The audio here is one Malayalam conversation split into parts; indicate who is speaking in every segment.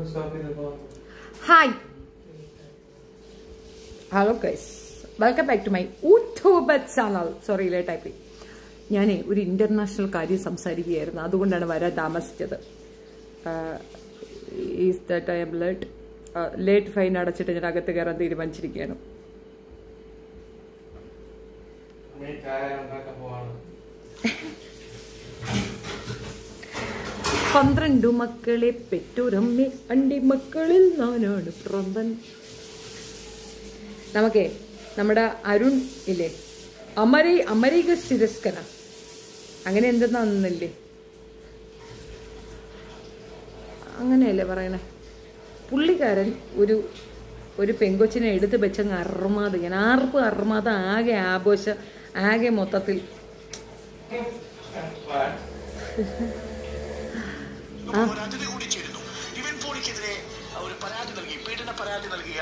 Speaker 1: Hi. Hello guys. Welcome back to my YouTube channel. Sorry, late ആയി. ഞാൻ ഒരു ഇന്റർനാഷണൽ കാര്യം സംസാരിക്കുകയായിരുന്നു. അതുകൊണ്ടാണ് വരാൻ താമസിച്ചത്. Is that I am late fine അടച്ചിട്ട് ഞാൻ അകത്ത് കയറാൻ തീരുമാനിച്ചിരിക്കുകയാണ്. പന്ത്രണ്ടു മക്കളെ പെറ്റൊരമ്മ അണ്ടി മക്കളിൽ ഞാനാണ് പ്രബൻ. നമുക്കേ നമ്മുടെ അരുൺ ഇല്ലേ, അമരിക തിരസ്കര അങ്ങനെ എന്തെന്നാന്നില്ലേ, അങ്ങനെയല്ലേ പറയണേ. പുള്ളിക്കാരൻ ഒരു പെങ്കൊച്ചിനെ എടുത്ത് വെച്ചങ്ങ് അറുമാത്, ഞാൻ ആർപ്പ് അറുമാത്, ആകെ ആഘോഷം, ആകെ മൊത്തത്തിൽ
Speaker 2: പീഡന പരാതി നൽകിയ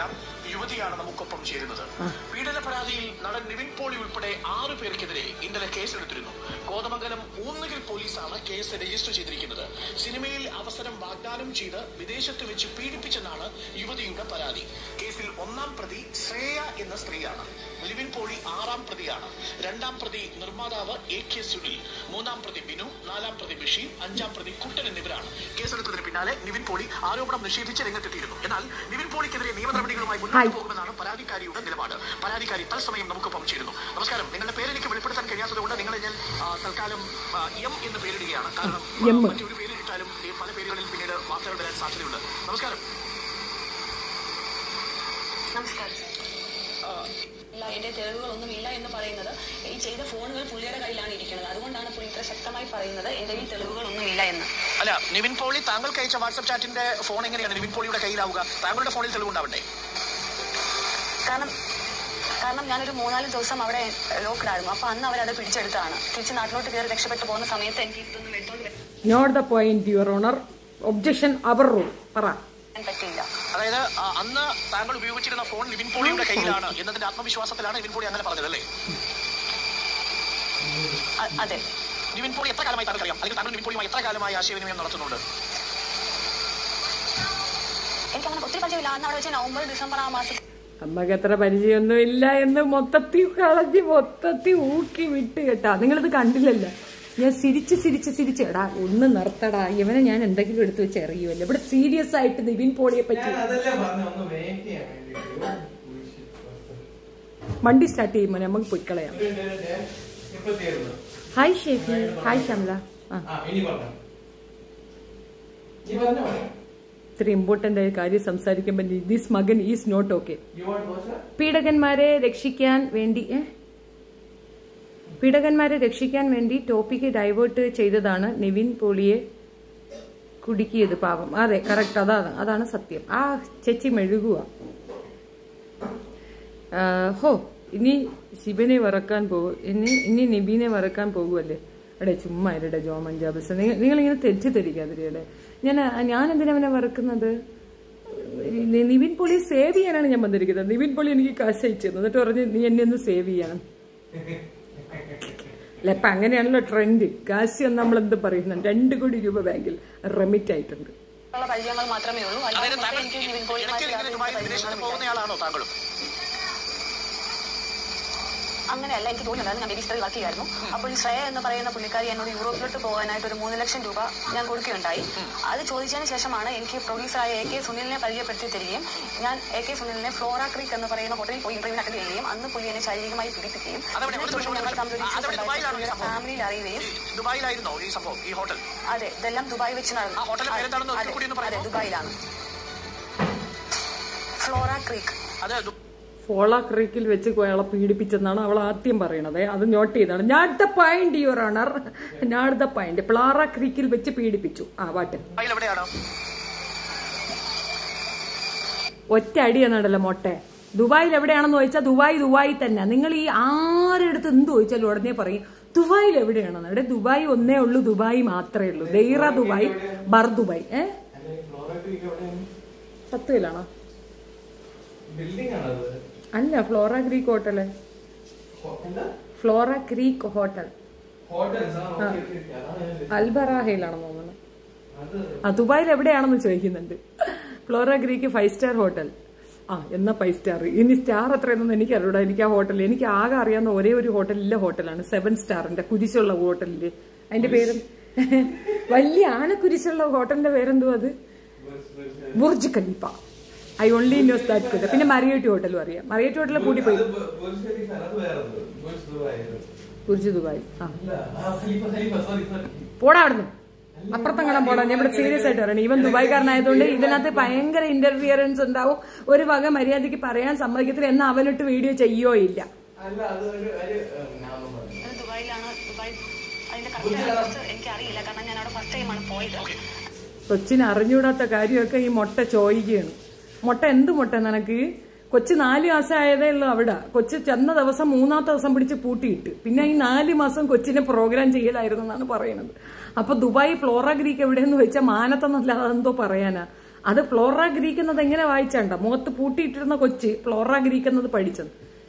Speaker 2: യുവതിയാണ് നമുക്കൊപ്പം ചേരുന്നത്. പീഡന പരാതിയിൽ നടൻ നിവിൻ പോളി ഉൾപ്പെടെ 6 പേർക്കെതിരെ ഇന്നലെ കേസെടുത്തിരുന്നു. കോതമംഗലം ഊന്നുകിൽ പോലീസാണ് കേസ് രജിസ്റ്റർ ചെയ്തിരിക്കുന്നത്. സിനിമയിൽ അവസരം വാഗ്ദാനം ചെയ്ത് വിദേശത്ത് വെച്ച് പീഡിപ്പിച്ചെന്നാണ് യുവതിയുടെ പരാതി. കേസിൽ 1-ാം പ്രതി ശ്രേയ എന്ന സ്ത്രീയാണ്. നിവിൻ പോളി 6-ാം പ്രതിയാണ്. 2-ാം പ്രതി നിർമ്മാതാവ് AK സുനിൽ, 3-ാം പ്രതി ബിനു, 4-ാം പ്രതി ബഷീർ, 5-ാം പ്രതി കുട്ടൻ എന്നിവരാണ്. കേസെടുത്തതിന് പിന്നാലെ നിവിൻ പോളി ആരോപണം നിഷേധിച്ച് രംഗത്തെത്തിയിരുന്നു. എന്നാൽ നിവിൻ പോളിക്കെതിരെ നിയമ നടപടികളുമായി മുന്നോട്ട് പോകുമെന്നാണ് പരാതിക്കാരിയുടെ നിലപാട്. പരാതിക്കാരി തത്സമയം നമുക്കൊപ്പം ചേരുന്നു. നമസ്കാരം. നിങ്ങളുടെ പേര് എനിക്ക് വെളിപ്പെടുത്താൻ കഴിയാത്തതുകൊണ്ട് നിങ്ങളെ ഞാൻ തൽക്കാലം എം എന്ന് പേരിടുകയാണ്. കാരണം മറ്റൊരു പേരിട്ടാലും പല പേരുകളിൽ പിന്നീട് വാർത്തകൾ വരാൻ സാധ്യതയുണ്ട്. നമസ്കാരം.
Speaker 3: എന്റെ തെളിവുകളൊന്നും ഇല്ല എന്ന് പറയുന്നത്, ഈ ചെയ്ത ഫോണുകൾ പുള്ളിയുടെ കയ്യിലാണ് ഇരിക്കുന്നത്. അതുകൊണ്ടാണ് പുള്ളി ഇത്ര ശക്തമായി പറയുന്നത് എന്റെ ഈ തെളിവുകളൊന്നും ഇല്ല എന്ന്.
Speaker 2: അല്ല, നിവിൻ പോളി താങ്കൾക്ക് അയച്ച വാട്സ്ആപ്പ് ചാറ്റിന്റെ ഫോൺ എങ്ങനെയാണ് നിവിൻ പോളിയുടെ കയ്യിലാവുക? താങ്കളുടെ ഫോണിൽ തെളിവുണ്ടാവണ്ടേ?
Speaker 3: കാരണം ഞാനൊരു 3-4 ദിവസം അവിടെ ലോക്ക്ഡായിരുന്നു. അപ്പൊ അന്ന് അവരത് പിടിച്ചെടുത്താണ്. തിരിച്ച് നാട്ടിലോട്ട് കയറി രക്ഷപ്പെട്ടു പോകുന്ന സമയത്ത് എനിക്ക് ഇതൊന്നും എടുത്തോണ്ട്
Speaker 1: not the point your honour. Objection overrule പറ.
Speaker 3: പറ്റില്ല.
Speaker 2: അതായത് അന്ന് താങ്കൾ ഉപയോഗിച്ചിരുന്ന ഫോൺ നിവിൻ പോളിയുടെ കയ്യിലാണ് എന്നതിന്റെ ആത്മവിശ്വാസത്തിലാണ് നിവിൻ പോളി അങ്ങനെ പറഞ്ഞത് അല്ലേ?
Speaker 3: അതെ.
Speaker 2: നിവിൻ പോളി എത്ര കാലമായി താങ്കൾക്ക് അറിയാം? അല്ലെങ്കിൽ താങ്കൾ നിവിൻ പോളിയുമായി എത്ര കാലമായി ആശയവിനിമയം നടത്തുന്നുണ്ട്?
Speaker 3: എനിക്കങ്ങനെ ഒത്തിരി പരിചയമില്ല. അന്ന് അവിടെ വെച്ച് നവംബർ ഡിസംബർ ആ മാസം.
Speaker 1: അമ്മക്ക് എത്ര പരിചയമൊന്നും ഇല്ല എന്ന് മൊത്തത്തിൽ ഊക്കി വിട്ട് കേട്ടാ. നിങ്ങളിത് കണ്ടില്ലല്ലോ. ഞാൻ സിരിച്ച് എടാ ഒന്ന് നിർത്തടാ, ഇവനെ ഞാൻ എന്തെങ്കിലും എടുത്ത് വെച്ച് എറിയുമല്ലോ. ഇവിടെ സീരിയസ് ആയിട്ട് നിവിൻ പോളിയെ പറ്റി വണ്ടി സ്റ്റാർട്ട് ചെയ്യുമ്പോ നമുക്ക് പൊയ്ക്കളയാം. Hi Shefi, hi Shamla. ഇത്ര ഇമ്പോർട്ടന്റ് ആയ കാര്യം സംസാരിക്കുമ്പോ ദിസ് മകൻ ഈസ് നോട്ട് ഓക്കെ. പീഡകന്മാരെ രക്ഷിക്കാൻ വേണ്ടി ടോപ്പിക്ക് ഡൈവേർട്ട് ചെയ്തതാണ് നിവിൻ പോളിയെ കുടുക്കിയത്. പാവം. അതെ, കറക്റ്റ്. അതാണ് സത്യം. ആ ചേച്ചി മെഴുകുക. ഇനി ശിവനെ വറക്കാൻ ഇനി നിബിനെ വറക്കാൻ പോകുമല്ലേ? എടേ ചുമ്മാ ഇരടെ ജോമൻ ജാബസ്, നിങ്ങളിങ്ങനെ തെറ്റിദ്ധരിക്കാതിരിയല്ലേ. ഞാൻ എന്തിനാ അവനെ വറക്കുന്നത്? നിവിൻ പോളിയെ സേവ് ചെയ്യാനാണ് ഞാൻ വന്നിരിക്കുന്നത്. നിവിൻ പോളി എനിക്ക് കാശ് അയച്ചിരുന്നു, എന്നിട്ട് പറഞ്ഞ് നീ എന്നെ ഒന്ന് സേവ് ചെയ്യണം. അല്ല, ഇപ്പൊ അങ്ങനെയാണല്ലോ ട്രെൻഡ്. കാശ് നമ്മൾ എന്ത് പറയുന്നുണ്ട്, 2 കോടി രൂപ ബാങ്കിൽ റെമിറ്റ് ആയിട്ടുണ്ട്.
Speaker 3: പരിചയങ്ങൾ മാത്രമേ ഉള്ളൂ. അങ്ങനെയല്ല, എനിക്ക് തോന്നുന്നത് ഞാൻ ബേബി സ്റ്റോറിൽ വർക്ക് ചെയ്യായിരുന്നു. അപ്പോൾ ഈ ശ്രേയ എന്ന് പറയുന്ന പുള്ളിക്കാരി എന്നോട് യൂറോപ്പിലോട്ട് പോകാനായിട്ട് ഒരു 3 ലക്ഷം രൂപ ഞാൻ കൊടുക്കുകയുണ്ടായി. അത് ചോദിച്ചതിന് ശേഷമാണ് എനിക്ക് പ്രൊഡ്യൂസറായ AK സുനിലിനെ പരിചയപ്പെടുത്തി തരികയും ഞാൻ AK സുനിലിനെ ഫ്ലോറ ക്രീക്ക് എന്ന് പറയുന്ന ഹോട്ടലിൽ പോയി ഇന്റർവ്യൂ അറ്റൻഡ് ചെയ്യുകയും അന്ന് പുള്ളി എന്നെ ശാരീരികമായി പീഡിപ്പിക്കുകയും ഫാമിലിയിൽ അറിയുകയും. അതെ, ഇതെല്ലാം ദുബായ് വെച്ച് നടന്നു. അതെ, ദുബായിലാണ്. Flora creek.
Speaker 1: ഫോള ക്രീക്കിൽ വെച്ച് അയാളെ പീഡിപ്പിച്ചെന്നാണ് അവൾ ആദ്യം പറയണത്. അത് നോട്ട് ചെയ്താണ്. Note the point your honour, note the point. Flora ക്രീക്കിൽ വെച്ച് പീഡിപ്പിച്ചു. വാട്ട് ഒറ്റ അടി എന്നാണല്ലോ മൊട്ടെ. ദുബായിൽ എവിടെയാണെന്ന് ചോദിച്ചാൽ ദുബായ് തന്നെ. നിങ്ങൾ ഈ ആരെടുത്ത് എന്ത് ചോദിച്ചാലും ഉടനെ പറയും ദുബായിൽ എവിടെയാണെന്ന്. ഇവിടെ ദുബായ് ഒന്നേ ഉള്ളൂ, ദുബായ് മാത്രമേ ഉള്ളൂ. Deira Dubai, Bur Dubai. സത്യയിലാണോ? അല്ല, Flora Creek hotel. Flora Creek hotel അൽബറാഹയിലാണെന്ന് തോന്നുന്നു. ദുബായിൽ എവിടെയാണെന്ന് ചോദിക്കുന്നുണ്ട്. Flora Creek 5 star hotel. എന്നാ 5 സ്റ്റാർ. ഇനി സ്റ്റാർ എത്രയെന്നൊന്നും എനിക്ക് അറിയൂടാ. എനിക്ക് ആ ഹോട്ടൽ, എനിക്ക് ആകെ അറിയാവുന്ന ഒരേ ഒരു ഹോട്ടലിലെ ഹോട്ടലാണ് 7 സ്റ്റാറിന്റെ കുരിശുള്ള ഹോട്ടലില്. അതിന്റെ പേര് വലിയ ആനക്കുരിശുള്ള ഹോട്ടലിന്റെ പേരെന്തോ അത്? Burj Khalifa. I only knows that. പിന്നെ മറിയറ്റ് ഹോട്ടലും അറിയാം. മറിയറ്റ് ഹോട്ടലിൽ കൂടി പോയി. Burj Dubai. പോടാ അവിടുന്ന്, അപ്പുറത്തെങ്ങാനും പോടാ. ഞാൻ ഇവിടെ സീരിയസ് ആയിട്ട് പറയണം. ഇവൻ ദുബായ്ക്കാരനായതുകൊണ്ട് ഇതിനകത്ത് ഭയങ്കര ഇന്റർഫിയറൻസ് ഉണ്ടാവും. ഒരു വക മര്യാദയ്ക്ക് പറയാൻ സമ്മതിക്കത്തില്ല. എന്നാൽ അവനിട്ട് വീഡിയോ ചെയ്യോ ഇല്ല. കൊച്ചിന് അറിഞ്ഞൂടാത്ത കാര്യമൊക്കെ ഈ മുട്ട ചോദിക്കുകയാണ്. മുട്ട എന്ത് മുട്ട നിനക്ക്? കൊച്ചു 4 മാസം ആയതേ ഉള്ളൂ അവിടെ. കൊച്ചു ചെന്ന ദിവസം 3-ാമത്തെ ദിവസം പിടിച്ച് പൂട്ടിയിട്ട് പിന്നെ ഈ 4 മാസം കൊച്ചിനെ പ്രോഗ്രാം ചെയ്യലായിരുന്നു എന്നാണ് പറയുന്നത്. അപ്പൊ ദുബായ് ഫ്ലോറ ഗ്രീക്ക് എവിടെയെന്ന് വെച്ചാൽ മാനത്തൊന്നല്ലാതെ അതെന്തോ പറയാനാ. അത് ഫ്ലോറ ഗ്രീക്ക് എന്നത് എങ്ങനെ വായിച്ചണ്ട? മുഖത്ത് പൂട്ടിയിട്ടിരുന്ന കൊച്ച് ഫ്ലോറ ഗ്രീക്ക് എന്നത് പഠിച്ചത്.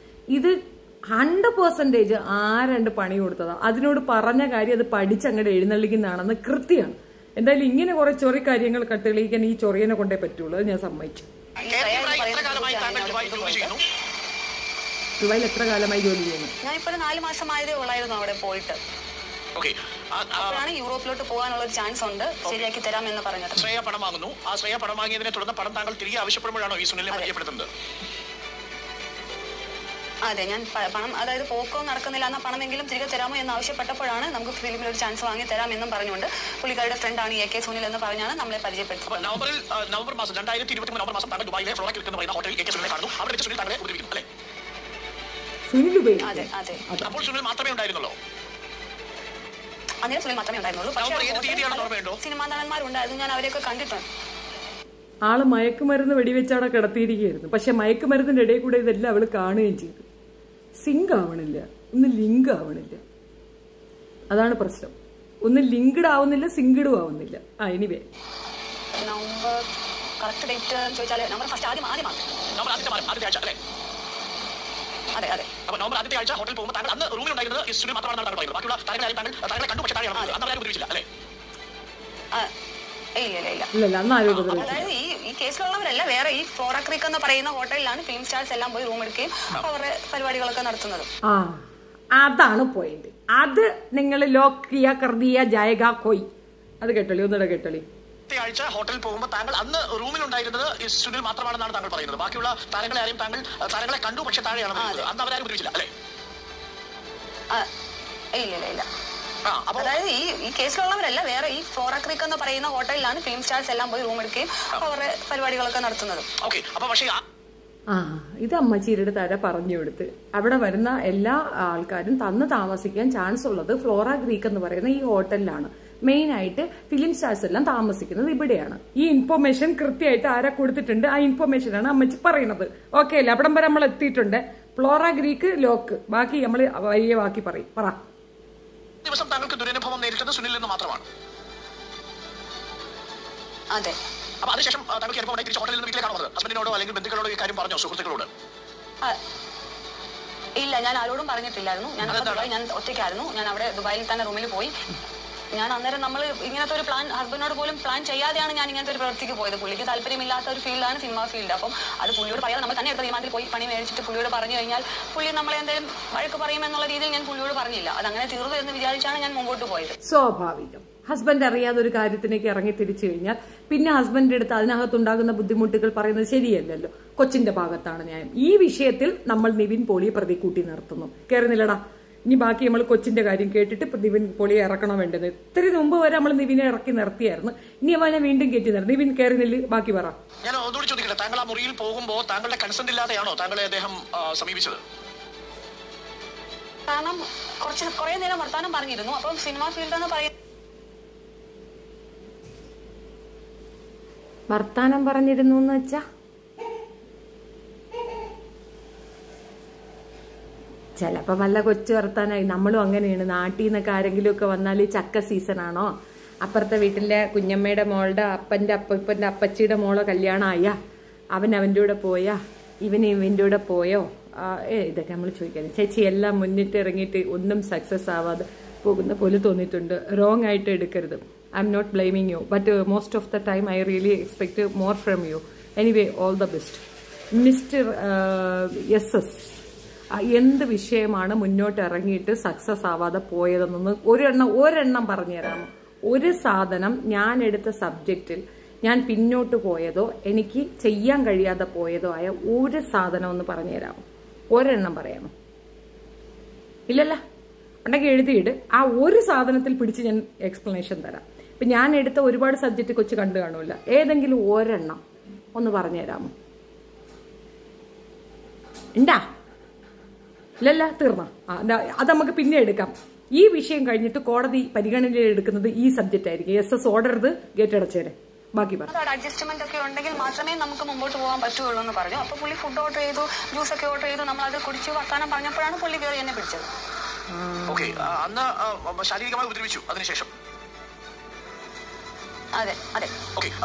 Speaker 1: ഇത് 100% ആരണ്ട് പണി കൊടുത്തതാ. അതിനോട് പറഞ്ഞ കാര്യം അത് പഠിച്ചങ്ങോട്ട് എഴുന്നള്ളിക്കുന്നതാണെന്ന് കൃത്യമാണ്. എന്തായാലും ഇങ്ങനെ കുറെ ചൊറി കാര്യങ്ങൾ തെളിയിക്കാൻ ഈ ചൊറിയനെ കൊണ്ടേ പറ്റുള്ളൂ. അത് ഞാൻ സമ്മതിച്ചു. ദുബായിൽ എത്ര കാലമായി ജോലി ചെയ്യുന്നു?
Speaker 3: ഞാനിപ്പോ 4 മാസമായതേ ഉള്ളായിരുന്നു അവിടെ പോയിട്ട്. അപ്പോഴാണ് യൂറോപ്പിലോട്ട് പോകാനുള്ള ഒരു ചാൻസ് ഉണ്ട്, ശരിയാക്കി തരാമെന്ന് പറഞ്ഞത്.
Speaker 2: ശ്രേയ പണം വാങ്ങുന്നു. ആ ശ്രേയ പണം വാങ്ങിയതിനെ തുടർന്ന് പണം താങ്കൾ തിരികെ ആവശ്യപ്പെടുമ്പോഴാണോ ഈ സുനിലിനെ പരിചയപ്പെടുത്തുന്നത്?
Speaker 3: അതെ, ഞാൻ പണം, അതായത് പോക്കോ നടക്കുന്നില്ല എന്ന പണമെങ്കിലും തിരികെ തരാമോ എന്ന് ആവശ്യപ്പെട്ടപ്പോഴാണ് നമുക്ക് ഫിലിമിൽ ഒരു ചാൻസ് വാങ്ങി തരാമെന്നും പറഞ്ഞുകൊണ്ട് പുള്ളിക്കാരുടെ ഫ്രണ്ടാണ് AK സുനിൽ എന്ന് പറഞ്ഞാണ് നമ്മളെ പരിചയപ്പെടുത്തുന്നത്.
Speaker 2: നവംബർ മാസം 2023 നവംബർ മാസം താങ്കൾ ദുബായിലെ ഫ്ലോറ ഗ്രീക്ക് എന്ന് പറയുന്ന ഹോട്ടലിൽ AK സുനിലിനെ കാണുന്നു. അവിടെ വെച്ച് സുനിൽ താങ്കളെ ഉപദ്രവിക്കുന്നു അല്ലേ?
Speaker 3: അതെ അതെ.
Speaker 2: അപ്പോൾ സുനിൽ മാത്രമേ ഉണ്ടായിരുന്നുള്ളൂ?
Speaker 3: അങ്ങനെ സുനിൽ മാത്രമേ ഉണ്ടായിരുന്നുള്ളൂ. പക്ഷേ സിനിമാ നടന്മാരുണ്ടായിരുന്നു, ഞാൻ അവരെയൊക്കെ കണ്ടിട്ടുണ്ട്.
Speaker 1: ആള് മയക്കുമരുന്ന് വെടിവെച്ചവിടെ കിടത്തിയിരിക്കുകയായിരുന്നു. പക്ഷെ മയക്കുമരുന്നിന്റെ ഇടയിൽ കൂടെ ഇതെല്ലാം അവള് കാണുകയും ചെയ്തു. സിങ്ക് ആവണില്ല, ഒന്ന് ലിങ്ക് ആവണില്ല. അതാണ് പ്രശ്നം. ഒന്ന് ലിങ്ക്ഡ് ആവുന്നില്ല, സിങ്ക്ഡും ആവുന്നില്ല. എനിവേ
Speaker 3: നവംബർ കറക്റ്റ് ഡേറ്റ് ചോദിച്ചാൽ നവംബർ ഫസ്റ്റ് ആദ്യമാണ്. അതെ അതെ.
Speaker 2: നവംബർ ആദ്യത്തെ ആഴ്ച ഹോട്ടലിൽ പോകുമ്പോൾ താങ്കൾ അന്ന് റൂമിൽ ഉണ്ടായിരുന്നത് സുനിൽ മാത്രമാണ് താങ്കൾ പറയുന്നത്. ബാക്കിയുള്ള താങ്കളെ കണ്ടു, പക്ഷേ താഴെയാണ് അന്ന് ആരും ഉപദ്രവിച്ചില്ല അല്ലേ?
Speaker 3: അതായത് ഈ കേസിലുള്ളവരല്ല, വേറെ ഈ ഫ്ലോറ ഗ്രീക്ക് എന്ന് പറയുന്ന ഹോട്ടലിലാണ് ഫിലിം സ്റ്റാർസ് എല്ലാം പോയി റൂം എടുക്കുകയും അവരുടെ പരിപാടികളൊക്കെ നടത്തുന്നത്.
Speaker 1: അതാണ് പോയിന്റ്. അത് നിങ്ങൾ ലോക്കിയ കർദിയ ജായക കോയി. അത് കേട്ടോളി, ഒന്നുകൂടെ കേട്ടോളി.
Speaker 2: ആഴ്ച ഹോട്ടലിൽ പോകുമ്പോൾ താങ്കൾ അന്ന് റൂമിൽ ഉണ്ടായിരുന്നത് സുനിൽ മാത്രമാണെന്നാണ് താങ്കൾ പറയുന്നത്. ബാക്കിയുള്ള താരങ്ങളെ ആരെയും താരങ്ങളെ കണ്ടു, പക്ഷെ താഴെയാണ് അന്ന് അവരാരും ഉപദ്രവിച്ചില്ല അല്ലേ?
Speaker 3: ഇല്ല. അതായത് ഈ കേസിലുള്ളവരല്ല, വേറെ ഈ ഫ്ലോറ ഗ്രീക്ക് എന്ന് പറയുന്ന ഹോട്ടലിലാണ് ഫിലിം സ്റ്റാർസ് എല്ലാം പോയി റൂം എടുക്കുകയും അവരുടെ പരിപാടികളൊക്കെ നടത്തുന്നത്.
Speaker 1: ഇത് അമ്മച്ചീരുടെ തര പറഞ്ഞു കൊടുത്ത് അവിടെ വരുന്ന എല്ലാ ആൾക്കാരും തന്ന് താമസിക്കാൻ ചാൻസ് ഉള്ളത് ഫ്ലോറ ഗ്രീക്ക് എന്ന് പറയുന്ന ഈ ഹോട്ടലിലാണ്. മെയിൻ ആയിട്ട് ഫിലിം സ്റ്റാർസ് എല്ലാം താമസിക്കുന്നത് ഇവിടെയാണ്. ഈ ഇൻഫർമേഷൻ കൃത്യമായിട്ട് ആരാ കൊടുത്തിട്ടുണ്ട്, ആ ഇൻഫർമേഷനാണ് അമ്മച്ചി പറയുന്നത്. ഓക്കെ അല്ലേ? അവിടം വരെ നമ്മൾ എത്തിയിട്ടുണ്ട്. ഫ്ലോറ ഗ്രീക്ക് ലോക്ക്, ബാക്കി നമ്മൾ വഴിയെ ബാക്കി പറ.
Speaker 2: ദിവസം താങ്കൾക്ക് ദുരനുഭവം നേരിട്ടത് സുനിൽ എന്ന് മാത്രമാണ്.
Speaker 3: അതെ.
Speaker 2: അപ്പൊ അതിനുശേഷം താങ്കൾക്ക് അനുഭവം തിരിച്ച് ഹോട്ടലിൽ നിന്ന് വീട്ടിലേക്കാണ് വന്നത്. ഹസ്ബൻഡിനോടോ അല്ലെങ്കിൽ ബന്ധുക്കളോടോ ഈ കാര്യം പറഞ്ഞോ, സുഹൃത്തുക്കളോട്?
Speaker 3: ഇല്ല, ഞാൻ ആരോടും പറഞ്ഞിട്ടില്ലായിരുന്നു. ഞാൻ ഒറ്റയ്ക്കായിരുന്നു. ഞാൻ അവിടെ ദുബായിൽ തന്നെ റൂമിൽ പോയി. ഞാൻ അന്നേരം നമ്മൾ ഇങ്ങനത്തെ ഒരു പ്ലാൻ ഹസ്ബൻഡിനോട് പോലും പ്ലാൻ ചെയ്യാതെയാണ് ഞാൻ ഇങ്ങനത്തെ ഒരു പ്രവൃത്തിക്ക് പോയത്. പുള്ളിക്ക് താല്പര്യമില്ലാത്ത ഒരു ഫീൽഡാണ് സിനിമ ഫീൽഡ്. അപ്പം അത് പുള്ളിയോട് പറയാതെ നമ്മൾ തന്നെ എടുത്ത തീരുമാനത്തിൽ പോയി പണി മേടിച്ചിട്ട് പുള്ളിയോട് പറഞ്ഞു കഴിഞ്ഞാൽ പുള്ളി നമ്മളെ എന്തെങ്കിലും വഴക്ക് പറയുമെന്നുള്ള രീതിയിൽ ഞാൻ പുള്ളിയോട് പറഞ്ഞില്ല. അതങ്ങനെ തീർന്നു എന്ന് വിചാരിച്ചാണ് ഞാൻ മുമ്പോട്ട് പോയത്.
Speaker 1: സ്വാഭാവികം. ഹസ്ബൻഡ് അറിയാതെ ഒരു കാര്യത്തിലേക്ക് ഇറങ്ങി തിരിച്ചു കഴിഞ്ഞാൽ പിന്നെ ഹസ്ബൻഡിന്റെ അടുത്ത് അതിനകത്തുണ്ടാകുന്ന ബുദ്ധിമുട്ടുകൾ പറയുന്നത് ശരിയല്ലല്ലോ. കൊച്ചിന്റെ ഭാഗത്താണ് ന്യായം. ഈ വിഷയത്തിൽ നമ്മൾ നിവിൻ പോളിയെ പ്രതികൂട്ടി നിർത്തുന്നു. കയറുന്നില്ലടാ. ഇനി ബാക്കി നമ്മൾ കൊച്ചിന്റെ കാര്യം കേട്ടിട്ട് നിവിൻ പോളിയെ ഇറക്കണം വേണ്ടത്. ഇത്തിരി മുമ്പ് വരെ നമ്മൾ നിവിനെ ഇറക്കി നിർത്തിയായിരുന്നു. ഇനി അവനെ വീണ്ടും കയറ്റി നിർത്തി. നിവിൻ കയറുന്നില്ല, ബാക്കി പറ.
Speaker 2: ഞാൻ ഒന്നുകൂടി ചോദിക്കട്ടെ, താങ്കൾ ആ മുറിയിൽ പോകുമ്പോൾ താങ്കളുടെ കൺസെന്റ് ഇല്ലാതെയാണോ താങ്കളെ അദ്ദേഹം സമീപിച്ചത്?
Speaker 3: കാരണം കുറെ നേരം വർത്താനം പറഞ്ഞിരുന്നു. അപ്പം സിനിമ ഫീൽഡ് എന്ന് പറയുന്നത്
Speaker 1: വർത്താനം പറഞ്ഞിരുന്നു എന്ന് വെച്ചാ ചിലപ്പോൾ വല്ല കൊച്ചു വർത്താനായി. നമ്മളും അങ്ങനെയാണ്. നാട്ടിൽ നിന്നൊക്കെ ആരെങ്കിലും ഒക്കെ വന്നാൽ ചക്ക സീസണാണോ, അപ്പുറത്തെ വീട്ടിലെ കുഞ്ഞമ്മയുടെ മോളുടെ അപ്പൻ്റെ അപ്പച്ചിയുടെ മോളെ കല്യാണമായ അവൻ അവൻ്റെ കൂടെ പോയാ, ഇവൻ്റെ കൂടെ പോയോ, ഇതൊക്കെ നമ്മൾ ചോദിക്കാൻ. ചേച്ചി എല്ലാം മുന്നിട്ട് ഇറങ്ങിയിട്ട് ഒന്നും സക്സസ് ആവാതെ പോകുന്ന പോലെ തോന്നിയിട്ടുണ്ട്. റോങ് ആയിട്ട് എടുക്കരുത്. I'm not blaming you, but most of the time I really expect more from you. Anyway, all the best. Mr. SS, എന്ത് വിഷയമാണ് മുന്നോട്ട് ഇറങ്ങിയിട്ട് സക്സസ് ആവാതെ പോയതെന്നൊന്ന് ഒരെണ്ണം പറഞ്ഞുതരാമോ? ഒരു സാധനം ഞാൻ എടുത്ത സബ്ജക്റ്റിൽ ഞാൻ പിന്നോട്ട് പോയതോ എനിക്ക് ചെയ്യാൻ കഴിയാതെ പോയതോ ആയ ഒരു സാധനം ഒന്ന് പറഞ്ഞുതരാമോ? ഒരെണ്ണം പറയാമോ? ഇല്ലല്ല, ഉണ്ടെങ്കിൽ എഴുതിയിട്ട് ആ ഒരു സാധനത്തിൽ പിടിച്ച് ഞാൻ എക്സ്പ്ലനേഷൻ തരാം. ഇപ്പൊ ഞാൻ എടുത്ത ഒരുപാട് സബ്ജക്റ്റ് കൊച്ചു കണ്ടു കാണൂല, ഏതെങ്കിലും ഒരെണ്ണം ഒന്ന് പറഞ്ഞു തരാമോ? ഉണ്ടാ? ഇല്ലല്ല, തീർന്ന. അത് നമുക്ക് പിന്നെ എടുക്കാം. ഈ വിഷയം കഴിഞ്ഞിട്ട് കോടതി പരിഗണനയിൽ എടുക്കുന്നത് ഈ സബ്ജക്റ്റ് ആയിരിക്കും. SS ഓർഡർ ചെയ്ത് ഗേറ്റ് അടച്ചേരെ. ബാക്കി പറഞ്ഞു.
Speaker 3: അഡ്ജസ്റ്റ്മെന്റ് ഒക്കെ ഉണ്ടെങ്കിൽ മാത്രമേ നമുക്ക് മുമ്പോട്ട് പോകാൻ പറ്റുള്ളൂ എന്ന് പറഞ്ഞു. അപ്പൊ പുള്ളി ഫുഡ് ഓർഡർ ചെയ്തു, ജ്യൂസ് ഒക്കെ ഓർഡർ ചെയ്തു. നമ്മൾ അത് കുടിച്ചു വർത്താനം പറഞ്ഞപ്പോഴാണ് പുള്ളി കയറി എന്നെ പിടിച്ചത്.
Speaker 2: അന്ന് ശാരീരികമായി ഉപദ്രവിച്ചു. അതിനുശേഷം
Speaker 3: അതെ അതെ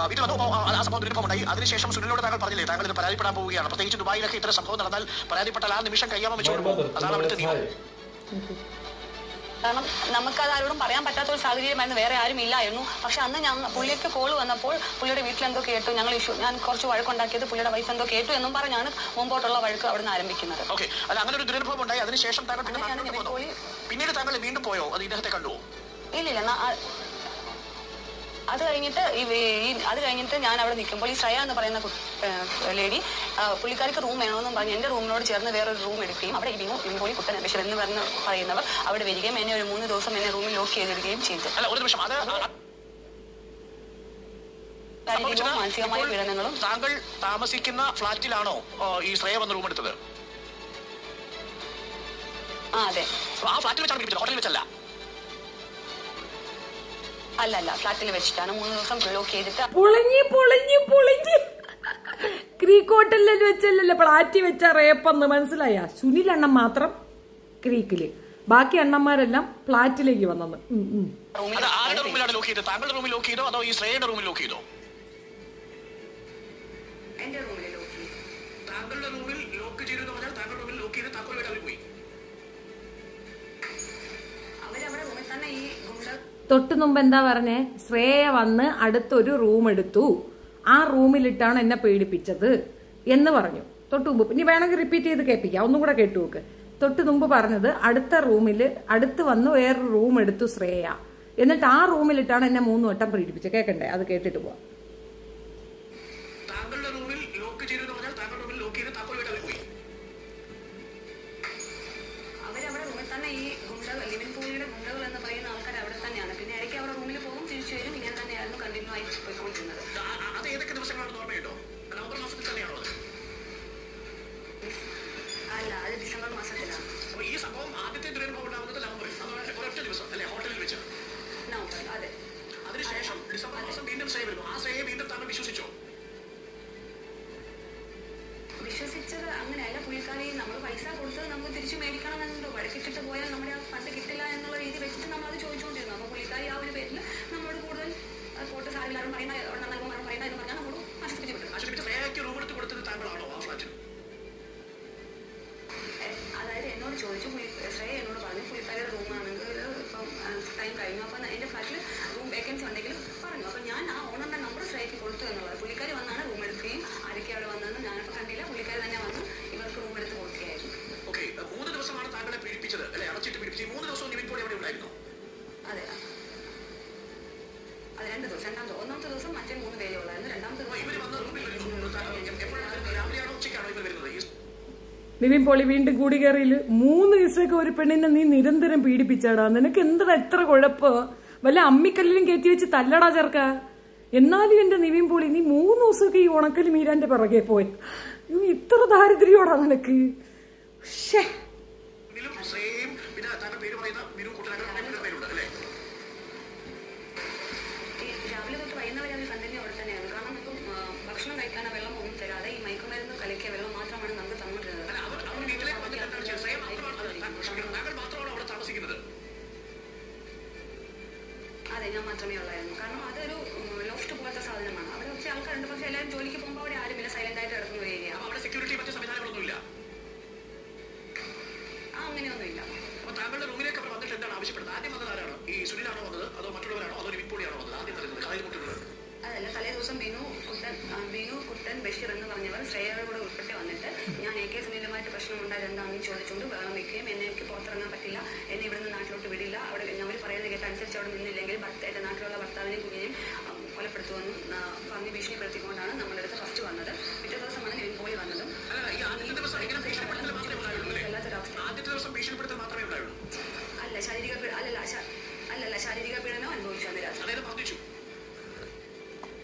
Speaker 2: വീട്ടിൽ വന്നു. ആ സംഭവം ദുരിതമുണ്ടായി. അതിനുശേഷം സുനിലിനോട് താങ്കൾ പറഞ്ഞില്ലേ താങ്കൾ ഇത് പരാതിപ്പെടാൻ പോവുകയാണ്, പ്രത്യേകിച്ച് ദുബായിലൊക്കെ ഇത്തരം സംഭവം നടന്നാൽ പരാതിപ്പെട്ടാൽ ആ നിമിഷം കയ്യാമം വെച്ചോളൂ. അതാണ് അവിടുത്തെ നിയമം.
Speaker 3: കാരണം നമുക്കത് ആരോടും പറയാൻ പറ്റാത്ത ഒരു സാഹചര്യമായിരുന്നു, വേറെ ആരും ഇല്ലായിരുന്നു. പക്ഷെ അന്ന് പുള്ളിക്ക് കോള് വന്നപ്പോൾ പുള്ളിയുടെ വീട്ടിൽ എന്തോ കേട്ടു, ഞാൻ കുറച്ച് വഴക്കുണ്ടാക്കിയത് പുള്ളിയുടെ വൈഫ് എന്തോ കേട്ടു എന്നും പറഞ്ഞാണ് മുമ്പോട്ടുള്ള വഴക്ക് അവിടെ നിന്ന് ആരംഭിക്കുന്നത്.
Speaker 2: അങ്ങനെ ഒരു ദുരനുഭവം ഉണ്ടായി. അതിനുശേഷം പിന്നീട് താങ്കൾ വീണ്ടും പോയോ? അത് ഇദ്ദേഹത്തെ കണ്ടുവോ?
Speaker 3: ഇല്ലില്ല. അത് കഴിഞ്ഞിട്ട് ഞാൻ അവിടെ നിൽക്കുമ്പോൾ ഈ ശ്രേയ എന്ന് പറയുന്ന ലേഡി പുള്ളിക്കാർക്ക് റൂം വേണമെന്നും പറഞ്ഞ് എന്റെ റൂമിനോട് ചേർന്ന് വേറൊരു റൂം എടുക്കുകയും അവിടെ ഇമ്പോളി കുട്ടൻ ബഷീർ എന്ന് പറയുന്നവർ അവിടെ വരികയും എന്നെ ഒരു 3 ദിവസം എന്നെ റൂമിൽ ലോക്ക് ചെയ്തിടുകയും ചെയ്തു. മാനസികമായ പീഡനങ്ങളും.
Speaker 2: താങ്കൾ താമസിക്കുന്ന ഫ്ളാറ്റിലാണോ ഈ ശ്രേയ വന്ന് റൂം എടുത്തത്?
Speaker 3: അതെ.
Speaker 2: ആ ഫ്ളാറ്റിൽ വെച്ചാണ് പിടിപ്പിച്ചത്, ഹോട്ടലിൽ വെച്ചല്ല?
Speaker 3: അല്ലല്ല, ഫ്ലാറ്റിൽ വെച്ചിട്ടാണ് 3 ദിവസം ലോക്ക് ചെയ്തിട്ട്.
Speaker 1: പൊളിഞ്ഞ് ക്രീക്ക് ഹോട്ടലിൽ വെച്ചല്ലോ, ഫ്ലാറ്റി വെച്ച റേപ്പെന്ന് മനസ്സിലായ? സുനിൽ അണ്ണൻ മാത്രം ക്രീക്കില്, ബാക്കി അണ്ണന്മാരെല്ലാം ഫ്ലാറ്റിലേക്ക് വന്നത്.
Speaker 2: ആരുടെ റൂമിലാണ് ലോക്ക് ചെയ്തത്? താങ്കളുടെ റൂമിൽ ലോക്ക് ചെയ്തോ അതോ ഈ ശ്രേയയുടെ റൂമിൽ ലോക്ക് ചെയ്തോ?
Speaker 3: എന്റെ റൂമിൽ ലോക്ക് ചെയ്തു.
Speaker 2: താങ്കളുടെ റൂമിൽ ലോക്ക് ചെയ്തു എന്ന് പറഞ്ഞാൽ താങ്കളുടെ റൂമിൽ ലോക്ക് ചെയ്ത് താക്കോൽ അവർ പോയി.
Speaker 3: അവരവിടെ റൂമിൽ തന്നെ ഈ
Speaker 1: തൊട്ടു മുമ്പ് എന്താ പറഞ്ഞേ? ശ്രേയ വന്ന് അടുത്തൊരു റൂം എടുത്തു, ആ റൂമിലിട്ടാണ് എന്നെ പീഡിപ്പിച്ചത് എന്ന് പറഞ്ഞു തൊട്ടു മുമ്പ്. ഇനി വേണമെങ്കിൽ റിപ്പീറ്റ് ചെയ്ത് കേൾപ്പിക്കാം, ഒന്നും കൂടെ കേട്ടു നോക്ക്. തൊട്ടു മുമ്പ് പറഞ്ഞത് അടുത്ത് വന്ന് വേറൊരു റൂം എടുത്തു ശ്രേയ, എന്നിട്ട് ആ റൂമിലിട്ടാണ് എന്നെ 3 വട്ടം പീഡിപ്പിച്ചത്. കേൾക്കണ്ടേ? അത് കേട്ടിട്ട് പോവാം.
Speaker 2: താങ്കളുടെ റൂമിൽ ലോക്ക് ചെയ്തു എന്ന് പറഞ്ഞാൽ താങ്കളുടെ റൂമിൽ ലോക്ക് ചെയ്ത് താക്കോൽ അവർ പോയി.
Speaker 3: അവരവിടെ റൂമിൽ തന്നെ ഈ ലിവിൻ പൂളിയുടെ ഗുണ്ടകൾ എന്ന് പറയുന്ന ആൾക്കാർ അവിടെ തന്നെയാണ്. പിന്നെ ഇടയ്ക്ക് അവരുടെ റൂമിൽ പോകും, തിരിച്ചു വരും. ഇങ്ങനെ തന്നെയായിരുന്നു കണ്ടിന്യൂ ആയി പോയിക്കൊണ്ടിരുന്നത്.
Speaker 2: അത് ഏതൊക്കെ ദിവസങ്ങളാണ് ഓർമ്മയുണ്ടോ? നവംബർ മാസത്തിൽ തന്നെയാണോ അത്?
Speaker 3: അല്ല, അത് ഡിസംബർ മാസത്തിലാണ്.
Speaker 2: അപ്പൊ ഈ സംഭവം ആദ്യത്തെ ദുരനുഭവം ഉണ്ടാകുന്നത് നവംബറിൽ, ഒരൊറ്റ ദിവസം അല്ലെ ഹോട്ടലിൽ വെച്ച്?
Speaker 3: നവംബറിൽ. അതെ.
Speaker 2: അതിനുശേഷം ഡിസംബർ മാസം വീണ്ടും ശ്രേയ വരുന്നു. ആ ശ്രേയെ വീണ്ടും താങ്കൾ വിശ്വസിച്ചോ?
Speaker 3: വിശ്വസിച്ചത് അങ്ങനെയല്ല. പുള്ളിക്കാരി നമ്മൾ പൈസ കൊടുത്തത് നമുക്ക് തിരിച്ചു മേടിക്കണമെന്നുണ്ടോ? വഴക്കിട്ടിട്ട് പോയാൽ നമ്മുടെ ആ ഫണ്ട് കിട്ടില്ല എന്നുള്ള രീതി വെച്ചിട്ട് നമ്മൾ അത് ചോദിച്ചുകൊണ്ടിരുന്നു. അപ്പൊ പുള്ളിക്കാരി ആ ഒരു പേരിൽ നമ്മളോട് കൂടുതൽ കോട്ട് സാരില്ലാരും പറയുന്ന അവിടെ നൽകുമ്പോൾ പറയുന്ന എന്ന് പറഞ്ഞാൽ നമ്മളോട് നശിപ്പിച്ചു വിട്ടു.
Speaker 2: ശ്രേയയ്ക്ക് റൂം എടുത്ത് കൊടുത്തത് താങ്കളാണോ ആ ഫ്ലാറ്റിൽ?
Speaker 3: അതായത് എന്നോട് ചോദിച്ചു, ശ്രേയ എന്നോട് പറഞ്ഞു പുള്ളിക്കാരിയുടെ റൂമാണെങ്കിൽ ഇപ്പം ടൈം കഴിഞ്ഞു, അപ്പം എൻ്റെ ഫ്ലാറ്റിൽ റൂം വേക്കൻസി ഉണ്ടെങ്കിലും പറഞ്ഞു. അപ്പം ഞാൻ ആ ഓണറിന്റെ നമ്പർ ശ്രേയയ്ക്ക് കൊടുത്തു എന്നുള്ളത്. പുള്ളിക്കാരി വന്നാണ് റൂം എടുക്കുകയും ആരൊക്കെ അവിടെ വന്നതെന്ന് ഞാനിപ്പോൾ കണ്ടില്ല. പുള്ളിക്കാരി തന്നെ വന്ന് ഇവർക്ക് റൂം എടുത്ത് കൊടുക്കുകയായിരുന്നു.
Speaker 2: 3 ദിവസമാണ് താങ്കളെ പീഡിപ്പിച്ചത് അല്ലെ? അടച്ചിട്ട് പീഡിപ്പിച്ചു. 3 ദിവസവും നിവിൻ പോളി അവിടെ ഉണ്ടായിരുന്നു?
Speaker 3: അതെ. അത് 2 ദിവസം. ഒന്നാമത്തെ ദിവസം മറ്റേ 3 പേരേ ഉള്ളായിരുന്നു. രണ്ടാമത്തെ ദിവസം
Speaker 1: നിവിൻ പോളി വീണ്ടും കൂടികയറിയില് 3 ദിവസമൊക്കെ ഒരു പെണ്ണിനെ നീ നിരന്തരം പീഡിപ്പിച്ചാടാ. നിനക്ക് എന്താ എത്ര കുഴപ്പം? വല്ല അമ്മിക്കല്ലിലും കയറ്റി വെച്ച് തല്ലടാ ചേർക്ക. എന്നാലും എന്റെ നിവിൻ പോളി, നീ 3 ദിവസമൊക്കെ ഈ ഉണക്കൽ മീരാന്റെ പിറകെ പോയി. ഇത്ര ദാരിദ്ര്യോടാ നിനക്ക്?
Speaker 3: രാവിലെ തൊട്ട് വൈകുന്നവരെ അവർ കണ്ടിന്യൂ അവിടെ തന്നെയാണ്. കാരണം ഇപ്പം ഭക്ഷണം കഴിക്കാനോ വെള്ളം ഒന്നും തരാതെ ഈ മയക്കുമരുന്ന് കലക്കിയ വെള്ളം മാത്രമാണ് നമുക്ക് തന്നിട്ടുള്ളത്. അതെ, ഞാൻ മാത്രമേ ഉള്ളായിരുന്നു. കാരണം അതൊരു ലോഫ്റ്റ് പോലത്തെ സാധനമാണ്. അവിടെ കുറച്ച് ആൾക്കാരുണ്ട്, പക്ഷെ എല്ലാവരും ജോലിക്ക് പോകുമ്പോൾ അവിടെ ആരുമില്ല, സൈലന്റ് ആയിട്ട് കിടക്കുന്ന ഒരു ഏരിയ.
Speaker 2: സെക്യൂരിറ്റി മറ്റു സംവിധാനങ്ങളൊന്നും ഇല്ല?
Speaker 3: അങ്ങനെയൊന്നും ഇല്ല.
Speaker 2: താങ്കളുടെ റൂമിലേക്ക് അവർ വന്നിട്ട് എന്താണ്
Speaker 3: നടൻ ബഷീർ എന്ന് പറഞ്ഞവർ ശ്രേയയുടെ കൂടെ ഉൾപ്പെട്ട് വന്നിട്ട് ഞാൻ AK സുനിലുമായിട്ട് പ്രശ്നമുണ്ടായത് എന്താണെന്ന് ചോദിച്ചുകൊണ്ട് ബഹളം വയ്ക്കുകയും എനിക്ക് പുറത്തിറങ്ങാൻ പറ്റില്ല, എന്നെ ഇവിടുന്ന് നാട്ടിലോട്ട് വിടില്ല, അവിടെ അവർ പറയുന്ന കേട്ടനുസരിച്ച് അവിടെ നിന്നില്ലെങ്കിൽ എന്റെ നാട്ടിലുള്ള ഭർത്താവിനെയും കുഞ്ഞിനെയും കൊലപ്പെടുത്തുമെന്നും പറഞ്ഞ് ഭീഷണിപ്പെടുത്തിക്കൊണ്ടാണ് നമ്മുടെ അടുത്ത് ഫസ്റ്റ് വന്നത്. പിറ്റേ ദിവസമാണ് നിവിൻ പോളി വന്നതും. അല്ല ശാരീരിക പീഡനം അനുഭവിച്ചു അന്ന് രാത്രി.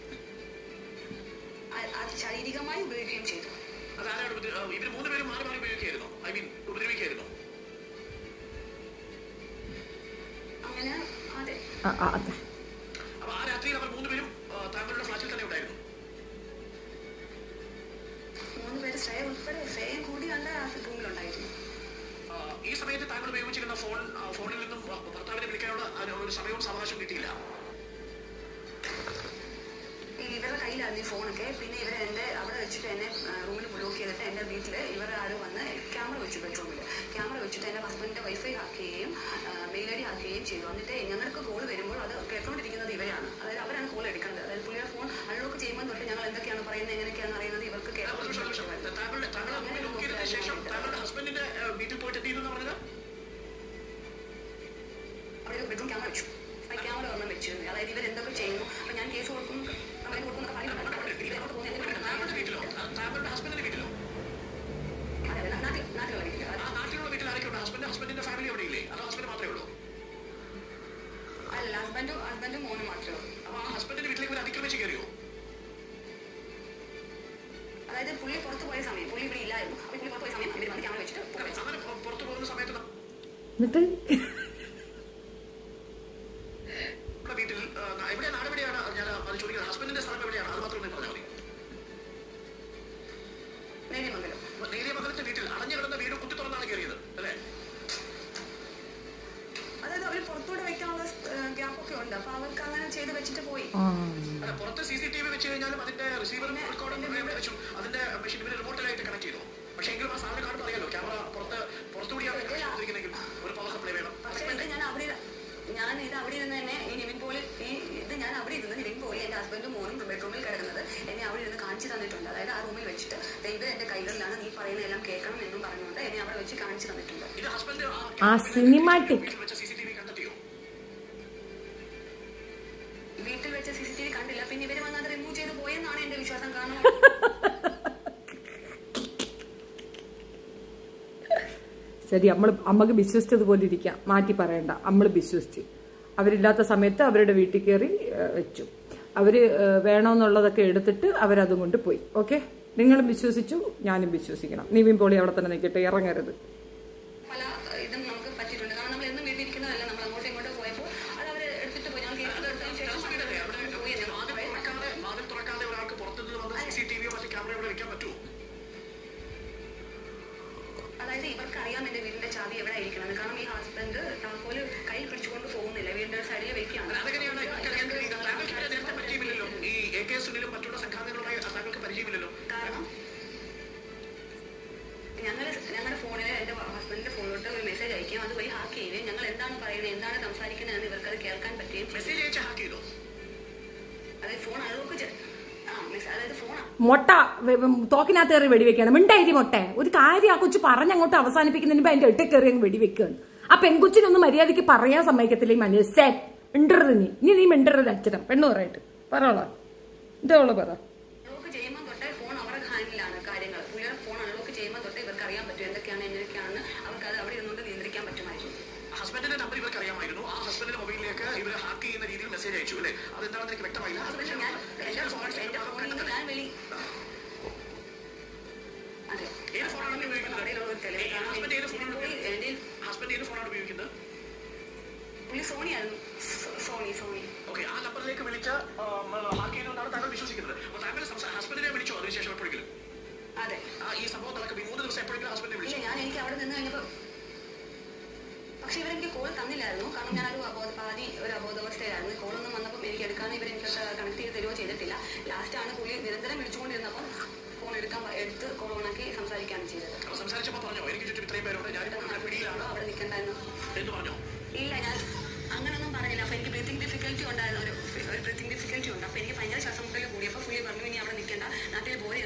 Speaker 3: ശാരീരികമായി ഉപയോഗിക്കുകയും ചെയ്തു. അങ്ങനെ അതെ. മൂന്നുപേര് ശ്രേയ ഉൾപ്പെടെ ശ്രേയം കൂടി കണ്ട റൂമിലുണ്ടായിരുന്നു.
Speaker 2: ഈ സമയത്ത് താങ്കൾ ഉപയോഗിച്ചിരുന്ന ഫോണിൽ നിന്നും ഭർത്താവിനെ വിളിക്കാനുള്ള ഒരു സമയവും സാവകാശം കിട്ടിയില്ല.
Speaker 3: ഇവരുടെ കയ്യിലായിരുന്നു ഈ ഫോണൊക്കെ. പിന്നെ ഇവരെ എന്റെ അവിടെ വെച്ചിട്ട് എന്നെ റൂമിൽ ബ്ലോക്ക് ചെയ്തിട്ട് എന്റെ വീട്ടിൽ ഇവർ ആരും വന്ന് ക്യാമറ വെച്ചു, ബെഡ്റൂമിൽ ക്യാമറ വെച്ചിട്ട് എന്റെ ഹസ്ബൻഡിന്റെ വൈഫൈ ഹാക്കുകയും മെയിൽ ID ഹാക്കുകയും ചെയ്തു. എന്നിട്ട് ഞങ്ങൾക്ക് കോൾ വരുമ്പോൾ അത് കേട്ടോണ്ടിരിക്കുന്നത് ഇവരാണ്, അതായത് അവരാണ് കോൾ എടുക്കുന്നത്. അതായത് പുള്ളിയുടെ ഫോൺ അൺലോക്ക് ചെയ്യുമ്പോൾ തൊട്ട് ഞങ്ങൾ എന്തൊക്കെയാണ് പറയുന്നത് എങ്ങനെയൊക്കെയാണ് അറിയുന്നത് ഇവർക്ക് അവിടെ ബെഡ്റൂം ക്യാമറ വെച്ചു, ക്യാമറ ഒരെണ്ണം വെച്ചു. അതായത് ഇവർ എന്തൊക്കെ ചെയ്യുന്നു, അപ്പൊ ഞാൻ കേസ് കൊടുക്കും അല്ല ഹസ്ബൻഡും മോനും മാത്രമേ ഉള്ളൂ. അതായത് പുള്ളി പുറത്തു പോയ സമയം, പുള്ളി ഇവിടെ ഇല്ലായിരുന്നു. അപ്പൊ പുള്ളി പുറത്തു പോയ സമയം ഇവർ വന്ന് ക്യാമറ വെച്ചിട്ട്
Speaker 2: പുറത്തു പോകുന്ന സമയത്ത് വീട്ടിൽ എവിടെയാണ്, നാടെവിടെയാണ് ഞാൻ അത് ചോദിക്കുന്നത്, ഹസ്ബൻഡിന്റെ സ്ഥലം എവിടെയാണ് അത് മാത്രം പറഞ്ഞാൽ മതി. നേര്യമംഗലത്തെ വീട്ടിൽ അടഞ്ഞു കിടന്ന വീട് കുത്തി തുറന്നാണ് കയറിയത് അല്ലേ?
Speaker 3: അതായത് അവര് പുറത്തൂടെ വെക്കാനുള്ള ഗ്യാപ്പൊക്കെ ഉണ്ട്, അപ്പൊ അവർക്ക് അങ്ങനെ ചെയ്ത് വെച്ചിട്ട് പോയി.
Speaker 2: അല്ല, പുറത്ത് CCTV വെച്ച് കഴിഞ്ഞാലും അതിന്റെ റിസീവറും റെക്കോർഡും വെച്ചു, അതിന്റെ മെഷീൻ ഇവര് റിമോട്ടിലായിട്ട് കണക്ട് ചെയ്തു. പക്ഷെ എങ്കിലും ആ സാധനം കാണുമ്പോൾ അറിയാലോ ക്യാമറ പുറത്തുകൂടിയാണ് ഒരു പവർ സപ്ലൈ വേണം.
Speaker 3: പക്ഷേ ഞാൻ ഇത് അവിടെ ഇരുന്ന് തന്നെ ഈ നിവിൻ പോളി ഞാൻ അവിടെ ഇരുന്ന് നിവിൻ പോളി എന്റെ ഹസ്ബൻഡും മോനും ബെഡ്റൂമിൽ കിടക്കുന്നത് എന്നെ അവിടെ ഇരുന്ന് കാണിച്ചു തന്നിട്ടുണ്ട്. അതായത് ആ റൂമിൽ വെച്ചിട്ട് ഇത് എന്റെ കൈകളിലാണ്, നീ പറയുന്ന എല്ലാം കേൾക്കണം എന്നും പറഞ്ഞുകൊണ്ട് എന്നെ അവിടെ വെച്ച് കാണിച്ചു തന്നിട്ടുണ്ട്. വീട്ടിൽ വെച്ച CCTV കണ്ടില്ല, പിന്നെ ഇവര് വന്ന് അത് റിമൂവ് ചെയ്ത് പോയെന്നാണ് എന്റെ വിശ്വാസം. കാരണം
Speaker 1: ശരി, അമ്മക്ക് വിശ്വസിച്ചതുപോലെ ഇരിക്കാം, മാറ്റി പറയണ്ട. നമ്മൾ വിശ്വസിച്ച് അവരില്ലാത്ത സമയത്ത് അവരുടെ വീട്ടിൽ കയറി വെച്ചു. അവര് വേണമെന്നുള്ളതൊക്കെ എടുത്തിട്ട് അവരതും കൊണ്ട് പോയി. ഓക്കെ, നിങ്ങളും വിശ്വസിച്ചു, ഞാനും വിശ്വസിക്കണം. നിവിൻ പോളി അവിടെ തന്നെ നിൽക്കട്ടെ, ഇറങ്ങരുത്.
Speaker 3: പല ഇതും നമുക്ക് പറ്റിയിട്ടുണ്ട്. കാരണം നമ്മൾ എന്നും വീട്ടിലിരിക്കുന്നതല്ല, നമ്മൾ അങ്ങോട്ടും ഇങ്ങോട്ടും പോയപ്പോൾ അത് അവർ എടുത്തിട്ട് പോയി. ഞാൻ കേസിലെടുത്തതിന് ശേഷം അതായത് ഇവർക്ക് അറിയാം എന്റെ വീടിന്റെ ചാവി എവിടെ ആയിരിക്കണം. കാരണം ഈ ഹസ്ബൻഡ് താക്കോല് കയ്യിൽ പിടിച്ചുകൊണ്ട് പോകുന്നില്ല, വീടിന്റെ സൈഡിൽ വെക്കുകയാണ്. കാരണം ഞങ്ങളുടെ ഫോണിൽ എന്റെ ഹസ്ബൻഡിന്റെ ഫോണിലോട്ട് ഒരു മെസ്സേജ് അയക്കുകയും അതുവഴി ഹാക്ക് ചെയ്യുകയും ഞങ്ങൾ എന്താണ് പറയുന്നത്, എന്താണ് സംസാരിക്കുന്നത് എന്ന് ഇവർക്ക് അത് കേൾക്കാൻ പറ്റുകയും അതായത് ഫോൺ അൺലോക്ക്
Speaker 1: മൊട്ട തോക്കിനകത്ത് കയറി വെടിവെക്കുകയാണ്. മിണ്ടായി മൊട്ടെ, ഒരു കാര്യം ആ കൊച്ചു പറഞ്ഞങ്ങോട്ട് അവസാനിപ്പിക്കുന്നതിന് അതിന്റെ ഇട്ട കയറി അങ്ങ് വെടിവെക്കുകയാണ്. ആ പെൺകുച്ചിനൊന്നും മര്യാദയ്ക്ക് പറയാൻ സമ്മതിക്കത്തില്ല ഈ മനസ്സേ. മിണ്ടരുത് നീ മിണ്ടരുത്. അച്ഛനം പെണ്ണു പറയട്ടെ, പറയോളാ എന്തോ പറ.
Speaker 3: ചെയ്യുമ്പോൾ തൊട്ടേ ഫോൺ അവരുടെ ഹാൻഡിലാണ് കാര്യങ്ങൾ. പുള്ളിയുടെ ഫോൺ അൺലോക്ക് ചെയ്യുമ്പോൾ തൊട്ടേ ഇവർക്ക് അറിയാൻ പറ്റും എന്തൊക്കെയാണ് എങ്ങനെയൊക്കെയാണെന്ന്. അവർക്ക് അത് അവിടെ ഇരുന്നുകൊണ്ട് നിയന്ത്രിക്കാൻ പറ്റുമായിരുന്നു.
Speaker 2: ഹസ്ബൻഡിന്റെ നമ്പർ ഇവർക്ക് അറിയാമായിരുന്നു. ആ ഹസ്ബൻഡിന്റെ മൊബൈലിലേക്ക് ഇവർ ഹാക്ക് ചെയ്യുന്ന രീതിയിൽ മെസ്സേജ് അയച്ചു അല്ലേ? അതെന്താണെന്ന് എനിക്ക് വ്യക്തമായില്ല. ഓക്കെ, ആ നമ്പറിലേക്ക് വിളിച്ച് ഹാക്ക് ചെയ്തുകൊണ്ടാണ് താങ്കൾ വിശ്വസിക്കുന്നത്. അപ്പോൾ താങ്കൾ ഹസ്ബൻഡിനെ വിളിച്ചോ അതിനുശേഷം എപ്പോഴെങ്കിലും?
Speaker 3: അതെ,
Speaker 2: ഈ സംഭവം നടക്കും 3 ദിവസം എപ്പോഴെങ്കിലും ഹസ്ബൻഡിനെ വിളിച്ചു?
Speaker 3: ഞാൻ എനിക്ക് അവിടെ നിന്ന് കഴിഞ്ഞപ്പോൾ പക്ഷെ ഇവരെനിക്ക് കോൾ തന്നില്ലായിരുന്നു. കാരണം ഞാനൊരു ഒരു അബോധാവസ്ഥയിലായിരുന്നു. കോളൊന്നും വന്നപ്പോൾ എനിക്ക് എടുക്കാൻ ഇവരെനിക്ക് കണക്ട് ചെയ്ത് തരുവോ ചെയ്തിട്ടില്ല. ലാസ്റ്റാണ് പുള്ളി നിരന്തരം വിളിച്ചുകൊണ്ടിരുന്നപ്പം ഫോൺ എടുത്ത് കോൾ ഓണാക്കി സംസാരിക്കുകയാണ് ചെയ്തത്.
Speaker 2: സംസാരിച്ചപ്പോൾ പറഞ്ഞോ എനിക്ക് ചുറ്റും ഇത്രയും പേരുണ്ട്, ഞാനിപ്പോൾ പിടിയിലാണ്,
Speaker 3: അവിടെ നിൽക്കണ്ടായിരുന്നു
Speaker 2: എന്ന് പറഞ്ഞോ?
Speaker 3: ഇല്ല, ഞാൻ അങ്ങനൊന്നും പറഞ്ഞില്ല. അപ്പൊ എനിക്ക് ബ്രീത്തിങ് ഡിഫിക്കൽറ്റി ഉണ്ടായിരുന്നു, ഒരു ബ്രീത്തിങ് ഡിഫിക്കൽറ്റി ഉണ്ട്. അപ്പൊ എനിക്ക് ഭയങ്കര ശ്വാസം മുട്ടൽ കൂടി. അപ്പൊ പുള്ളി പറഞ്ഞു ഇനി അവിടെ നിൽക്കേണ്ട, നാട്ടിൽ പോയി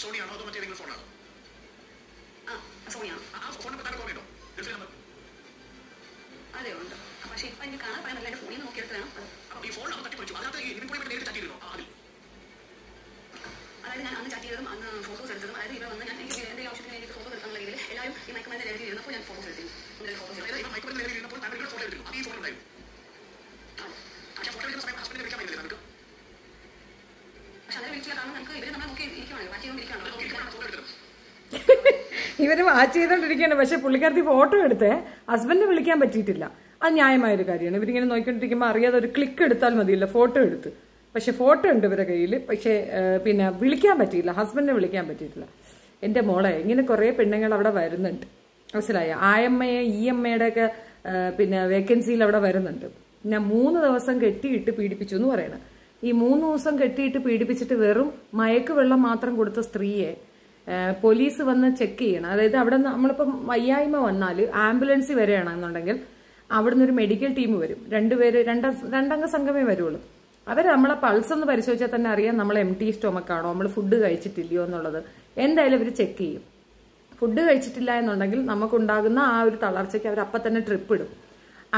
Speaker 2: സോണിയാണോ അതോ മറ്റേതെങ്കിലും ഫോണാണോ?
Speaker 3: സോണിയാണ്.
Speaker 2: ആ ഫോൺ നമ്പർ താങ്കൾ ഓർമ്മയുണ്ടോ? ഗൾഫിലെ നമ്പർ?
Speaker 3: അതെ ഉണ്ട്. പക്ഷെ ഇപ്പൊ എനിക്ക് കാണാൻ പറയാൻ പറ്റില്ല. ഫോണിൽ നോക്കിയെടുത്ത് വേണം.
Speaker 2: ഈ ഫോൺ അവർ തട്ടിപ്പറിച്ചു. അതിനകത്ത് ഈ നിവിൻ പോളി നേരിട്ട് ചാറ്റ് ചെയ്തിരുന്നോ?
Speaker 3: അതായത് ഞാൻ അന്ന് ചാറ്റ് ചെയ്തതും അന്ന് ഫോട്ടോസ് എടുത്തതും, അതായത് ഇവിടെ വന്ന് ഞാൻ എനിക്ക് എന്റെ ആവശ്യത്തിന് വേണ്ടി ഫോട്ടോസ് എടുക്കാനുള്ള രീതിയിൽ എല്ലാവരും ഈ മയക്കുമരുന്ന് ലഹരി ഇരുന്നപ്പോൾ ഞാൻ ഫോട്ടോസ് എടുത്തിരുന്നു. ഫോട്ടോസ്
Speaker 2: മയക്കുമരുന്ന് ലഹരി ഇരുന്നപ്പോൾ താങ്കൾ ഫോട്ടോ എടുത്തിരുന്നു. അത് ഈ ഫോൺ ഉണ്ടായിരുന്നു. പക്ഷേ ഫോട്ടോ എടുക്കുന്ന സമയം ഹസ്ബൻഡിനെ വിളിക്കാൻ പറ്റില്ല നമുക്ക്.
Speaker 3: പക്ഷെ അങ്ങനെ വിളിച്ചില്ല. കാരണം നമുക്ക് ഇവര് നമ്മളെ നോക്കി ഇരിക്കുകയാണ്, വാച്ച് ചെയ്തുകൊണ്ടിരിക്കുകയാണ്.
Speaker 2: ഫോട്ടോ എടുത്തത്
Speaker 1: ഇവര് വാച്ച് ചെയ്തോണ്ടിരിക്കുകയാണ്. പക്ഷെ പുള്ളിക്കാരത്തി ഫോട്ടോ എടുത്തേ ഹസ്ബൻഡിനെ വിളിക്കാൻ പറ്റിയിട്ടില്ല. അത് ന്യായമായൊരു കാര്യമാണ്. ഇവരിങ്ങനെ നോക്കിക്കൊണ്ടിരിക്കുമ്പോൾ അറിയാതെ ഒരു ക്ലിക്ക് എടുത്താൽ മതിയില്ല, ഫോട്ടോ എടുത്ത്. പക്ഷെ ഫോട്ടോ ഉണ്ട് ഇവരുടെ കയ്യിൽ. പക്ഷെ പിന്നെ വിളിക്കാൻ പറ്റിയില്ല, ഹസ്ബൻഡിനെ വിളിക്കാൻ പറ്റിയിട്ടില്ല. എൻ്റെ മോളെ ഇങ്ങനെ കുറേ പെണ്ണുങ്ങൾ അവിടെ വരുന്നുണ്ട്, മനസ്സിലായ? ആയമ്മയെ EMA ഒക്കെ പിന്നെ വേക്കൻസിയിൽ അവിടെ വരുന്നുണ്ട്. ഞാൻ 3 ദിവസം കെട്ടിയിട്ട് പീഡിപ്പിച്ചു എന്ന് പറയണം. ഈ 3 ദിവസം കെട്ടിയിട്ട് പീഡിപ്പിച്ചിട്ട് വെറും മയക്കുവെള്ളം മാത്രം കൊടുത്ത സ്ത്രീയെ പോലീസ് വന്ന് ചെക്ക് ചെയ്യണം. അതായത് അവിടെ നമ്മളിപ്പം വയ്യായ്മ വന്നാൽ ആംബുലൻസ് വരികയാണെന്നുണ്ടെങ്കിൽ അവിടുന്ന് ഒരു മെഡിക്കൽ ടീം വരും. രണ്ടംഗ സംഘമേ വരുള്ളൂ. അവർ നമ്മളെ പൾസ് ഒന്ന് പരിശോധിച്ചാൽ തന്നെ അറിയാം നമ്മൾ empty stomach ആണോ, നമ്മൾ ഫുഡ് കഴിച്ചിട്ടില്ലയോ എന്നുള്ളത്. എന്തായാലും അവർ ചെക്ക് ചെയ്യും. ഫുഡ് കഴിച്ചിട്ടില്ല എന്നുണ്ടെങ്കിൽ നമുക്കുണ്ടാകുന്ന ആ ഒരു തളർച്ചയ്ക്ക് അവർ അപ്പം തന്നെ ട്രിപ്പ് ഇടും.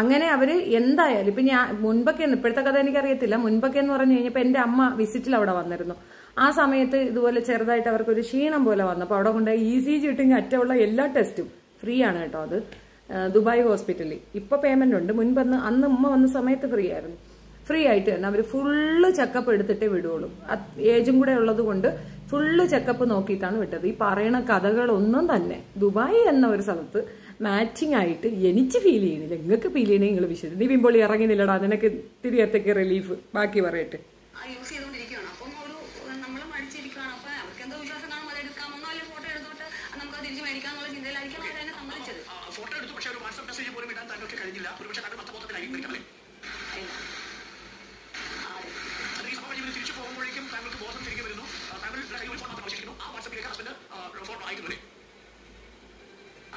Speaker 1: അങ്ങനെ അവർ എന്തായാലും ഇപ്പം ഞാൻ മുൻപൊക്കെ, ഇപ്പോഴത്തെ കഥ എനിക്കറിയത്തില്ല, മുൻപൊക്കെ എന്ന് പറഞ്ഞു കഴിഞ്ഞപ്പോൾ എൻ്റെ അമ്മ വിസിറ്റിൽ അവിടെ വന്നിരുന്നു. ആ സമയത്ത് ഇതുപോലെ ചെറുതായിട്ട് അവർക്കൊരു ക്ഷീണം പോലെ വന്നപ്പോൾ അവിടെ കൊണ്ട് ECG ഇട്ടെങ്കിൽ അറ്റമുള്ള എല്ലാ ടെസ്റ്റും ഫ്രീ ആണ് കേട്ടോ. അത് ദുബായ് ഹോസ്പിറ്റലിൽ. ഇപ്പോൾ പേയ്മെന്റ് ഉണ്ട്. അന്ന് ഉമ്മ വന്ന സമയത്ത് ഫ്രീ ആയിരുന്നു. ഫ്രീ ആയിട്ട് തന്നെ അവർ ഫുള്ള് ചെക്കപ്പ് എടുത്തിട്ടേ വിടുള്ളൂ. ഏജും കൂടെ ഉള്ളത് കൊണ്ട് ഫുള്ള് ചെക്കപ്പ് നോക്കിയിട്ടാണ് വിട്ടത്. ഈ പറയുന്ന കഥകളൊന്നും തന്നെ ദുബായ് എന്ന ഒരു സ്ഥലത്ത് മാച്ചിങ് ആയിട്ട് എനിക്ക് ഫീൽ ചെയ്യുന്നില്ല. നിങ്ങൾക്ക് ഫീൽ ചെയ്യണമെങ്കിൽ നിങ്ങൾ വിശ്വസിക്കും. നിവിൻ പോളി ഇറങ്ങുന്നില്ലടാ, നിനക്ക് തിരിയത്തേക്ക് റിലീഫ്. ബാക്കി പറയട്ടെ.
Speaker 3: യൂസ് ചെയ്തുകൊണ്ടിരിക്കുകയാണ്. അപ്പം ഒരു നമ്മൾ മടിച്ചിരിക്കുകയാണ്. അപ്പൊ അവർക്ക് എന്തോ വിശ്വാസം കാണും, അത് എടുക്കാമെന്നോ അല്ലെങ്കിൽ ഫോട്ടോ എടുത്തോട്ട് നമുക്ക് അത് തിരിച്ച് മേടിക്കാന്നുള്ള ചിന്തയിലായിരിക്കും അവർ അതിനെ സമ്മതിച്ചത്.
Speaker 2: ഫോട്ടോ എടുത്തു, പക്ഷേ ഒരു വാട്സ്ആപ്പ് മെസ്സേജ് പോലും ഇടാൻ താങ്കൾക്ക് കഴിഞ്ഞില്ല. ഒരുപക്ഷെ താങ്കൾ മൊത്തത്തിലായിരിക്കും അല്ലേ? തിരിച്ചു പോകുമ്പോഴേക്കും താങ്കൾക്ക് ബോധം തിരികെ വരുന്നു. താങ്കൾ കയ്യിൽ ഒരു ഫോൺ മാത്രം അവശേഷിക്കുന്നു. ആ വാട്സ്ആപ്പിലേക്ക് ഹസ്ബൻഡ് ഫോൺ അയക്കുന്നു.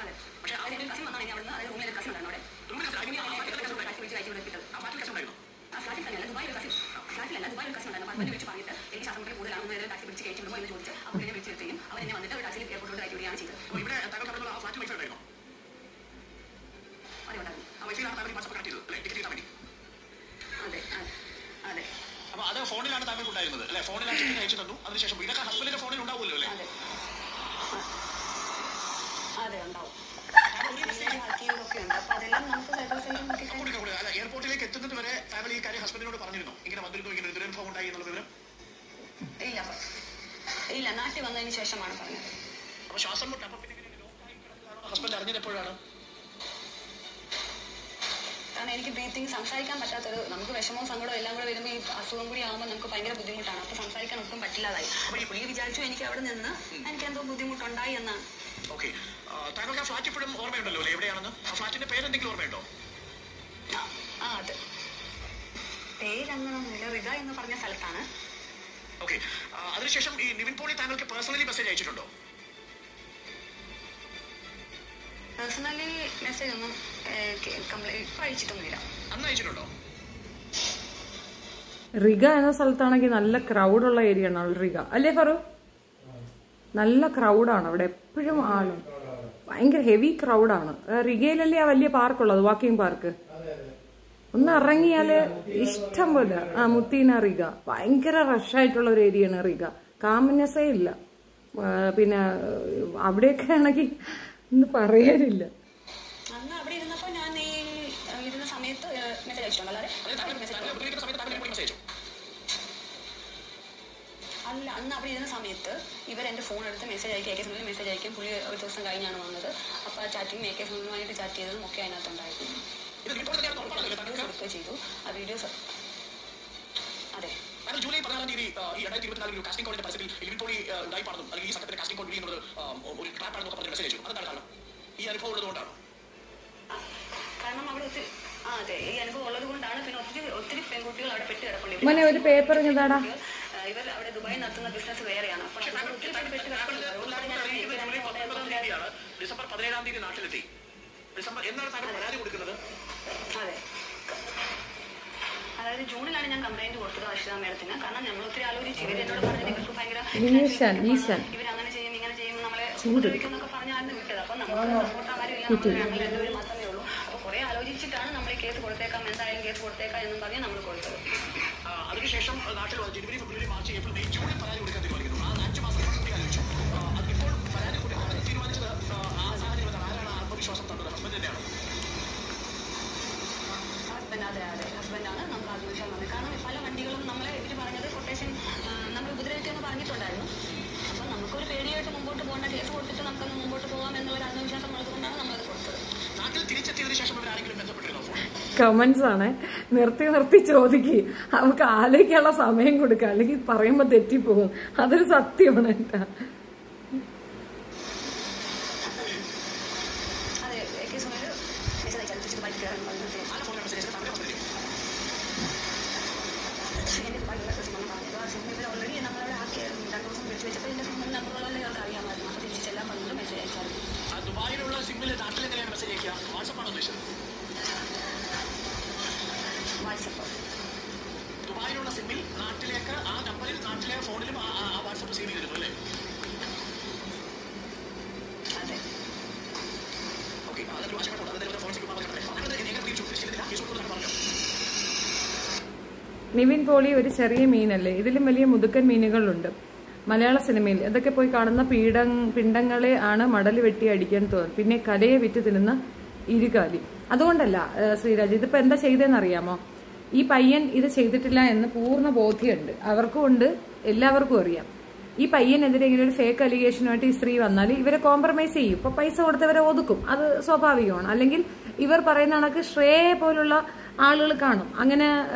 Speaker 3: അതെ. പക്ഷേ അതിന്റെ കസിൻ വന്നാൽ അവിടെ നിന്ന് റൂമിൽ കസിൻ ഉണ്ടായിരുന്നു. അവിടെ റൂമിൽ കസിൻ ഉണ്ടായിരുന്നു. ആ ഫ്ലാറ്റിൽ തന്നെയല്ല, ദുബായിൽ ഒരു കസിൻ. ഫ്ലാറ്റിലല്ല, ദുബായിൽ ഒരു കസിൻ ഉണ്ടായിരുന്നു. ഹസ്ബൻഡ് വിളിച്ച് പറഞ്ഞിട്ട് എനിക്ക് ശ്വാസം കൂടുതലാണെന്ന് ടാക്സി പിടിച്ച് കയറ്റി വിടുമോ എന്ന് ചോദിച്ച് അപ്പോൾ എന്നെ വിളിച്ചെടുക്കുകയും അവർ എന്നെ വന്നിട്ട് ഒരു ടാക്സിയിൽ എയർപോർട്ടിലോട്ട് കയറ്റി വിടുകയാണ് ചെയ്തത്.
Speaker 2: ഇവിടെ താങ്കൾ പറഞ്ഞ ആ ഫ്ലാറ്റ് വൈഫൈ ഉണ്ടായിരുന്നു.
Speaker 3: അതെ ഉണ്ടായിരുന്നു.
Speaker 2: ആ വൈഫൈയിലാണ് താങ്കൾ വാട്സ്ആപ്പ് കണക്ട് ചെയ്തത് അല്ലേ, ടിക്കറ്റ് കിട്ടാൻ വേണ്ടി?
Speaker 3: അതെ അതെ.
Speaker 2: അപ്പൊ അത് ഫോണിലാണ് താങ്കൾക്ക് ഉണ്ടായിരുന്നത് അല്ലെ? ഫോണിലാണ് ടിക്കറ്റ് അയച്ചു തന്നു. അതിനുശേഷം ഇതൊക്കെ ഹസ്ബൻഡിന്റെ ഫോണിൽ ഉണ്ടാവുമല്ലോ അല്ലേ?
Speaker 3: അതെ ഉണ്ടാവും.
Speaker 2: എയർപോർട്ടിലേക്ക് എത്തുന്നത് വരെ താങ്കൾ ഈ കാര്യം ഹസ്ബൻഡിനോട് പറഞ്ഞിരുന്നു, ഇങ്ങനെ വന്നിരുന്നു, ഇങ്ങനെ ദുരനുഭവം ഉണ്ടായി എന്നുള്ള വിവരം?
Speaker 3: ഇല്ല, നാട്ടിൽ വന്നതിന് ശേഷമാണ് പറഞ്ഞത്.
Speaker 2: അപ്പൊ ശ്വാസം മുട്ട് അപ്പൊ പിന്നെ ഹസ്ബൻഡ് അറിഞ്ഞത് എപ്പോഴാണ്?
Speaker 3: കാരണം എനിക്ക് ബ്രീത്തിങ് സംസാരിക്കാൻ പറ്റാത്തൊരു, നമുക്ക് വിഷമവും സങ്കടവും എല്ലാം കൂടെ വരുമ്പോൾ ഈ അസുഖം കൂടി ആകുമ്പോൾ നമുക്ക് ഭയങ്കര ബുദ്ധിമുട്ടാണ്. അപ്പൊ സംസാരിക്കാൻ ഒട്ടും പറ്റില്ലാതായി. പുള്ളി വിചാരിച്ചു എനിക്ക് അവിടെ നിന്ന് എനിക്ക് എന്തോ ബുദ്ധിമുട്ടുണ്ടായി എന്നാണ്.
Speaker 2: ഓക്കെ, താങ്കൾക്ക് ആ ഫ്ലാറ്റ് ഇപ്പോഴും ഓർമ്മയുണ്ടല്ലോ അല്ലേ? എവിടെയാണെന്ന്? ആ ഫ്ലാറ്റിന്റെ പേരെന്തെങ്കിലും ഓർമ്മയുണ്ടോ?
Speaker 3: അതെ, പേരങ്ങനൊന്നുമില്ല. റിഗ എന്ന് പറഞ്ഞ സ്ഥലത്താണ്.
Speaker 2: ഓക്കെ, അതിനുശേഷം ഈ നിവിൻ പോളി താങ്കൾക്ക് പേഴ്സണലി മെസ്സേജ് അയച്ചിട്ടുണ്ടോ?
Speaker 3: പേഴ്സണലി മെസ്സേജ് ഒന്നും ഇപ്പൊ അയച്ചിട്ടൊന്നുമില്ല.
Speaker 2: അന്ന് അയച്ചിട്ടുണ്ടോ?
Speaker 1: റിഗ എന്ന സ്ഥലത്താണെങ്കിൽ നല്ല ക്രൗഡുള്ള ഏരിയ ആണ് റിഗ, അല്ലേ ഫറു? നല്ല ക്രൗഡാണ് അവിടെ, എപ്പോഴും ആണ്, ഭയങ്കര ഹെവി ക്രൗഡാണ്. റിഗയിലല്ലേ ആ വലിയ പാർക്കുള്ളത്, വാക്കിംഗ് പാർക്ക്. ഒന്ന് ഇറങ്ങിയാല് ഇഷ്ടം പോലെ. മുത്തീന റിഗ ഭയങ്കര റഷായിട്ടുള്ള ഒരു ഏരിയയാണ് റിഗ. കാമനെസ്സേ ഇല്ല. പിന്നെ അവിടെയൊക്കെ ആണെങ്കിൽ ഒന്നും പറയാനില്ല.
Speaker 3: അന്ന് അവിടെ ഇരുന്നപ്പോ ഞാൻ ഇരുന്ന സമയത്ത് മെസ്സേജ് അയച്ചിട്ടുണ്ട്. അല്ല, അന്ന് അവിടെ ഇരുന്ന സമയത്ത് ഇവർ എന്റെ ഫോൺ എടുത്ത് മെസ്സേജ് അയക്കും, AK സുനിൽ മെസ്സേജ് അയക്കും. പുള്ളി ഒരു ദിവസം കഴിഞ്ഞാണ് വന്നത്. അപ്പൊ ആ ചാറ്റിങ് AK സുനിലുമായിട്ട് ചാറ്റ് ചെയ്തതും ഒക്കെ അതിനകത്തുണ്ടായിരുന്നു. ചെയ്തു ആ വീഡിയോസ്. അതെ,
Speaker 2: ജൂലൈ 14 തീയതി ഈ 2024 കാസ്റ്റിംഗ് കോഡിന്റെ പരസ്യത്തിൽ നിവിൻ പോളി ഉണ്ടായി പറഞ്ഞു, അല്ലെങ്കിൽ ഈ സംഘത്തിന്റെ കാസ്റ്റിംഗ് കോഡ് എന്നുള്ളത് ഒരു ട്രാപ്പ് ആണെന്നൊക്കെ പറഞ്ഞ് മെസ്സേജ് അയച്ചു. അതെന്താണ് കാരണം? ഈ അനുഭവം ഉള്ളതുകൊണ്ടാണ്?
Speaker 3: കാരണം അവിടെ അതെ, ഈ അനുഭവം ഉള്ളത് കൊണ്ടാണ്. പിന്നെ ഒത്തിരി പെൺകുട്ടികൾ അവിടെ പെട്ട് കിടപ്പുണ്ട്.
Speaker 1: മോനെ ഒരു പേപ്പർ ഇതാടാ.
Speaker 3: ഇവർ അവിടെ ദുബായിൽ നടത്തുന്ന ബിസിനസ് വേറെയാണ്. അപ്പോൾ ഒത്തിരി പേര് പെട്ട് കിടപ്പുണ്ട്.
Speaker 2: ഡിസംബർ 17 തീയതി നാട്ടിലെത്തി. ഡിസംബർ എന്നാണ് താങ്കൾ പരാതി കൊടുക്കുന്നത്?
Speaker 3: അതെ, അതായത് ജൂണിലാണ് ഞാൻ കംപ്ലൈന്റ് കൊടുത്തത് അർഷിത മേഡത്തിന്. കാരണം നമ്മൾ ഒത്തിരി ആലോചിച്ച് ഇവർ എന്നോട് പറഞ്ഞത് ഇവർക്ക് ഭയങ്കര ഇവരങ്ങനെ ഉപദ്രവിക്കുന്നൊക്കെ പറഞ്ഞായിരുന്നു വിട്ടത്. അപ്പൊ നമുക്ക് സപ്പോർട്ടാരും ഇല്ല, ഞങ്ങൾ രണ്ടുപേരും മാത്രമേ ഉള്ളൂ. അപ്പൊ കുറെ ആലോചിച്ചിട്ടാണ് നമ്മൾ ഈ കേസ് കൊടുത്തേക്കാം, എന്തായാലും കേസ് കൊടുത്തേക്കാം എന്നും പറഞ്ഞ് നമ്മൾ കൊടുത്തത്.
Speaker 2: അതിനുശേഷം നാട്ടിൽ ജനുവരി, ഫെബ്രുവരി, മാർച്ച്, ഏപ്രിൽ, മെയ്, ജൂണിൽ പരാതി കൊടുക്കാൻ തീരുമാനിക്കുന്നു. ആ 5 മാസം കൂടി ആലോചിച്ചു. ഇപ്പോൾ പരാതി കൊടുക്കാൻ തീരുമാനിച്ചത് ആ സാഹചര്യത്തിൽ ആരാണ് ആത്മവിശ്വാസം തന്നത്? ഹസ്ബൻഡ് തന്നെയാണ്.
Speaker 3: ഹസ്ബൻഡ്, അതെ ഹസ്ബൻഡാണ് നമുക്ക് ആത്മവിശ്വാസം തന്നത്. കാരണം പല വണ്ടികളും നമ്മളെ ഇവർ പറഞ്ഞത് കൊട്ടേഷൻ നമ്മൾ ഉപദ്രവിച്ചെന്ന് പറഞ്ഞിട്ടുണ്ടായിരുന്നു. അപ്പം നമുക്കൊരു പേടിയായിട്ട് മുമ്പോട്ട് പോകേണ്ട, കേസ് കൊടുത്തിട്ട് നമുക്കൊന്ന് മുമ്പോട്ട് പോകാം എന്നുള്ളൊരു ആത്മവിശ്വാസം ഉള്ളതുകൊണ്ടാണ് നമ്മളത് കൊടുത്തത്.
Speaker 2: നാട്ടിൽ തിരിച്ചെത്തിയതിനു ശേഷം അവരാരെങ്കിലും ബന്ധപ്പെട്ടിരുന്നോ?
Speaker 1: കമന്റ്സ് ആണ്. നിർത്തി ചോദിക്കുക, അവർക്ക് ആലോചിക്കാനുള്ള സമയം കൊടുക്കുക, അല്ലെങ്കിൽ പറയുമ്പോ തെറ്റിപ്പോകും. അതൊരു സത്യമാണ് കേട്ടാ.
Speaker 2: ദുബായിലുള്ള സിമ്മിൽ നാട്ടിൽ എങ്ങനെയാണ് മെസ്സേജ് അയക്കുക? വാട്സപ്പാണ് ഉദ്ദേശിച്ചത്? ദുബായിലുള്ള സിമ്മിൽ നാട്ടിലേക്ക് ആ നമ്പറിൽ നാട്ടിലെ ഫോണിലും ആ വാട്സപ്പ് സേവ് ചെയ്തിരുന്നു അല്ലേ? ഓക്കെ, അതൊരു വാശപ്പെട്ടു. അതായത് ഫോൺ സിം പറഞ്ഞു.
Speaker 1: നിവിൻ പോളി ഒരു ചെറിയ മീനല്ലേ? ഇതിലും വലിയ മുതുക്കൻ മീനുകളുണ്ട് മലയാള സിനിമയിൽ. ഇതൊക്കെ പോയി കാണുന്ന പിണ്ടങ്ങളെ ആണ് മടല് വെട്ടി അടിക്കാൻ തോന്നുന്നത്. പിന്നെ കലയെ വിറ്റ് തിന്നുന്ന ഇരുകാലി. അതുകൊണ്ടല്ല ശ്രീരാജ്, ഇതിപ്പോ എന്താ ചെയ്തതെന്ന് അറിയാമോ? ഈ പയ്യൻ ഇത് ചെയ്തിട്ടില്ല എന്ന് പൂർണ്ണ ബോധ്യമുണ്ട്, അവർക്കും ഉണ്ട്, എല്ലാവർക്കും അറിയാം. ഈ പയ്യനെതിരെ ഇങ്ങനെ ഒരു ഫേക്ക് അലിഗേഷനുമായിട്ട് ഈ സ്ത്രീ വന്നാൽ ഇവരെ കോംപ്രമൈസ് ചെയ്യും. ഇപ്പൊ പൈസ കൊടുത്തവരെ ഒതുക്കും, അത് സ്വാഭാവികമാണ്. അല്ലെങ്കിൽ ഇവർ പറയുന്ന കണക്ക് ശ്രേയ പോലുള്ള ആളുകൾ കാണും, അങ്ങനെ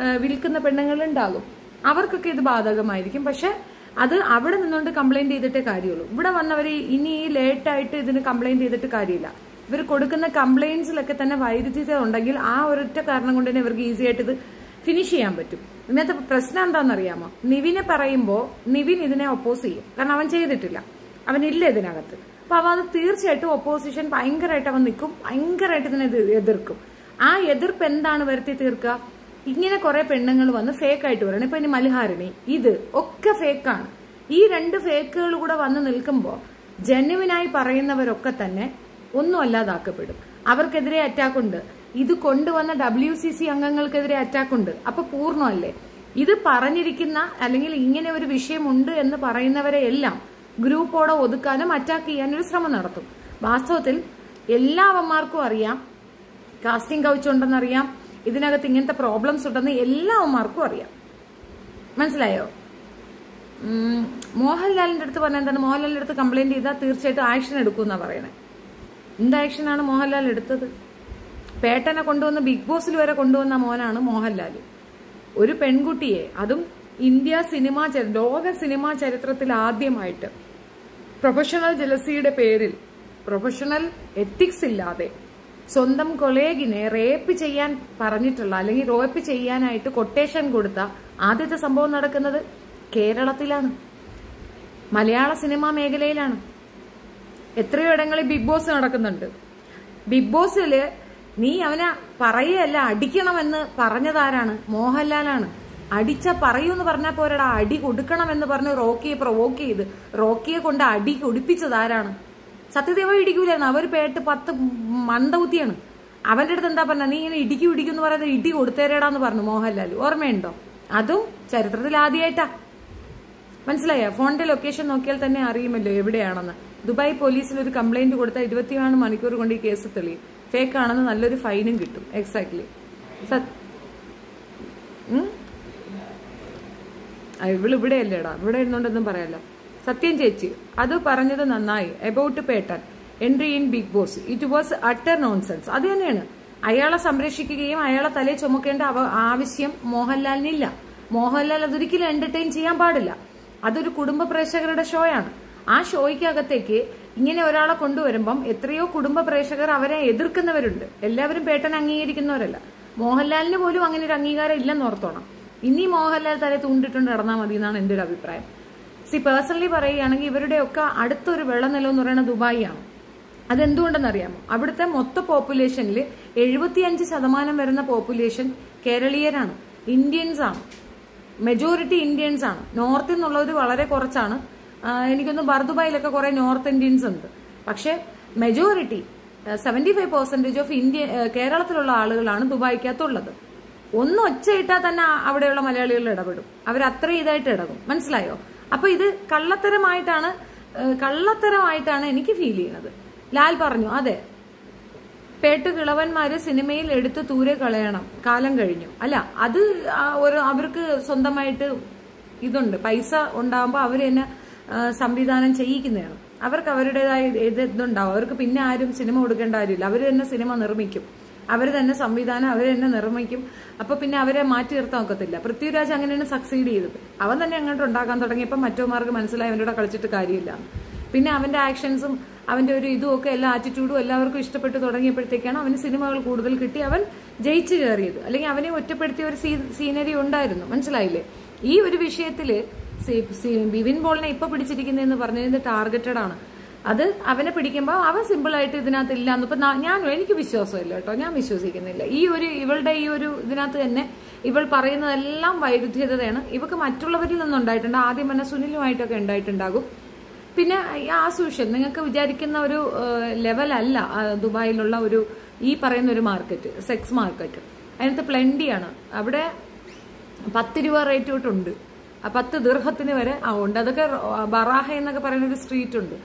Speaker 1: വിൽക്കുന്ന പെണ്ണുങ്ങളുണ്ടാകും, അവർക്കൊക്കെ ഇത് ബാധകമായിരിക്കും. പക്ഷെ അത് അവിടെ നിന്നുകൊണ്ട് കംപ്ലൈന്റ് ചെയ്തിട്ടേ കാര്യമുള്ളൂ. ഇവിടെ വന്നവർ ഇനി ലേറ്റായിട്ട് ഇതിന് കംപ്ലൈന്റ് ചെയ്തിട്ട് കാര്യമില്ല. ഇവർ കൊടുക്കുന്ന കംപ്ലൈന്റ്സിലൊക്കെ തന്നെ വൈരുദ്ധ്യത ഉണ്ടെങ്കിൽ ആ ഒരൊറ്റ കാരണം കൊണ്ട് തന്നെ ഇവർക്ക് ഈസി ആയിട്ട് ഇത് ഫിനിഷ് ചെയ്യാൻ പറ്റും. ഇന്നത്തെ പ്രശ്നം എന്താണെന്നറിയാമോ? നിവിനെ പറയുമ്പോൾ നിവിൻ ഇതിനെ ഒപ്പോസ് ചെയ്യും, കാരണം അവൻ ചെയ്തിട്ടില്ല, അവനില്ല ഇതിനകത്ത്. അപ്പൊ അവ അത് തീർച്ചയായിട്ടും ഒപ്പോസിഷൻ ഭയങ്കരമായിട്ട് അവൻ നിൽക്കും, ഭയങ്കരമായിട്ട് ഇതിനെ എതിർക്കും. ആ എതിർപ്പ് എന്താണ് വരുത്തി തീർക്കുക? ഇങ്ങനെ കുറെ പെണ്ണുങ്ങൾ വന്ന് ഫേക്ക് ആയിട്ട് പറയണം. ഇപ്പൊ ഇനി മൽഹാരിണി, ഇത് ഒക്കെ ഫേക്കാണ്. ഈ 2 ഫേക്കുകൾ കൂടെ വന്ന് നിൽക്കുമ്പോൾ ജെന്യുവിനായി പറയുന്നവരൊക്കെ തന്നെ ഒന്നും അല്ലാതാക്കപ്പെടും. അവർക്കെതിരെ അറ്റാക്കുണ്ട്, ഇത് കൊണ്ടുവന്ന WCC അംഗങ്ങൾക്കെതിരെ അറ്റാക്കുണ്ട്. അപ്പൊ പൂർണ്ണമല്ലേ? ഇത് പറഞ്ഞിരിക്കുന്ന അല്ലെങ്കിൽ ഇങ്ങനെ ഒരു വിഷയമുണ്ട് എന്ന് പറയുന്നവരെ എല്ലാം ഗ്രൂപ്പോടെ ഒതുക്കാനും അറ്റാക്ക് ചെയ്യാനും ഒരു ശ്രമം നടത്തും. വാസ്തവത്തിൽ എല്ലാവന്മാർക്കും അറിയാം, കാസ്റ്റിംഗ് കൗച്ച് ഉണ്ടെന്നറിയാം, ഇതിനകത്ത് ഇങ്ങനത്തെ പ്രോബ്ലംസ് ഉണ്ടെന്ന് എല്ലാവന്മാർക്കും അറിയാം. മനസ്സിലായോ? മോഹൻലാലിന്റെ അടുത്ത് പറഞ്ഞ എന്താണ്? മോഹൻലാലിന്റെ അടുത്ത് കംപ്ലൈന്റ് ചെയ്താൽ തീർച്ചയായിട്ടും ആക്ഷൻ എടുക്കുമെന്നാ പറയണേ. എന്ത് ആക്ഷനാണ് മോഹൻലാൽ എടുത്തത്? പേട്ടനെ കൊണ്ടുവന്ന് ബിഗ് ബോസിൽ വരെ കൊണ്ടുവന്ന മോനാണ് മോഹൻലാൽ. ഒരു പെൺകുട്ടിയെ, അതും ഇന്ത്യ സിനിമ ലോക സിനിമാ ചരിത്രത്തിൽ ആദ്യമായിട്ട് പ്രൊഫഷണൽ ജലസിയുടെ പേരിൽ, പ്രൊഫഷണൽ എത്തിക്സ് ഇല്ലാതെ സ്വന്തം കൊളേഗിനെ റേപ്പ് ചെയ്യാൻ പറഞ്ഞിട്ടുള്ള അല്ലെങ്കിൽ റേപ്പ് ചെയ്യാനായിട്ട് കൊട്ടേഷൻ കൊടുത്ത ആദ്യത്തെ സംഭവം നടക്കുന്നത് കേരളത്തിലാണ്, മലയാള സിനിമാ മേഖലയിലാണ്. എത്രയോ ഇടങ്ങളിൽ ബിഗ് ബോസ് നടക്കുന്നുണ്ട്. ബിഗ് ബോസില് നീ അവനെ പറയുകയല്ല, അടിക്കണമെന്ന് പറഞ്ഞതാരാണ്? മോഹൻലാലാണ്. അടിച്ച പറയൂന്ന് പറഞ്ഞാൽ പോരടാ, അടി കൊടുക്കണമെന്ന് പറഞ്ഞ് റോക്കിയെ പ്രൊവോക്ക് ചെയ്ത് റോക്കിയെ കൊണ്ട് അടി കുടിപ്പിച്ചതാരാണ്? സത്യദേവ ഇടിക്കൂലായിരുന്നു, അവർ പേട്ട് 10 മന്ദബുദ്ധിയാണ്. അവന്റെ അടുത്ത് എന്താ പറഞ്ഞ? നീ ഇങ്ങനെ ഇടിക്കുന്നു പറയുന്നത് ഇടി കൊടുത്തേരടാന്ന് പറഞ്ഞു മോഹൻലാൽ. ഓർമ്മയുണ്ടോ? അതും ചരിത്രത്തിൽ ആദ്യമായിട്ടാ. മനസ്സിലായോ? ഫോണിന്റെ ലൊക്കേഷൻ നോക്കിയാൽ തന്നെ അറിയുമല്ലോ എവിടെയാണെന്ന്. ദുബായ് പോലീസിൽ ഒരു കംപ്ലൈന്റ് കൊടുത്താൽ 24 മണിക്കൂർ കൊണ്ട് ഈ കേസ് തെളിയും. ഫേക്ക് ആണെന്ന് നല്ലൊരു ഫൈനും കിട്ടും. എക്സാക്ട്ലി. ഇവിടെയല്ലേടാ, ഇവിടെ ഇരുന്നോണ്ടൊന്നും പറയാലോ. സത്യം ചേച്ചി, അത് പറഞ്ഞത് നന്നായി. About Pettan entry in Bigg Boss, it was utter nonsense. അത് തന്നെയാണ്. അയാളെ സംരക്ഷിക്കുകയും അയാളെ തലേ ചുമക്കേണ്ട ആവശ്യം മോഹൻലാലിനില്ല. മോഹൻലാൽ അതൊരിക്കലും എന്റർടൈൻ ചെയ്യാൻ പാടില്ല. അതൊരു കുടുംബ പ്രേക്ഷകരുടെ ഷോയാണ്. ആ ഷോയ്ക്കകത്തേക്ക് ഇങ്ങനെ ഒരാളെ കൊണ്ടുവരുമ്പം എത്രയോ കുടുംബ പ്രേക്ഷകർ അവരെ എതിർക്കുന്നവരുണ്ട്. എല്ലാവരും പേട്ടനെ അംഗീകരിക്കുന്നവരല്ല. മോഹൻലാലിന് പോലും അങ്ങനെ ഒരു അംഗീകാരം ഇല്ലെന്ന് ഓർത്തോണം. ഇനി മോഹൻലാൽ തലേ തൂണ്ടിട്ടുണ്ട് നടന്നാൽ മതി എന്നാണ് എന്റെ ഒരു അഭിപ്രായം. പേഴ്സണലി പറയുകയാണെങ്കിൽ ഇവരുടെയൊക്കെ അടുത്തൊരു വെള്ളനിലം എന്ന് പറയുന്നത് ദുബായിയാണ്. അതെന്തുകൊണ്ടെന്നറിയാമോ? അവിടുത്തെ മൊത്ത പോപ്പുലേഷനിൽ 75% വരുന്ന പോപ്പുലേഷൻ കേരളീയരാണ്, ഇന്ത്യൻസ് ആണ്. മെജോറിറ്റി ഇന്ത്യൻസ് ആണ്. നോർത്തിൽ നിന്നുള്ളവർ വളരെ കുറച്ചാണ്. എനിക്കൊന്ന് ബർദുബായിലൊക്കെ കുറെ നോർത്ത് ഇന്ത്യൻസ് ഉണ്ട്. പക്ഷെ മെജോറിറ്റി 75% ഓഫ് കേരളത്തിലുള്ള ആളുകളാണ് ദുബായിക്കകത്തുള്ളത്. ഒന്ന് ഒച്ചയിട്ടാൽ തന്നെ അവിടെയുള്ള മലയാളികൾ ഇടപെടും. അവർ അത്ര ഇതായിട്ട് ഇടപെടും. മനസ്സിലായോ? അപ്പൊ ഇത് കള്ളത്തരമായിട്ടാണ് എനിക്ക് ഫീൽ ചെയ്യുന്നത്. ലാൽ പറഞ്ഞു, അതെ, പേട്ട് കിളവന്മാര് സിനിമയിൽ എടുത്ത് തൂരെ കളയണം, കാലം കഴിഞ്ഞു. അല്ല, അത് അവർക്ക് സ്വന്തമായിട്ട് ഇതുണ്ട്, പൈസ ഉണ്ടാകുമ്പോൾ അവർ തന്നെ സംവിധാനം ചെയ്യിക്കുന്നതാണ്. അവർക്ക് അവരുടേതായ ഇതുണ്ടാവും. അവർക്ക് പിന്നെ ആരും സിനിമ കൊടുക്കേണ്ട കാര്യമില്ല. അവർ തന്നെ സിനിമ നിർമ്മിക്കും, അവർ തന്നെ സംവിധാനം അവർ തന്നെ നിർമ്മിക്കും. അപ്പൊ പിന്നെ അവരെ മാറ്റി നിർത്താൻ ഒക്കത്തില്ല. പൃഥ്വിരാജ് അങ്ങനെയാണ് സക്സീഡ് ചെയ്തത്. അവൻ തന്നെ അങ്ങോട്ട് ഉണ്ടാക്കാൻ തുടങ്ങിയപ്പോൾ മറ്റോമാർക്ക് മനസ്സിലായി അവൻ്റെ കൂടെ കളിച്ചിട്ട് കാര്യമില്ല. പിന്നെ അവന്റെ ആക്ഷൻസും അവന്റെ ഒരു ഇതും ഒക്കെ എല്ലാ ആറ്റിറ്റ്യൂഡും എല്ലാവർക്കും ഇഷ്ടപ്പെട്ട് തുടങ്ങിയപ്പോഴത്തേക്കാണ് അവന് സിനിമകൾ കൂടുതൽ കിട്ടി, അവൻ ജയിച്ചു കയറിയത്. അല്ലെങ്കിൽ അവനെ ഒറ്റപ്പെടുത്തിയ ഒരു സീനറി ഉണ്ടായിരുന്നു. മനസ്സിലായില്ലേ? ഈ ഒരു വിഷയത്തില് ബിവിൻ പോളിനെ ഇപ്പൊ പിടിച്ചിരിക്കുന്നതെന്ന് പറഞ്ഞത് ടാർഗറ്റഡ് ആണ്. അത് അവനെ പിടിക്കുമ്പോൾ അവൻ സിമ്പിൾ ആയിട്ട് ഇതിനകത്ത് ഇല്ല എന്നിപ്പോ എനിക്ക് വിശ്വാസമില്ല കേട്ടോ, ഞാൻ വിശ്വസിക്കുന്നില്ല. ഇവളുടെ ഈ ഒരു ഇതിനകത്ത് തന്നെ ഇവൾ പറയുന്നതെല്ലാം വൈരുദ്ധ്യതയാണ്. ഇവക്ക് മറ്റുള്ളവരിൽ നിന്നുണ്ടായിട്ടുണ്ട്. ആദ്യം തന്നെ സുനിലുമായിട്ടൊക്കെ ഉണ്ടായിട്ടുണ്ടാകും. പിന്നെ ആസ് യൂഷ്വൽ നിങ്ങൾക്ക് വിചാരിക്കുന്ന ഒരു ലെവലല്ല ദുബായിലുള്ള ഒരു ഈ പറയുന്ന ഒരു മാർക്കറ്റ്, സെക്സ് മാർക്കറ്റ്. അതിനകത്ത് പ്ലെന്റിയാണ്. അവിടെ 10 രൂപ റേറ്റ് തൊട്ടുണ്ട്, 10 ദിർഹത്തിന് വരെ ഉണ്ട്. അതൊക്കെ ബറാഹ എന്നൊക്കെ പറയുന്ന ഒരു സ്ട്രീറ്റ് ഉണ്ട്.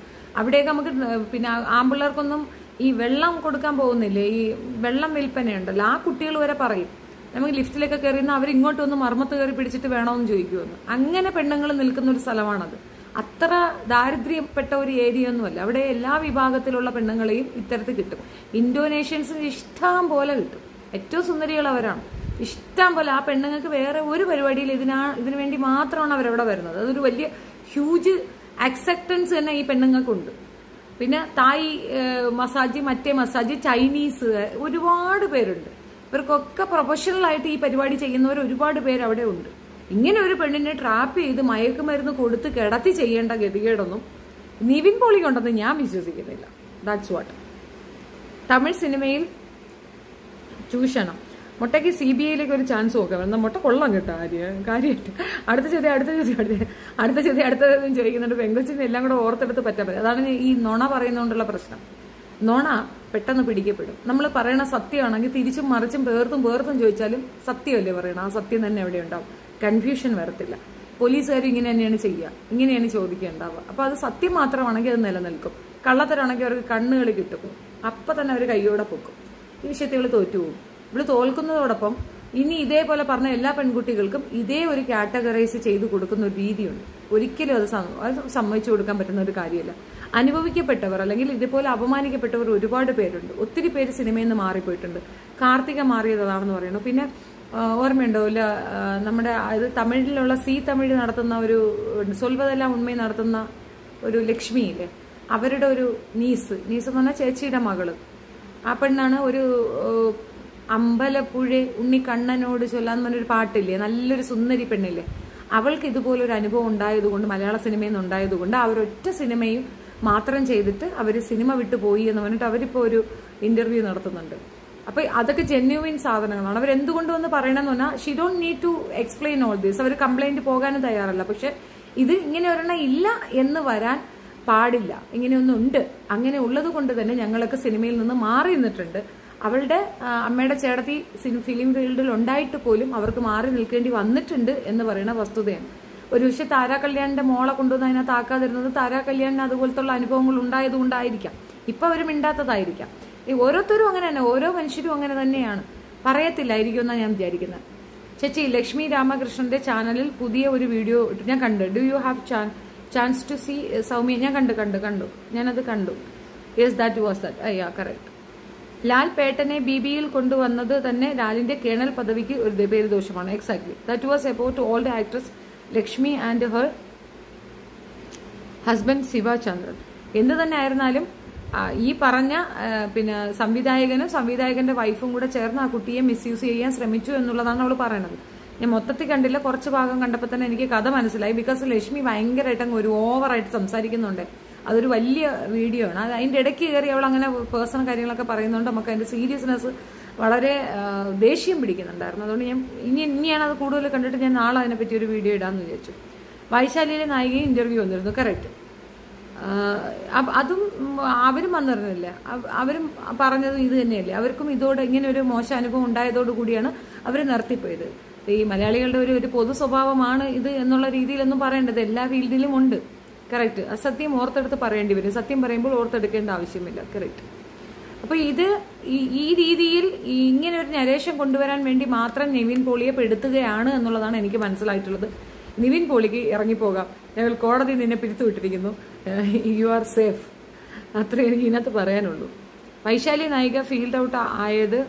Speaker 1: അവിടെയൊക്കെ നമുക്ക് പിന്നെ ആമ്പിള്ളേർക്കൊന്നും ഈ വെള്ളം കൊടുക്കാൻ പോകുന്നില്ലേ, ഈ വെള്ളം വിൽപ്പനയുണ്ടല്ലോ, ആ കുട്ടികൾ വരെ പറയും നമുക്ക് ലിഫ്റ്റിലൊക്കെ കയറിയുന്ന അവർ ഇങ്ങോട്ടൊന്ന് മർമ്മത്ത് കയറി പിടിച്ചിട്ട് വേണമെന്ന് ചോദിക്കുമെന്ന്. അങ്ങനെ പെണ്ണുങ്ങൾ നിൽക്കുന്ന ഒരു സ്ഥലമാണത്. അത്ര ദാരിദ്ര്യപ്പെട്ട ഒരു ഏരിയ ഒന്നുമല്ല. അവിടെ എല്ലാ വിഭാഗത്തിലുള്ള പെണ്ണുങ്ങളെയും ഇത്തരത്തിൽ കിട്ടും. ഇന്തോനേഷ്യൻസിന് ഇഷ്ടം പോലെ കിട്ടും. ഏറ്റവും സുന്ദരികൾ അവരാണ്, ഇഷ്ടം പോലെ. ആ പെണ്ണുങ്ങൾക്ക് വേറെ ഒരു പരിപാടിയിൽ ഇതിനു വേണ്ടി മാത്രമാണ് അവരവിടെ വരുന്നത്. അതൊരു വലിയ ഹ്യൂജ് അക്സെപ്റ്റൻസ് തന്നെ ഈ പെണ്ണുങ്ങൾക്കുണ്ട്. പിന്നെ തായ് മസാജ്, മറ്റേ മസാജ്, ചൈനീസ്, ഒരുപാട് പേരുണ്ട്. ഇവർക്കൊക്കെ പ്രൊഫഷണൽ ആയിട്ട് ഈ പരിപാടി ചെയ്യുന്നവർ ഒരുപാട് പേര് അവിടെ ഉണ്ട്. ഇങ്ങനെ ഒരു പെണ്ണിനെ ട്രാപ്പ് ചെയ്ത് മയക്കുമരുന്ന് കൊടുത്ത് കിടത്തി ചെയ്യേണ്ട ഗതികേടൊന്നും നിവിൻ പോളിക്കുണ്ടെന്ന് ഞാൻ വിശ്വസിക്കുന്നില്ല. That's what. തമിഴ് സിനിമയിൽ ചൂഷണം. മുട്ടയ്ക്ക് CBIയിലേക്ക് ഒരു ചാൻസ് നോക്കാം. എന്നാൽ മുട്ട കൊള്ളാം കേട്ടോ, കാര്യമായിട്ട്. അടുത്ത ചോദ്യം ചോദിക്കുന്നുണ്ട്. പെങ്കൊച്ചിനെ എല്ലാം കൂടെ ഓർത്തെടുത്ത് പറ്റാൻ പറ്റും. അതാണ് ഈ നുണ പറയുന്നതുകൊണ്ടുള്ള പ്രശ്നം. നുണ പെട്ടെന്ന് പിടിക്കപ്പെടും. നമ്മൾ പറയണ സത്യമാണെങ്കിൽ തിരിച്ചും മറിച്ചും പേർത്തും ചോദിച്ചാലും സത്യമല്ലേ പറയണം, ആ സത്യം തന്നെ എവിടെ ഉണ്ടാവും. കൺഫ്യൂഷൻ വരത്തില്ല. പോലീസുകാരും ഇങ്ങനെ തന്നെയാണ് ചെയ്യുക, ഇങ്ങനെയാണ് ചോദിക്കേണ്ടാവുക. അപ്പൊ അത് സത്യം മാത്രമാണെങ്കിൽ അത് നിലനിൽക്കും. കള്ളത്തരാണെങ്കിൽ അവർക്ക് കണ്ണുകൾ കിട്ടും, അപ്പൊ തന്നെ അവർ കൈയോടെ പൊക്കും. ഈ വിഷയത്തിൽ ഇവള് തോറ്റുപോകും. ഇവള് തോൽക്കുന്നതോടൊപ്പം ഇനി ഇതേപോലെ പറഞ്ഞ എല്ലാ പെൺകുട്ടികൾക്കും ഇതേ ഒരു കാറ്റഗറൈസ് ചെയ്ത് കൊടുക്കുന്ന ഒരു രീതിയുണ്ട്. ഒരിക്കലും അത് സമ്മതിച്ചു കൊടുക്കാൻ പറ്റുന്ന ഒരു കാര്യമല്ല. അനുഭവിക്കപ്പെട്ടവർ അല്ലെങ്കിൽ ഇതേപോലെ അപമാനിക്കപ്പെട്ടവർ ഒരുപാട് പേരുണ്ട്. ഒത്തിരി പേര് സിനിമയിൽ നിന്ന് മാറിപ്പോയിട്ടുണ്ട്. കാർത്തിക മാറിയതാണെന്ന് പറയുന്നു. പിന്നെ ഓർമ്മയുണ്ടോ നമ്മുടെ അത് തമിഴിലുള്ള തമിഴ് നടത്തുന്ന ഒരു സൊൽവതെല്ലാം ഉണ്മ നടത്തുന്ന ഒരു ലക്ഷ്മിയില്ലേ, അവരുടെ ഒരു നീസ് എന്ന് പറഞ്ഞാൽ ചേച്ചിയുടെ മകള്. ആ പെണ്ണാണ് ഒരു അമ്പലപ്പുഴ ഉണ്ണിക്കണ്ണനോട് ചൊല്ലാന്ന് പറഞ്ഞൊരു പാട്ടില്ലേ, നല്ലൊരു സുന്ദരി പെണ്ണില്ലേ. അവൾക്ക് ഇതുപോലൊരു അനുഭവം ഉണ്ടായതുകൊണ്ട്, മലയാള സിനിമയിൽ നിന്ന് ഉണ്ടായതുകൊണ്ട് അവരൊറ്റ സിനിമയും മാത്രം ചെയ്തിട്ട് അവർ സിനിമ വിട്ടു പോയി എന്ന് പറഞ്ഞിട്ട് അവരിപ്പോ ഒരു ഇന്റർവ്യൂ നടത്തുന്നുണ്ട്. അപ്പൊ അതൊക്കെ ജെന്യുവിൻ സാധനങ്ങളാണ്. അവരെന്തുകൊണ്ടെന്ന് പറയണമെന്ന് പറഞ്ഞാൽ she don't need to explain all this. അവർ കംപ്ലൈന്റ് പോകാനും തയ്യാറല്ല. പക്ഷെ ഇത് ഇങ്ങനെ ഒരെണ്ണം ഇല്ല എന്ന് വരാൻ പാടില്ല. ഇങ്ങനെയൊന്നും ഉണ്ട്. അങ്ങനെ ഉള്ളത് കൊണ്ട് തന്നെ ഞങ്ങളൊക്കെ സിനിമയിൽ നിന്ന് മാറി നിന്നിട്ടുണ്ട്. അവളുടെ അമ്മയുടെ ചേട്ടത്തി ഫിലിം ഫീൽഡിൽ ഉണ്ടായിട്ട് പോലും അവർക്ക് മാറി നിൽക്കേണ്ടി വന്നിട്ടുണ്ട് എന്ന് പറയുന്ന വസ്തുതയാണ്. ഒരു പക്ഷെ താരാ കല്യാണിന്റെ മോളെ കൊണ്ടുവന്ന് അതിനകത്ത് ആക്കാതിരുന്നത് താരാ കല്യാണിന് അതുപോലത്തുള്ള അനുഭവങ്ങൾ ഉണ്ടായതുകൊണ്ടായിരിക്കാം. ഇപ്പൊ അവർ മിണ്ടാത്തതായിരിക്കാം. ഓരോരുത്തരും അങ്ങനെ തന്നെ, ഓരോ മനുഷ്യരും അങ്ങനെ തന്നെയാണ്. പറയത്തില്ലായിരിക്കും എന്നാണ് ഞാൻ വിചാരിക്കുന്നത്. ചേച്ചി, ലക്ഷ്മി രാമകൃഷ്ണന്റെ ചാനലിൽ പുതിയ ഒരു വീഡിയോ ഞാൻ കണ്ടു. Do you have chance to see Soumya? ഞാൻ കണ്ടു. ഞാനത് കണ്ടു. Yes, that was that. Yeah, correct. Lal പേട്ടനെ BBയിൽ കൊണ്ടുവന്നത് തന്നെ ലാലിന്റെ കേണൽ പദവിക്ക് ഒരു പേര് ദോഷമാണ്. Exactly, that was about all the actress Lakshmi and her husband Sivachandran. എന്ത് തന്നെ ആയിരുന്നാലും ഈ പറഞ്ഞ പിന്നെ സംവിധായകന്റെ വൈഫും കൂടെ ചേർന്ന് ആ കുട്ടിയെ മിസ്യൂസ് ചെയ്യാൻ ശ്രമിച്ചു എന്നുള്ളതാണ് അവൾ പറയണത്. ഞാൻ മൊത്തത്തിൽ കണ്ടില്ല, കുറച്ച് ഭാഗം കണ്ടപ്പോൾ തന്നെ എനിക്ക് കഥ മനസ്സിലായി. ബിക്കോസ് ലക്ഷ്മി ഭയങ്കരമായിട്ട് അങ്ങ് ഒരു ഓവറായിട്ട് സംസാരിക്കുന്നുണ്ട്. അതൊരു വലിയ വീഡിയോ ആണ്. അതിന്റെ ഇടയ്ക്ക് കയറി അവൾ അങ്ങനെ പേഴ്സണൽ കാര്യങ്ങളൊക്കെ പറയുന്നുണ്ട്. നമുക്ക് അതിന്റെ സീരിയസ്നെസ് വളരെ ദേഷ്യം പിടിക്കുന്നുണ്ടായിരുന്നു. അതുകൊണ്ട് ഞാൻ ഇനിയാണ് അത് കൂടുതൽ കണ്ടിട്ട് ഞാൻ നാളെ അതിനെപ്പറ്റി ഒരു വീഡിയോ ഇടാന്ന് വിചാരിച്ചു. വൈശാലിയിലെ നായികയും ഇന്റർവ്യൂ വന്നിരുന്നു. കറക്റ്റ്. അതും അവരും വന്നിരുന്നില്ല. അവരും പറഞ്ഞതും ഇത് തന്നെയല്ലേ. അവർക്കും ഇതോടെ ഇങ്ങനെ ഒരു മോശം അനുഭവം ഉണ്ടായതോടുകൂടിയാണ് അവർ നിർത്തിപ്പോയത്. ഈ മലയാളികളുടെ ഒരു പൊതു സ്വഭാവമാണ് ഇത് എന്നുള്ള രീതിയിലൊന്നും പറയേണ്ടത്. എല്ലാ ഫീൽഡിലും ഉണ്ട്. കറക്റ്റ്. സത്യം ഓർത്തെടുത്ത് പറയേണ്ടി വരും. സത്യം പറയുമ്പോൾ ഓർത്തെടുക്കേണ്ട ആവശ്യമില്ല. കറക്റ്റ്. അപ്പൊ ഇത് ഈ രീതിയിൽ ഇങ്ങനെ ഒരു നരേഷൻ കൊണ്ടുവരാൻ വേണ്ടി മാത്രം നിവിൻ പോളിയെ പെടുത്തുകയാണ് എന്നുള്ളതാണ് എനിക്ക് മനസ്സിലായിട്ടുള്ളത്. നിവിൻ പോളിക്ക് ഇറങ്ങിപ്പോകാം. ഞങ്ങൾ കോടതി നിന്നെ പിരിത്തുവിട്ടിരിക്കുന്നു. You are safe. അത്രേ എനിക്ക് ഇതിനകത്ത് പറയാനുള്ളൂ. വൈശാലി നായിക ഫീൽഡ് ഔട്ട് ആയത്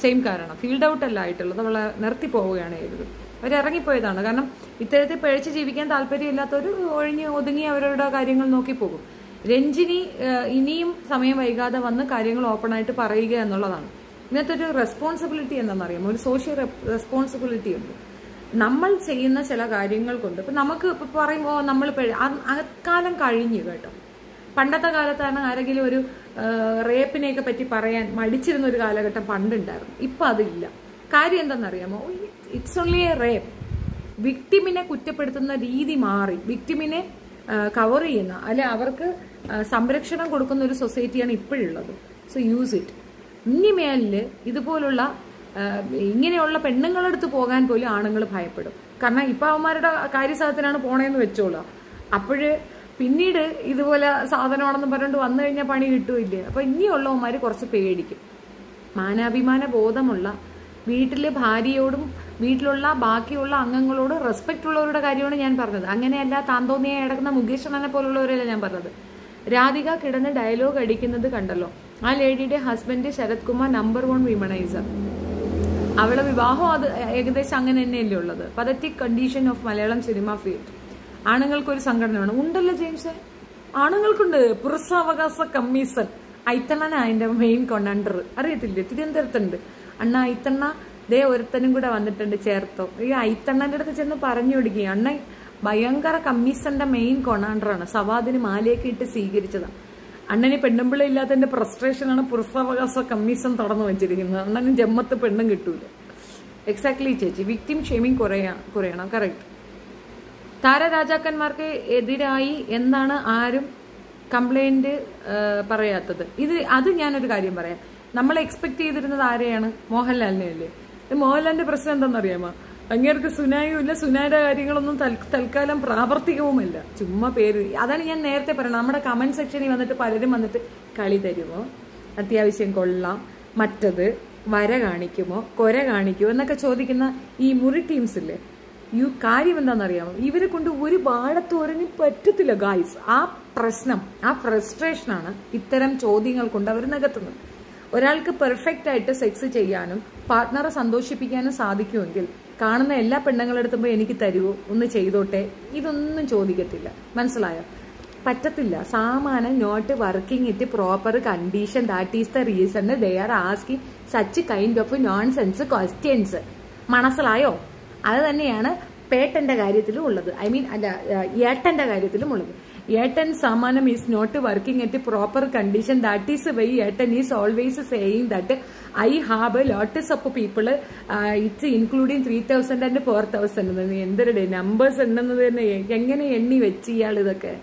Speaker 1: സെയിം കാരണം. ഫീൽഡ് ഔട്ട് അല്ല ആയിട്ടുള്ളത്, അവളെ നിർത്തി പോവുകയാണ് ചെയ്തത്. അവരിറങ്ങിപ്പോയതാണ്. കാരണം ഇത്തരത്തിൽ പിഴച്ച് ജീവിക്കാൻ താല്പര്യമില്ലാത്തവർ ഒഴിഞ്ഞ് ഒതുങ്ങി അവരുടെ കാര്യങ്ങൾ നോക്കി പോകും. രഞ്ജിനി ഇനിയും സമയം വൈകാതെ വന്ന് കാര്യങ്ങൾ ഓപ്പൺ ആയിട്ട് പറയുക എന്നുള്ളതാണ്. ഇതിനകത്ത് ഒരു റെസ്പോൺസിബിലിറ്റി എന്താണെന്നറിയാമോ? ഒരു സോഷ്യൽ റെസ്പോൺസിബിലിറ്റി ഉണ്ട്. നമ്മൾ ചെയ്യുന്ന ചില കാര്യങ്ങൾ കൊണ്ട് ഇപ്പൊ നമുക്ക് പറയുമ്പോൾ നമ്മൾ അക്കാലം കഴിഞ്ഞു കേട്ടോ. പണ്ടത്തെ കാലത്താണ് ആരെങ്കിലും ഒരു റേപ്പിനെയൊക്കെ പറ്റി പറയാൻ മടിച്ചിരുന്ന ഒരു കാലഘട്ടം പണ്ടുണ്ടായിരുന്നു. ഇപ്പൊ അതില്ല. കാര്യം എന്താണെന്നറിയാമോ? It's only a rape. വിക്ടിമിനെ കുറ്റപ്പെടുത്തുന്ന രീതി മാറി. വിക്ടിമിനെ കവർ ചെയ്യുന്ന അല്ലെ അവർക്ക് സംരക്ഷണം കൊടുക്കുന്ന ഒരു സൊസൈറ്റിയാണ് ഇപ്പോഴുള്ളത്. So use it. ഇനി മേലില് ഇതുപോലുള്ള ഇങ്ങനെയുള്ള പെണ്ണുങ്ങളെടുത്ത് പോകാൻ പോലും ആണുങ്ങൾ ഭയപ്പെടും. കാരണം ഇപ്പൊ അവന്മാരുടെ കാര്യസാധനത്തിനാണ് പോണേന്ന് വെച്ചോളൂ. അപ്പോഴ് പിന്നീട് ഇതുപോലെ സാധനമാണെന്ന് പറഞ്ഞുകൊണ്ട് വന്നു കഴിഞ്ഞാൽ പണി കിട്ടുമില്ലേ. അപ്പൊ ഇനിയുള്ളവന്മാര് കുറച്ച് പേടിക്കും. മാനാഭിമാന ബോധമുള്ള വീട്ടിലെ ഭാര്യയോടും വീട്ടിലുള്ള ബാക്കിയുള്ള അംഗങ്ങളോട് റെസ്പെക്ട് ഉള്ളവരുടെ കാര്യമാണ് ഞാൻ പറഞ്ഞത്. അങ്ങനെയല്ല താന്തോന്നിയായി കിടക്കുന്ന മുകേഷ് അണ്ണനെ പോലുള്ളവരല്ല ഞാൻ പറഞ്ഞത്. രാധിക കിടന്ന് ഡയലോഗ് അടിക്കുന്നത് കണ്ടല്ലോ. ആ ലേഡിയുടെ husband Sarath Kumar number 1 womaniser. അവളെ വിവാഹം അത് ഏകദേശം അങ്ങനെ തന്നെയല്ലേ ഉള്ളത്. Pathetic condition of Malayalam cinema field. ആണുങ്ങൾക്കൊരു സംഘടനയാണ്. ഉണ്ടല്ലോ ജെയിംസ്, ആണുങ്ങൾക്കുണ്ട്. പുരുഷാവകാശ കമ്മീഷൻ. ഐത്തണ്ണന അതിന്റെ മെയിൻ കൊണ്ടണ്ടർ. അറിയത്തില്ലേ? തിരുവനന്തപുരത്തുണ്ട്. അണ്ണ ഐത്തണ്ണ ദേ ഒരുത്തനും കൂടെ വന്നിട്ടുണ്ട് ചേർത്തോ. ഈ ഐത്തണ്ണന്റെ അടുത്ത് ചെന്ന് പറഞ്ഞു കൊടുക്കുക. അണ്ണ ഭയങ്കര കമ്മീഷന്റെ മെയിൻ കൊണാണ്ടറാണ്. സവാദിന് മാലയൊക്കെ ഇട്ട് സ്വീകരിച്ചതാണ്. അണ്ണന് പെണ്ണുമ്പിള്ള ഇല്ലാത്തതിന്റെ ഫ്രസ്ട്രേഷനാണ് പുരുഷാവകാശ കമ്മീഷൻ തുറന്നു വെച്ചിരിക്കുന്നത്. അണ്ണനും ജമ്മത്ത് പെണ്ണും കിട്ടൂല. എക്സാക്ട്ലി ചേച്ചി. വിക്ടിം ഷെയ്മിങ് കുറയണം. കറക്റ്റ്. താരരാജാക്കന്മാർക്ക് എതിരായി എന്താണ് ആരും കംപ്ലൈന്റ് പറയാത്തത്? അത് ഞാനൊരു കാര്യം പറയാം. നമ്മൾ എക്സ്പെക്ട് ചെയ്തിരുന്നത് ആരെയാണ്? മോഹൻലാലിനെ അല്ലേ? മോഹൻലാലിന്റെ പ്രശ്നം എന്താണെന്നറിയാമോ? അങ്ങേർക്ക് സുനായും ഇല്ല. സുനായുടെ കാര്യങ്ങളൊന്നും തൽക്കാലം പ്രാവർത്തികവുമല്ല. ചുമ്മാ പേര്. അതാണ് ഞാൻ നേരത്തെ പറയുന്നത്. നമ്മുടെ കമന്റ് സെക്ഷനിൽ വന്നിട്ട് പലരും വന്നിട്ട് കളി തരുമോ, അത്യാവശ്യം കൊള്ളാം, മറ്റത് വര കാണിക്കുമോ, കൊര കാണിക്കുമോ എന്നൊക്കെ ചോദിക്കുന്ന ഈ മുറി ടീംസ് ഇല്ലേ, കാര്യം എന്താണെന്നറിയാമോ? ഇവരെ കൊണ്ട് ഒരു വാഴത്തോരന് പറ്റത്തില്ല ഗായ്സ്. ആ പ്രശ്നം, ആ ഫ്രസ്ട്രേഷനാണ് ഇത്തരം ചോദ്യങ്ങൾ കൊണ്ട് അവർ നികത്തുന്നത്. ഒരാൾക്ക് പെർഫെക്റ്റ് ആയിട്ട് സെക്സ് ചെയ്യാനും പാർട്ട്ണറെ സന്തോഷിപ്പിക്കാനും സാധിക്കുമെങ്കിൽ കാണുന്ന എല്ലാ പെണ്ണുങ്ങളെടുത്തുമ്പോൾ എനിക്ക് തരുമോ, ഒന്ന് ചെയ്തോട്ടെ, ഇതൊന്നും ചോദിക്കത്തില്ല. മനസ്സിലായോ? പറ്റത്തില്ല. സാമാനം not working it proper condition. That is the reason they are asking such kind of nonsense questions. മനസ്സിലായോ? അത് തന്നെയാണ് പേട്ടന്റെ കാര്യത്തിലും ഉള്ളത്. ഐ മീൻ അല്ല, ഏട്ടന്റെ കാര്യത്തിലും ഉള്ളത്. ഏട്ടൻ സാമാനം is not working at proper condition. That is why ഏട്ടൻ is always saying that I have a lots of people. It's including 3000 and 4000. എന്തൊരു നമ്പേഴ്സ് ഉണ്ടെന്നത് തന്നെ എങ്ങനെ എണ്ണി വെച്ച് ഇയാൾ ഇതൊക്കെ.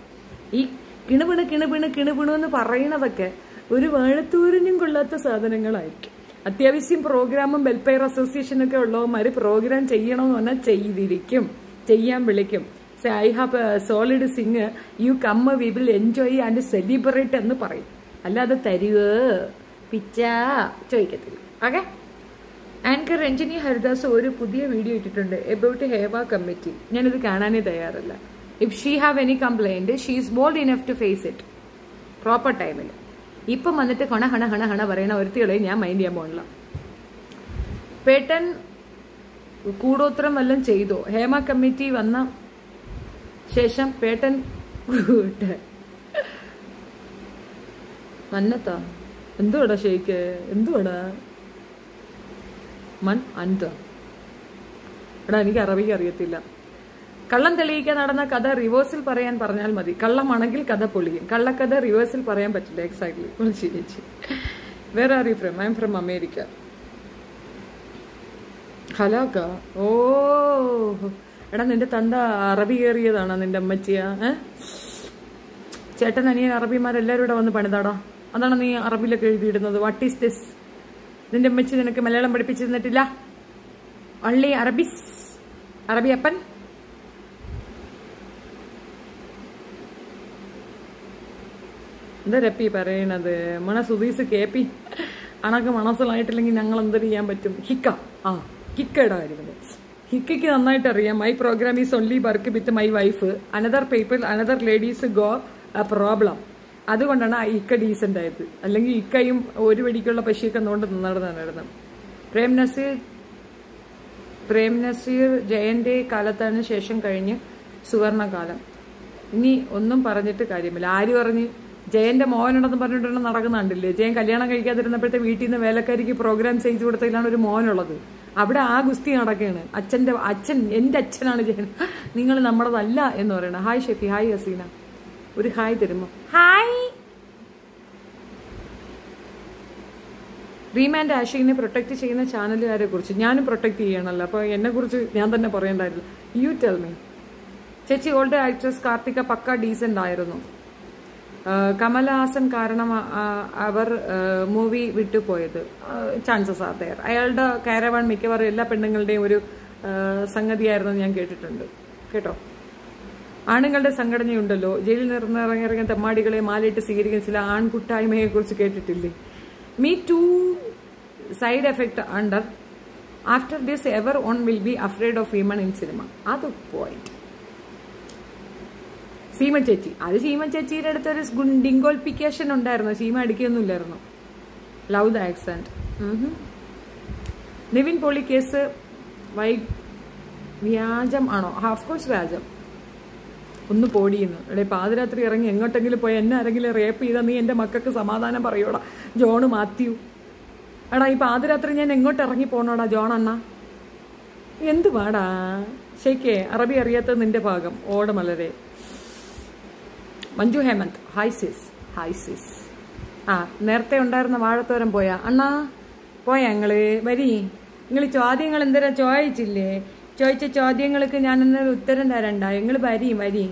Speaker 1: ഈ കിണുപിണു എന്ന് പറയുന്നതൊക്കെ ഒരു വാഴത്തൂരിനും കൊള്ളാത്ത സാധനങ്ങളായിരിക്കും. അത്യാവശ്യം പ്രോഗ്രാമും വെൽഫെയർ അസോസിയേഷനൊക്കെ ഉള്ളവന്മാര് പ്രോഗ്രാം ചെയ്യണമെന്ന് പറഞ്ഞാൽ ചെയ്തിരിക്കും, ചെയ്യാൻ വിളിക്കും. I have solid sing, you come, we will enjoy and celebrate എന്ന് പറയും. അല്ലാതെ തരുവോ പിച്ച ചോദിക്കത്തില്ല. ഓക്കെ. ആങ്കർ രഞ്ജിനി ഹരിദാസ് ഒരു പുതിയ വീഡിയോ ഇട്ടിട്ടുണ്ട് എബൌട്ട് ഹേവ കമ്മിറ്റി. ഞാനിത് കാണാനേ തയ്യാറല്ല. If she have any complaint she is bold enough to face it proper ടൈമിൽ. ഇപ്പം വന്നിട്ട് ഹണ പറയണ ഒരുത്തികളെ ഞാൻ മൈൻഡ് ചെയ്യാൻ പോകണില്ല. പേട്ടൻ കൂടോത്രം വല്ലതും ചെയ്തോ? ഹേമ കമ്മിറ്റി വന്ന ശേഷം പേട്ടൻ മന്നത്താ എന്തുവാടാ ഷെയ്ക്ക്? എന്തുവാടാ മൻ അന്ത? എടാ എനിക്ക് അറബിക്ക് അറിയത്തില്ല. കള്ളം തെളിയിക്കാൻ നടന്ന കഥ റിവേഴ്സിൽ പറയാൻ പറഞ്ഞാൽ മതി. കള്ളമാണെങ്കിൽ കഥ പൊളിയും. കള്ളക്കഥ റിവേഴ്സിൽ പറയാൻ പറ്റില്ല. എക്സാക്ട്ലി. ശരി. Where are you from? I am from America. ഹലാക്ക. ഓ എടാ നിന്റെ തന്ത അറബി കയറിയതാണോ നിന്റെ അമ്മച്ചിയാ? ചേട്ടൻ അനിയൻ അറബിമാരെല്ലാവരും ഇവിടെ വന്ന് പണിതാടാ. അതാണ് നീ അറബിയിലൊക്കെ എഴുതിയിടുന്നത്. What is this? നിന്റെ അമ്മച്ചി നിനക്ക് മലയാളം പഠിപ്പിച്ചിരുന്നിട്ടില്ല? ഒൺലി അറബിസ്, അറബി അപ്പൻ. എന്താ രപ്പി പറയണത്? സുധീസ് കേപ്പി അണക്ക് മനസ്സിലായിട്ടില്ലെങ്കിൽ ഞങ്ങൾ എന്ത് ചെയ്യാൻ പറ്റും? ഹിക്കയുടെ കാര്യമല്ലേ? ഹിക്കയ്ക്ക് നന്നായിട്ട് അറിയാം. My program is only work with my wife. Another people another ladies go a problem. അതുകൊണ്ടാണ് ഇക്ക ഡീസന്റ് ആയത്. അല്ലെങ്കിൽ ഇക്കയും ഒരു വെടിക്കുള്ള പശിയൊക്കെ നോണ്ട് നടന്നത്. പ്രേം നസീർ ജയന്റെ കാലത്തിന് ശേഷം കഴിഞ്ഞ് സുവർണകാലം. ഇനി ഒന്നും പറഞ്ഞിട്ട് കാര്യമില്ല. ആര് പറഞ്ഞ്? ജയന്റെ മോനുണ്ടെന്ന് പറഞ്ഞിട്ടുണ്ടെന്ന് നടക്കുന്നുണ്ടില്ലേ? ജയൻ കല്യാണം കഴിക്കാതിരുന്നപ്പോഴത്തെ വീട്ടിൽ നിന്ന് വേലക്കാരിക്ക് പ്രോഗ്രാം ചെയ്തു കൊടുത്തതിലാണ് ഒരു മോനുള്ളത്. അവിടെ ആ ഗുസ്തി നടക്കുകയാണ്. എന്റെ അച്ഛനാണ് ജയൻ, നിങ്ങൾ നമ്മളതല്ല എന്ന് പറയണം. ഹായ് ഷെഫി, ഹായ് ഹസീന, ഒരു ഹായ് തരുമോ? ഹായ്. റീമ ആൻഡ് ആഷിനെ പ്രൊട്ടക്ട് ചെയ്യുന്ന ചാനലുകാരെ കുറിച്ച് ഞാനും പ്രൊട്ടക്ട് ചെയ്യണമല്ലോ, അപ്പൊ എന്നെ കുറിച്ച് ഞാൻ തന്നെ പറയണ്ടായിരുന്നു. You tell me. ചേച്ചി, ഓൾഡ് ആക്ട്രസ് കാർത്തിക പക്ക ഡീസന്റ് ആയിരുന്നു. കമലഹാസൻ കാരണം അവർ മൂവി വിട്ടുപോയത്. Chances are there. അയാളുടെ കാരവാൻ മിക്കവാറും എല്ലാ പെണ്ണുങ്ങളുടെയും ഒരു സംഗതിയായിരുന്നു ഞാൻ കേട്ടിട്ടുണ്ട് കേട്ടോ. ആണുങ്ങളുടെ സംഘടനയുണ്ടല്ലോ, ജയിലിൽ നിന്നിറങ്ങിയ തെമ്മാടികളെ മാലയിട്ട് സ്വീകരിക്കുന്ന ചില ആൺകൂട്ടായ്മയെ കുറിച്ച് കേട്ടിട്ടില്ലേ? Me too side effect under. After this, everyone will be afraid of women in cinema. That's the point. Seema ചേച്ചി, അത് സീമ ചേച്ചിയുടെ അടുത്തൊരു ഡിങ്കോൾപ്പിക്കേഷൻ ഉണ്ടായിരുന്നു. സീമ അടിക്കൊന്നുമില്ലായിരുന്നു. Love the accent. Nivin Pauly case വ്യാജം ആണോ? ഓഫ് കോഴ്സ് വ്യാജം. ഒന്ന് പോടിയുന്നു. ഇവിടെ പാതിരാത്രി ഇറങ്ങി എങ്ങോട്ടെങ്കിലും പോയി എന്നെ ആരെങ്കിലും റേപ്പ് ചെയ്താൽ നീ എൻ്റെ മക്കൾക്ക് സമാധാനം പറയൂടാ ജോണ് മാത്യു. എടാ ഈ പാതിരാത്രി ഞാൻ എങ്ങോട്ട് ഇറങ്ങി പോണോടാ ജോൺ അണ്ണ? എന്ത് പാടാ ശരിക്കേ? അറബി അറിയാത്തത് നിന്റെ ഭാഗം. ഓടമലരെ. മഞ്ജു ഹേമന്ത്, ഹായ് സിസ്. ഹായ് സിസ്. നേരത്തെ ഉണ്ടായിരുന്ന വാഴത്തോരം പോയാ അണ്ണാ? പോയാ നിങ്ങള്? വരി. നിങ്ങൾ ചോദ്യങ്ങൾ എന്തേരാ ചോദിച്ചില്ലേ? ചോദിച്ച ചോദ്യങ്ങൾക്ക് ഞാനൊന്നൊരു ഉത്തരം തരണ്ട. നിങ്ങൾ വരി.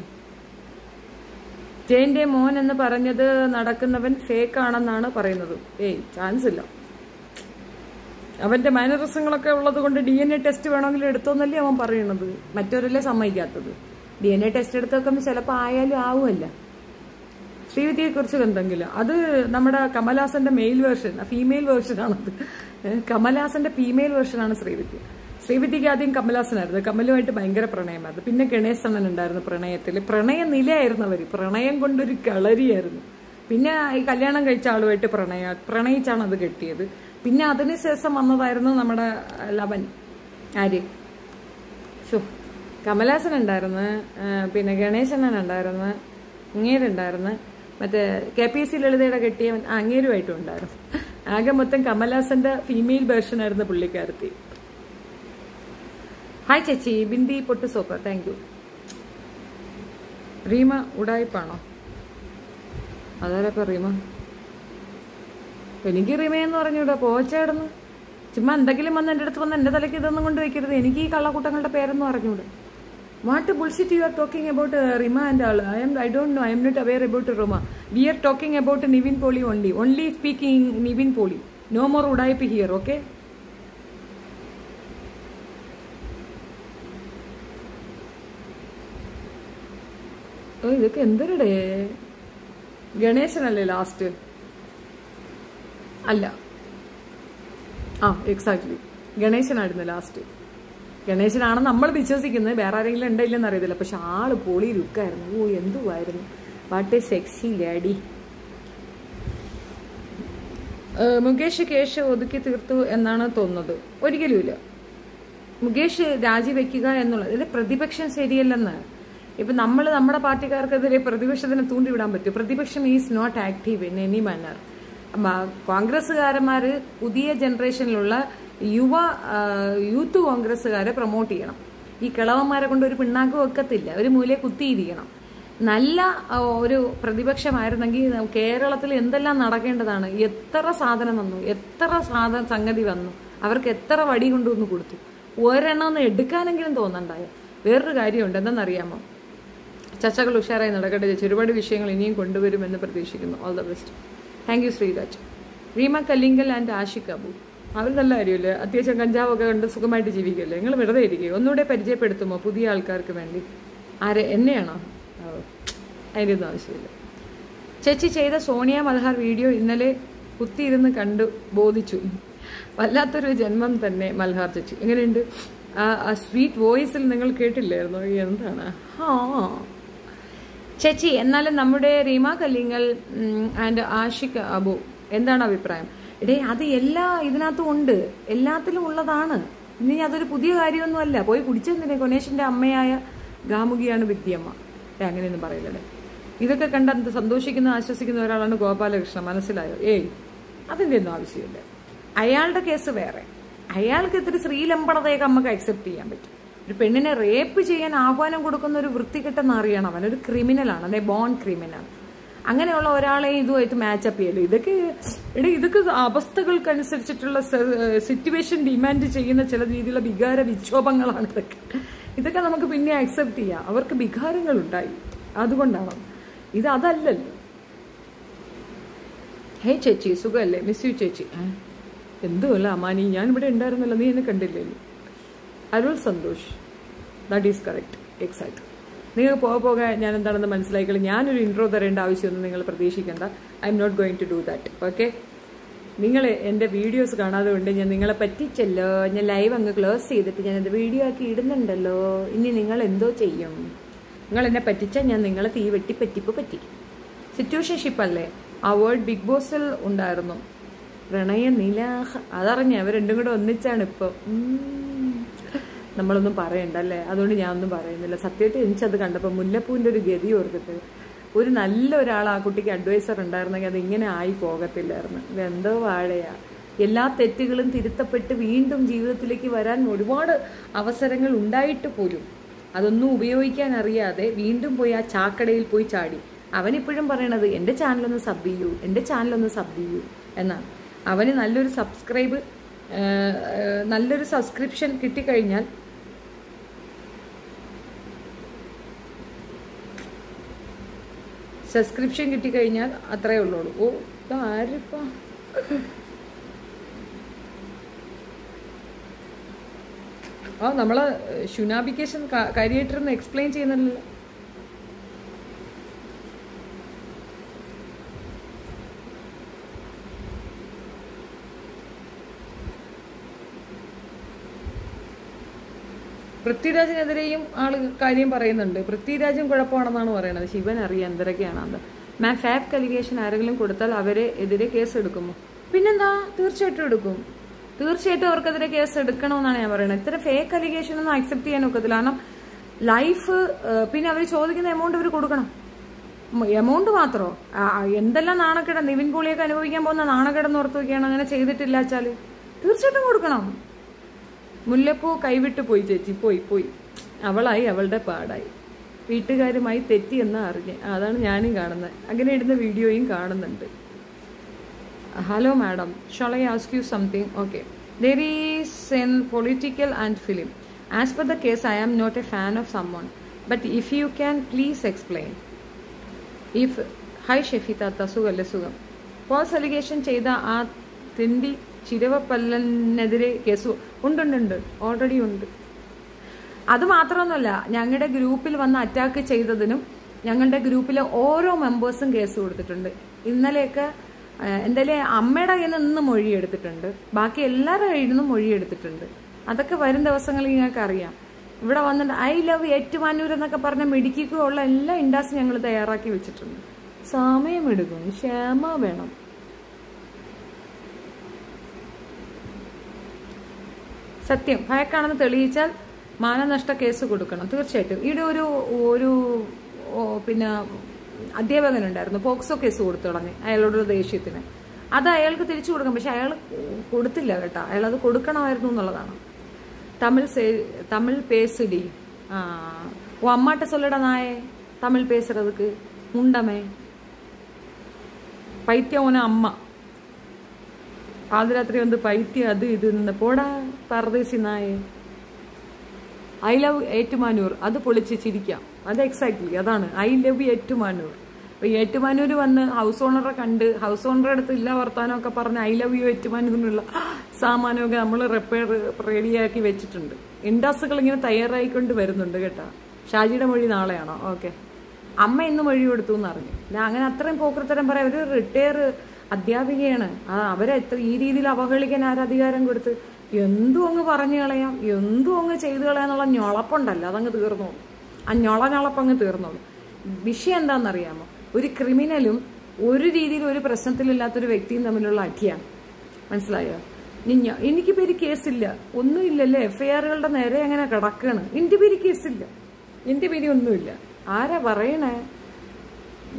Speaker 1: ജയന്റെ മോൻ എന്ന് പറഞ്ഞത് നടക്കുന്നവൻ ഫേക്ക് ആണെന്നാണ് പറയുന്നത്. ചാൻസ് ഇല്ല. അവന്റെ മാനറിസങ്ങളൊക്കെ ഉള്ളത് കൊണ്ട് DNA ടെസ്റ്റ് വേണമെങ്കിൽ എടുത്തോന്നല്ലേ അവൻ പറയണത്. മറ്റവരല്ലേ സമ്മതിക്കാത്തത്. DNA ടെസ്റ്റ് എടുത്ത് വെക്കുമ്പോൾ ചിലപ്പോൾ ആയാലും ആവുമല്ല. ശ്രീവിദ്യയെ കുറിച്ച് എന്തെങ്കിലും അത് നമ്മുടെ കമലഹാസന്റെ മെയിൽ വേർഷൻ, ഫീമെയിൽ വേർഷനാണത്. കമലഹാസന്റെ ഫീമെയിൽ വേർഷനാണ് ശ്രീവിദ്യ. ശ്രീവിദ്യക്ക് ആദ്യം കമലഹാസനായിരുന്നു. കമലുമായിട്ട് ഭയങ്കര പ്രണയമായിരുന്നു. പിന്നെ ഗണേശണ്ണൻ ഉണ്ടായിരുന്നു പ്രണയത്തിൽ. പ്രണയ നിലയായിരുന്നു അവർ. പ്രണയം കൊണ്ടൊരു കളരിയായിരുന്നു. പിന്നെ ഈ കല്യാണം കഴിച്ച ആളുമായിട്ട് പ്രണയിച്ചാണ് അത് കെട്ടിയത്. പിന്നെ അതിനുശേഷം വന്നതായിരുന്നു നമ്മുടെ ലവൻ. ആര്? കമലഹാസൻ ഉണ്ടായിരുന്നു, പിന്നെ ഗണേശണ്ണൻ ഉണ്ടായിരുന്നു, അങ്ങേരുണ്ടായിരുന്നു, മറ്റേ KPSC ലളിതയുടെ കെട്ടിയവൻ അങ്ങേരുമായിട്ടും ഉണ്ടായിരുന്നു. ആകെ മൊത്തം കമലഹാസന്റെ ഫീമെയിൽ വേർഷൻ ആയിരുന്നു പുള്ളിക്കാരത്തി. ഹായ് ചേച്ചി. ബിന്ദി പൊട്ട് സോപ്പ്, താങ്ക് യു. റീമ ഉടായിപ്പാണോ? അതാരപ്പ റീമ? എനിക്ക് റീമയെന്ന് പറഞ്ഞൂടാ. പോച്ചാടുന്നു. ചുമ്മാ എന്തെങ്കിലും വന്ന് എൻ്റെ അടുത്ത് വന്ന് എൻ്റെ തലയ്ക്ക് ഇതൊന്നും കൊണ്ട് വെക്കരുത്. എനിക്ക് ഈ കള്ളക്കൂട്ടങ്ങളുടെ പേരൊന്നും അറിഞ്ഞൂടെ. What bullshit you are talking about Rima and all? I don't know. I am not aware about Roma. We are talking about Nivin Poli only. Only speaking Nivin Poli. No more Udaip here, okay? ഇതൊക്കെ എന്തരടേ? ഗണേശനല്ലേ ലാസ്റ്റ്? അല്ല, എക്സാക്ട്ലി ഗണേശനായിരുന്നു ലാസ്റ്റ്. ഗണേശനാണെന്ന് നമ്മൾ വിശ്വസിക്കുന്നത്. വേറെ ആരെങ്കിലും ഉണ്ടയില്ലെന്ന് അറിയത്തില്ല. പക്ഷെ ആള് പൊളി ലുക്കായിരുന്നു. എന്തുവായിരുന്നു. What A sexy lady. Mukesh case ഒതുക്കി തീർത്തു എന്നാണ് തോന്നുന്നത്. ഒരിക്കലുമില്ല. മുകേഷ് രാജിവെക്കുക എന്നുള്ളത് ഇത് പ്രതിപക്ഷം ശരിയല്ലെന്ന്. ഇപ്പൊ നമ്മൾ നമ്മുടെ പാർട്ടിക്കാർക്കെതിരെ പ്രതിപക്ഷത്തിനെ തൂണ്ടിവിടാൻ പറ്റും. പ്രതിപക്ഷം is not active in any manner. കോൺഗ്രസ്സുകാരന്മാര് പുതിയ ജനറേഷനിലുള്ള യൂത്ത് കോൺഗ്രസ്സുകാരെ പ്രൊമോട്ട് ചെയ്യണം. ഈ കിളവന്മാരെ കൊണ്ട് ഒരു പിണ്ണാക്ക് വെക്കത്തില്ല. ഒരു മൂലയെ കുത്തിയിരിക്കണം. നല്ല ഒരു പ്രതിപക്ഷമായിരുന്നെങ്കിൽ കേരളത്തിൽ എന്തെല്ലാം നടക്കേണ്ടതാണ്. എത്ര സാധനം വന്നു, എത്ര സംഗതി വന്നു. അവർക്ക് എത്ര വടി കൊണ്ടുവന്ന് കൊടുത്തു. ഒരെണ്ണം ഒന്ന് എടുക്കാനെങ്കിലും തോന്നണ്ടായോ? വേറൊരു കാര്യമുണ്ട്, എന്തെന്നറിയാമോ? ചർച്ചകൾ ഉഷാറായി നടക്കട്ടെ ചേച്ചി. ഒരുപാട് വിഷയങ്ങൾ ഇനിയും കൊണ്ടുവരുമെന്ന് പ്രതീക്ഷിക്കുന്നു. All the best. Thank you Sreeraj. Rima Kallingal and Aashiq Abu, അവർ നല്ല കാര്യമല്ലേ? അത്യാവശ്യം കഞ്ചാവൊക്കെ കണ്ട് സുഖമായിട്ട് ജീവിക്കല്ലേ? നിങ്ങൾ വെറുതെ ഇരിക്കുക. ഒന്നുകൂടെ പരിചയപ്പെടുത്തുമോ പുതിയ ആൾക്കാർക്ക് വേണ്ടി? ആരെ, എന്നെയാണോ? അതിൻ്റെ ഒന്നും ആവശ്യമില്ല ചേച്ചി. ചെയ്ത സോണിയ മൽഹാർ വീഡിയോ ഇന്നലെ കുത്തിയിരുന്ന് കണ്ടു ബോധിച്ചു. വല്ലാത്തൊരു ജന്മം തന്നെ മൽഹാർ ചേച്ചി. എങ്ങനെയുണ്ട് ആ സ്വീറ്റ് വോയിസിൽ? നിങ്ങൾ കേട്ടില്ലായിരുന്നോ? എന്താണ് ചേച്ചി? എന്നാലും നമ്മുടെ റീമ കല്ലിങ്ങൽ ആൻഡ് ആഷിഖ് അബു എന്താണ് അഭിപ്രായം? അത് ഇതിനകത്തും ഉണ്ട്, എല്ലാത്തിലും ഉള്ളതാണ്. ഇനി അതൊരു പുതിയ കാര്യമൊന്നുമല്ല. പോയി കുടിച്ചെന്തിനെ? ഗണേശന്റെ അമ്മയായ ഗാമുകിയാണ് വിദ്യമ്മ. അങ്ങനെയൊന്നും പറയില്ലല്ലേ. ഇതൊക്കെ കണ്ട് സന്തോഷിക്കുന്ന ആശ്വസിക്കുന്ന ഒരാളാണ് ഗോപാലകൃഷ്ണൻ. മനസ്സിലായോ? അതിൻ്റെ ഒന്നും ആവശ്യമില്ല. അയാളുടെ കേസ് വേറെ. അയാൾക്ക് ഇത്തിരി സ്ത്രീലമ്പടതയൊക്കെ നമുക്ക് അക്സെപ്റ്റ് ചെയ്യാൻ പറ്റും. ഒരു പെണ്ണിനെ റേപ്പ് ചെയ്യാൻ ആഹ്വാനം കൊടുക്കുന്ന ഒരു വൃത്തികെട്ട നാറിയാണ് അവൻ. ഒരു ക്രിമിനലാണ്, അതെ, ബോൺ ക്രിമിനൽ. അങ്ങനെയുള്ള ഒരാളെ ഇതുമായിട്ട് മാച്ചപ്പ് ചെയ്യല്ലോ. ഇതൊക്കെ അവസ്ഥകൾക്കനുസരിച്ചിട്ടുള്ള സിറ്റുവേഷൻ ഡിമാൻഡ് ചെയ്യുന്ന ചില രീതിയിലുള്ള വികാര വിക്ഷോഭങ്ങളാണ് ഇതൊക്കെ നമുക്ക് പിന്നെ അക്സെപ്റ്റ് ചെയ്യാം. അവർക്ക് വികാരങ്ങൾ ഉണ്ടായി, അതുകൊണ്ടാണ്. അതല്ലല്ലോ. ഹേ ചേച്ചി, സുഖമല്ലേ? മിസ് യു ചേച്ചി. എന്തുമല്ല അമാനി, ഞാനിവിടെ ഉണ്ടായിരുന്നല്ലോ, നീ എന്നെ കണ്ടില്ലല്ലോ. Arul Santhosh, that is correct, exact. നിങ്ങൾക്ക് പോകെ ഞാൻ എന്താണെന്ന് മനസ്സിലാക്കിയാൽ ഞാനൊരു ഇൻട്രോ തരേണ്ട ആവശ്യമൊന്നും നിങ്ങൾ പ്രതീക്ഷിക്കേണ്ട. I am not going to do that. Okay, നിങ്ങൾ എൻ്റെ വീഡിയോസ് കാണാതെ കൊണ്ട് ഞാൻ നിങ്ങളെ പറ്റിച്ചല്ലോ. ഞാൻ ലൈവ് അങ്ങ് ക്ലോസ് ചെയ്തിട്ട് ഞാൻ എൻ്റെ വീഡിയോ ആക്കി ഇടുന്നുണ്ടല്ലോ. ഇനി നിങ്ങൾ എന്തോ ചെയ്യും? നിങ്ങൾ എന്നെ പറ്റിച്ചാൽ ഞാൻ നിങ്ങളെ തീ വെട്ടി പറ്റി. സിറ്റുവേഷൻഷിപ്പ് അല്ലേ? ആ വേർഡ് ബിഗ് ബോസിൽ ഉണ്ടായിരുന്നു. പ്രണയ നിലാഹ, അതറിഞ്ഞ അവർ രണ്ടും കൂടെ ഒന്നിച്ചാണ് ഇപ്പോൾ. നമ്മളൊന്നും പറയണ്ട അല്ലേ? അതുകൊണ്ട് ഞാനൊന്നും പറയുന്നില്ല. സത്യമായിട്ട് എനിക്കത് കണ്ടപ്പോൾ മുല്ലപ്പൂവിൻ്റെ ഒരു ഗതി ഓർത്തിട്ട് ഒരു നല്ല ഒരാൾ ആ കുട്ടിക്ക് അഡ്വൈസർ ഉണ്ടായിരുന്നെങ്കിൽ അത് ഇങ്ങനെ ആയി പോകത്തില്ലായിരുന്നു. ഇതെന്തോ വാഴയാ. എല്ലാ തെറ്റുകളും തിരുത്തപ്പെട്ട് വീണ്ടും ജീവിതത്തിലേക്ക് വരാൻ ഒരുപാട് അവസരങ്ങൾ ഉണ്ടായിട്ട് പോലും അതൊന്നും ഉപയോഗിക്കാൻ അറിയാതെ വീണ്ടും പോയി ആ ചാക്കടയിൽ പോയി ചാടി. അവനിപ്പോഴും പറയണത് എൻ്റെ ചാനലൊന്ന് സബ് ചെയ്യൂ എന്നാണ്. അവന് നല്ലൊരു സബ്സ്ക്രിപ്ഷൻ കിട്ടിക്കഴിഞ്ഞാൽ അത്രേ ഉള്ളൂ. ഓ, ഇതാരിപ്പാ നമ്മളെ ഷുനാബിക്കേഷൻ കാര്യമായിട്ടൊന്ന് എക്സ്പ്ലെയിൻ ചെയ്യുന്നില്ലല്ലോ. പൃഥ്വിരാജിനെതിരെയും ആള് കാര്യം പറയുന്നുണ്ട്. പൃഥ്വിരാജും കുഴപ്പമാണെന്നാണ് പറയുന്നത്. ശിവൻ അറിയാം എന്തൊക്കെയാണ് അത്. ഫാക്ട് അലിഗേഷൻ ആരെങ്കിലും കൊടുത്താൽ അവരെ എതിരെ കേസ് എടുക്കുമോ? പിന്നെന്താ, തീർച്ചയായിട്ടും എടുക്കും. തീർച്ചയായിട്ടും അവർക്കെതിരെ കേസ് എടുക്കണമെന്നാണ് ഞാൻ പറയുന്നത്. ഇത്തരം ഫേക്ക് അലിഗേഷൻ ഒന്നും അക്സെപ്റ്റ് ചെയ്യാൻ ഒക്കത്തില്ല. കാരണം ലൈഫ്, പിന്നെ അവർ ചോദിക്കുന്ന എമൗണ്ട് അവർ കൊടുക്കണം. എമൗണ്ട് മാത്രമോ? എന്തെല്ലാം നാണക്കേട നിവിൻ പോളിയൊക്കെ അനുഭവിക്കാൻ പോകുന്ന നാണക്കേടെന്ന് ഓർത്ത് നോക്കിയാണ്. അങ്ങനെ ചെയ്തിട്ടില്ല വെച്ചാൽ തീർച്ചയായിട്ടും കൊടുക്കണം. മുല്ലപ്പൂ കൈവിട്ട് പോയി ചേച്ചി, പോയി. അവളായി, അവളുടെ പാടായി. വീട്ടുകാരുമായി തെറ്റിയെന്ന് അറിഞ്ഞ്. അതാണ് ഞാനും കാണുന്നത്. അങ്ങനെ ഇടുന്ന വീഡിയോയും കാണുന്നുണ്ട്. Hello madam, shall I ask you something? Okay, there is in political and film. As per the case I am not a fan of summon, but if you can please explain. Hi Shefi താത്ത, സുഖല്ലേ? സുഖം. ഫാൾസ് അലിഗേഷൻ ചെയ്ത ആ തിണ്ടി ചിരവപ്പല്ലനെതിരെ കേസ് ഉണ്ട്, ഓൾറെഡി ഉണ്ട്. അത് മാത്രമൊന്നുമല്ല, ഞങ്ങളുടെ ഗ്രൂപ്പിൽ വന്ന് അറ്റാക്ക് ചെയ്തതിനും ഞങ്ങളുടെ ഗ്രൂപ്പിലെ ഓരോ മെമ്പേഴ്സും കേസ് കൊടുത്തിട്ടുണ്ട്. ഇന്നലെയൊക്കെ എന്തായാലും അമ്മയുടെ കയ്യിൽ നിന്ന് മൊഴിയെടുത്തിട്ടുണ്ട്. ബാക്കി എല്ലാവരുടെ കയ്യിൽ നിന്നും മൊഴിയെടുത്തിട്ടുണ്ട്. അതൊക്കെ വരും ദിവസങ്ങളിൽ ഞങ്ങൾക്ക് അറിയാം. ഇവിടെ വന്നിട്ട് ഐ ലവ് ഏറ്റുമാനൂർ എന്നൊക്കെ പറഞ്ഞ മെഡിക്കുള്ള എല്ലാ ഇൻഡാസും ഞങ്ങൾ തയ്യാറാക്കി വെച്ചിട്ടുണ്ട്. സമയമെടുക്കും, ക്ഷമ വേണം. സത്യം ഭയക്കാണെന്ന് തെളിയിച്ചാൽ മാനനഷ്ട കേസ് കൊടുക്കണം തീർച്ചയായിട്ടും. ഇവിടെ ഒരു പിന്നെ അധ്യാപകനുണ്ടായിരുന്നു, പോക്സോ കേസ് കൊടുത്തു തുടങ്ങി അയാളോടൊരു ദേഷ്യത്തിന്. അത് അയാൾക്ക് തിരിച്ചു കൊടുക്കാം, പക്ഷെ അയാൾ കൊടുത്തില്ല കേട്ടോ. അയാൾ അത് കൊടുക്കണമായിരുന്നു എന്നുള്ളതാണ്. തമിഴ് പേസുടി അമ്മാട്ട சொல்லடா நாயே, தமிழ் பேசுறதுக்கு முண்டமே பைத்தியம் உன அம்மா. പാതിരാത്രി വന്ന് പൈത്യം അത് ഇത് നിന്ന് പോടാ പരദേശി നായെ. ഐ ലവ് ഏറ്റുമാനൂർ, അത് പൊളിച്ച് ചിരിക്കാം. അത് എക്സാക്ട്ലി അതാണ് ഐ ലവ് ഏറ്റുമാനൂർ. അപ്പൊ ഏറ്റുമാനൂർ വന്ന് ഹൗസ് ഓണറെ കണ്ട് ഹൗസ് ഓണറുടെ അടുത്ത് ഇല്ല വർത്താനമൊക്കെ പറഞ്ഞ് ഐ ലവ് യു ഏറ്റുമാനൂരിനുള്ള സാമാനമൊക്കെ നമ്മൾ റെഡിയാക്കി വെച്ചിട്ടുണ്ട്. ഇൻഡാസുകൾ ഇങ്ങനെ തയ്യാറായിക്കൊണ്ട് വരുന്നുണ്ട് കേട്ടോ. ഷാജിയുടെ മൊഴി നാളെയാണോ? ഓക്കെ. അമ്മ ഇന്ന് മൊഴി കൊടുത്തു എന്ന് അറിഞ്ഞു. ഞാൻ അങ്ങനെ അത്രയും പോക്കൃത്തരം പറയാം. ഒരു റിട്ടയർ അധ്യാപികയാണ്. അവരെ ഈ രീതിയിൽ അവഹേളിക്കാൻ ആരധികാരം കൊടുത്ത്? എന്തും അങ്ങ് പറഞ്ഞു കളയാം, എന്തും അങ്ങ് ചെയ്തു കളയാന്നുള്ള ഞൊളപ്പുണ്ടല്ലോ, അതങ്ങ് തീർന്നോളൂ. ആ ഞൊളപ്പങ്ങ് തീർന്നോളൂ. വിഷയം എന്താണെന്നറിയാമോ? ഒരു ക്രിമിനലും ഒരു രീതിയിൽ ഒരു പ്രശ്നത്തിലില്ലാത്തൊരു വ്യക്തിയും തമ്മിലുള്ള അടിയാണ്. മനസ്സിലായോ? എനിക്ക് പേര് കേസില്ല, ഒന്നുമില്ലല്ലേ, FIRകളുടെ നേരെ അങ്ങനെ കിടക്കുകയാണ്. എന്റെ പേര് കേസില്ല, എന്റെ പേര് ഒന്നുമില്ല. ആരാ പറയണേ?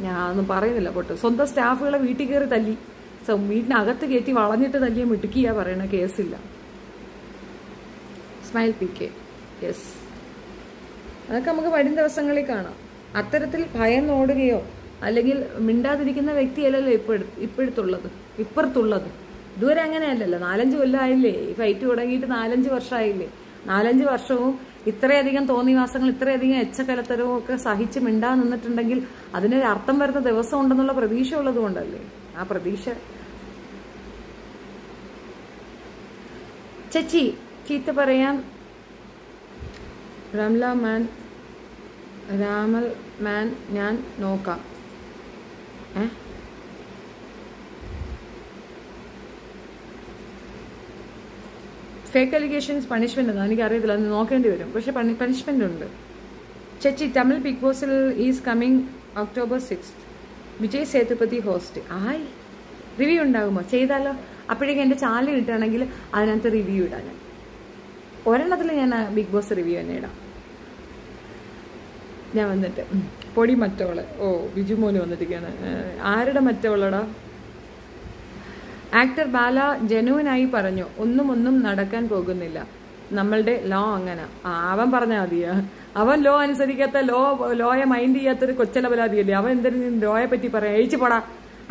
Speaker 1: ഞാനൊന്നും പറയുന്നില്ല പൊട്ട്. സ്വന്തം സ്റ്റാഫുകളെ വീട്ടിൽ കയറി തല്ലി, വീട്ടിനകത്ത് കയറ്റി വളഞ്ഞിട്ട് തല്ലിയ മിടുക്കിയാ പറയണ കേസില്ല. Smile PK. യെസ്, അതൊക്കെ നമുക്ക് വരും ദിവസങ്ങളിൽ കാണാം. അത്തരത്തിൽ ഭയന്നോടുകയോ അല്ലെങ്കിൽ മിണ്ടാതിരിക്കുന്ന വ്യക്തിയല്ലല്ലോ ഇപ്പുറത്തുള്ളത്. ഇതുവരെ അങ്ങനെയല്ലല്ലോ. 4-5 കൊല്ലമായില്ലേ ഈ ഫൈറ്റ് തുടങ്ങിയിട്ട്? 4-5 വർഷമായില്ലേ? 4-5 വർഷവും ഇത്രയധികം തോന്നിവാസങ്ങൾ, ഇത്രയധികം എച്ചക്കലത്തരവും ഒക്കെ സഹിച്ച് മിണ്ടാ നിന്നിട്ടുണ്ടെങ്കിൽ അതിനൊരു അർത്ഥം വരുന്ന ദിവസം ഉണ്ടെന്നുള്ള പ്രതീക്ഷ ഉള്ളത് കൊണ്ടല്ലേ. ആ പ്രതീക്ഷ ചേച്ചി ചീത്ത പറയാൻ രാമൽ മാൻ ഞാൻ നോക്കാം. ഫേക്ക് അലിഗേഷൻസ് പണിഷ്മെന്റ് എന്നാ? എനിക്കറിയത്തില്ല, അത് നോക്കേണ്ടി വരും. പക്ഷെ പണിഷ്മെന്റ് ഉണ്ട്. ചേച്ചി തമിഴ് ബിഗ് ബോസിൽ is coming October 6th. Vijay Sethupathi host. ആയി റിവ്യൂ ഉണ്ടാകുമോ? ചെയ്താലോ? അപ്പോഴേക്കും എന്റെ ചാനൽ കിട്ടുകയാണെങ്കിൽ അതിനകത്ത് റിവ്യൂ ഇടാൻ. ഒരെണ്ണത്തിൽ ഞാൻ ബിഗ് ബോസ് റിവ്യൂ തന്നെ ഇടാം. ഞാൻ വന്നിട്ട് പൊടി മറ്റവള്. ഓ, ബിജു മോന് വന്നിരിക്കുകയാണ്. ആരുടെ മറ്റവളടാ? ആക്ടർ ബാല ജനുവിനായി പറഞ്ഞു, ഒന്നും നടക്കാൻ പോകുന്നില്ല, നമ്മളുടെ ലോ അങ്ങനെ. അവൻ പറഞ്ഞാൽ മതിയാ? അവൻ ലോ അനുസരിക്കാത്ത, ലോയെ മൈൻഡ് ചെയ്യാത്തൊരു കൊച്ചലപരാധിയല്ലേ അവൻ. എന്തിനും ലോയെ പറ്റി പറയാം? എഴിച്ചു പോടാ.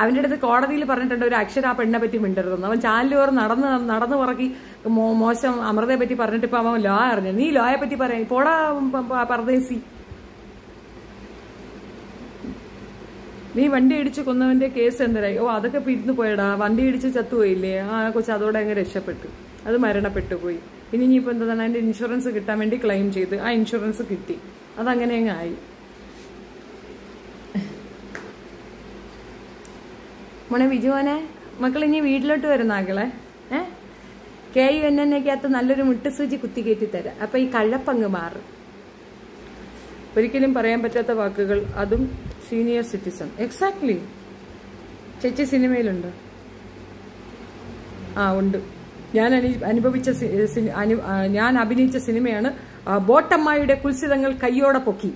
Speaker 1: അവന്റെ അടുത്ത് കോടതിയിൽ പറഞ്ഞിട്ടുണ്ട് ഒരു അക്ഷരം ആ പെണ്ണെ പറ്റി മിണ്ടരുതെന്ന്. അവൻ ചാനലുകാർ നടന്നു പറക്കി മോശം അമൃതയെ പറ്റി പറഞ്ഞിട്ട് ഇപ്പൊ അവൻ ലോ അറിഞ്ഞു. നീ ലോയെ പറ്റി പറയാ? പോടാ പരദേശി. നീ വണ്ടി ഇടിച്ച് കൊന്നവന്റെ കേസ് എന്തരായി? ഓ, അതൊക്കെ പിരിഞ്ഞു പോയടാ. വണ്ടി ഇടിച്ച് ചത്തുപോയില്ലേ ആ കൊച്ചു, അതോടെ അങ്ങ് രക്ഷപ്പെട്ടു. അത് മരണപ്പെട്ടു പോയി. ഇനിയിപ്പോ എന്താണ്, അതിന്റെ ഇൻഷുറൻസ് കിട്ടാൻ വേണ്ടി ക്ലെയിം ചെയ്ത് ആ ഇൻഷുറൻസ് കിട്ടി. അതങ്ങനെ അങ്ങ് ആയി. മോനെ ബിജുവോനെ, മക്കൾ ഇനി വീട്ടിലോട്ട് വരുന്നാക്കളെ. KUNNക്കകത്ത് നല്ലൊരു മുട്ടുസൂചി കുത്തി കയറ്റി തരാം. അപ്പൊ ഈ കഴപ്പങ്ങ് മാറും. ഒരിക്കലും പറയാൻ പറ്റാത്ത വാക്കുകൾ, അതും സീനിയർ സിറ്റിസൺ. എക്സാക്ട്ലി. ചേച്ചി സിനിമയിലുണ്ട്? ആ ഉണ്ട്. ഞാൻ അഭിനയിച്ച സിനിമയാണ് ബോട്ടമ്മായുടെ കുൽസിതങ്ങൾ കയ്യോടെ പൊക്കി.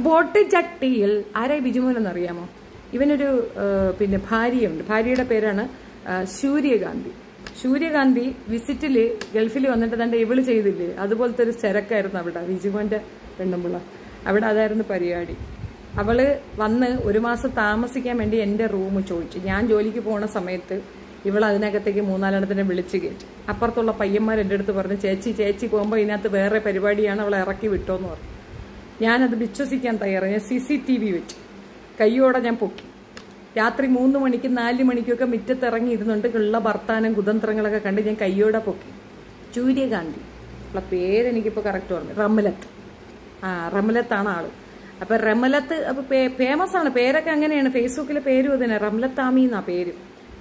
Speaker 1: ബോട്ട് ചട്ടിയിൽ. ആരായി ബിജുമോനെന്നറിയാമോ? ഇവനൊരു ഭാര്യയുണ്ട്. ഭാര്യയുടെ പേരാണ് സൂര്യകാന്തി. സൂര്യകാന്തി വിസിറ്റില് ഗൾഫിൽ വന്നിട്ട് തന്റെ ഇവള് ചെയ്തില്ലേ, അതുപോലത്തെ ഒരു ചരക്കായിരുന്നു അവിടെ. ബിജുമോന്റെ പെണ്ണുമ്പിള്ള അവിടെ അതായിരുന്നു പരിപാടി. അവള് വന്ന് 1 മാസം താമസിക്കാൻ വേണ്ടി എന്റെ റൂം ചോദിച്ചു. ഞാൻ ജോലിക്ക് പോണ സമയത്ത് ഇവൾ അതിനകത്തേക്ക് 3-4 വിളിച്ചു കയറ്റി. അപ്പുറത്തുള്ള പയ്യന്മാർ എൻ്റെ അടുത്ത് പറഞ്ഞു, ചേച്ചി പോകുമ്പോൾ ഇതിനകത്ത് വേറെ പരിപാടിയാണ്, അവളെ ഇറക്കി വിട്ടോന്ന് പറഞ്ഞു. ഞാനത് വിശ്വസിക്കാൻ തയ്യാറായി. ഞാൻ CCTV വെച്ചു. കയ്യോടെ ഞാൻ പൊക്കി. രാത്രി 3 മണിക്ക് 4 മണിക്കൊക്കെ മുറ്റത്തിറങ്ങി ഇരുന്നുണ്ട്. ഉള്ള ഭർത്താനം കുതന്ത്രങ്ങളൊക്കെ കണ്ട് ഞാൻ കയ്യോടെ പൊക്കി. സൂര്യകാന്തി. അവളെ പേരെനിക്കിപ്പോൾ കറക്റ്റ് പറഞ്ഞു. റമലത്ത്. റമലത്താണ് ആള്. അപ്പൊ റമലത്ത് ഫേമസ് ആണ്. പേരൊക്കെ അങ്ങനെയാണ്. ഫേസ്ബുക്കിലെ പേരും അതിനെ റമലത്താമി എന്നാ പേര്.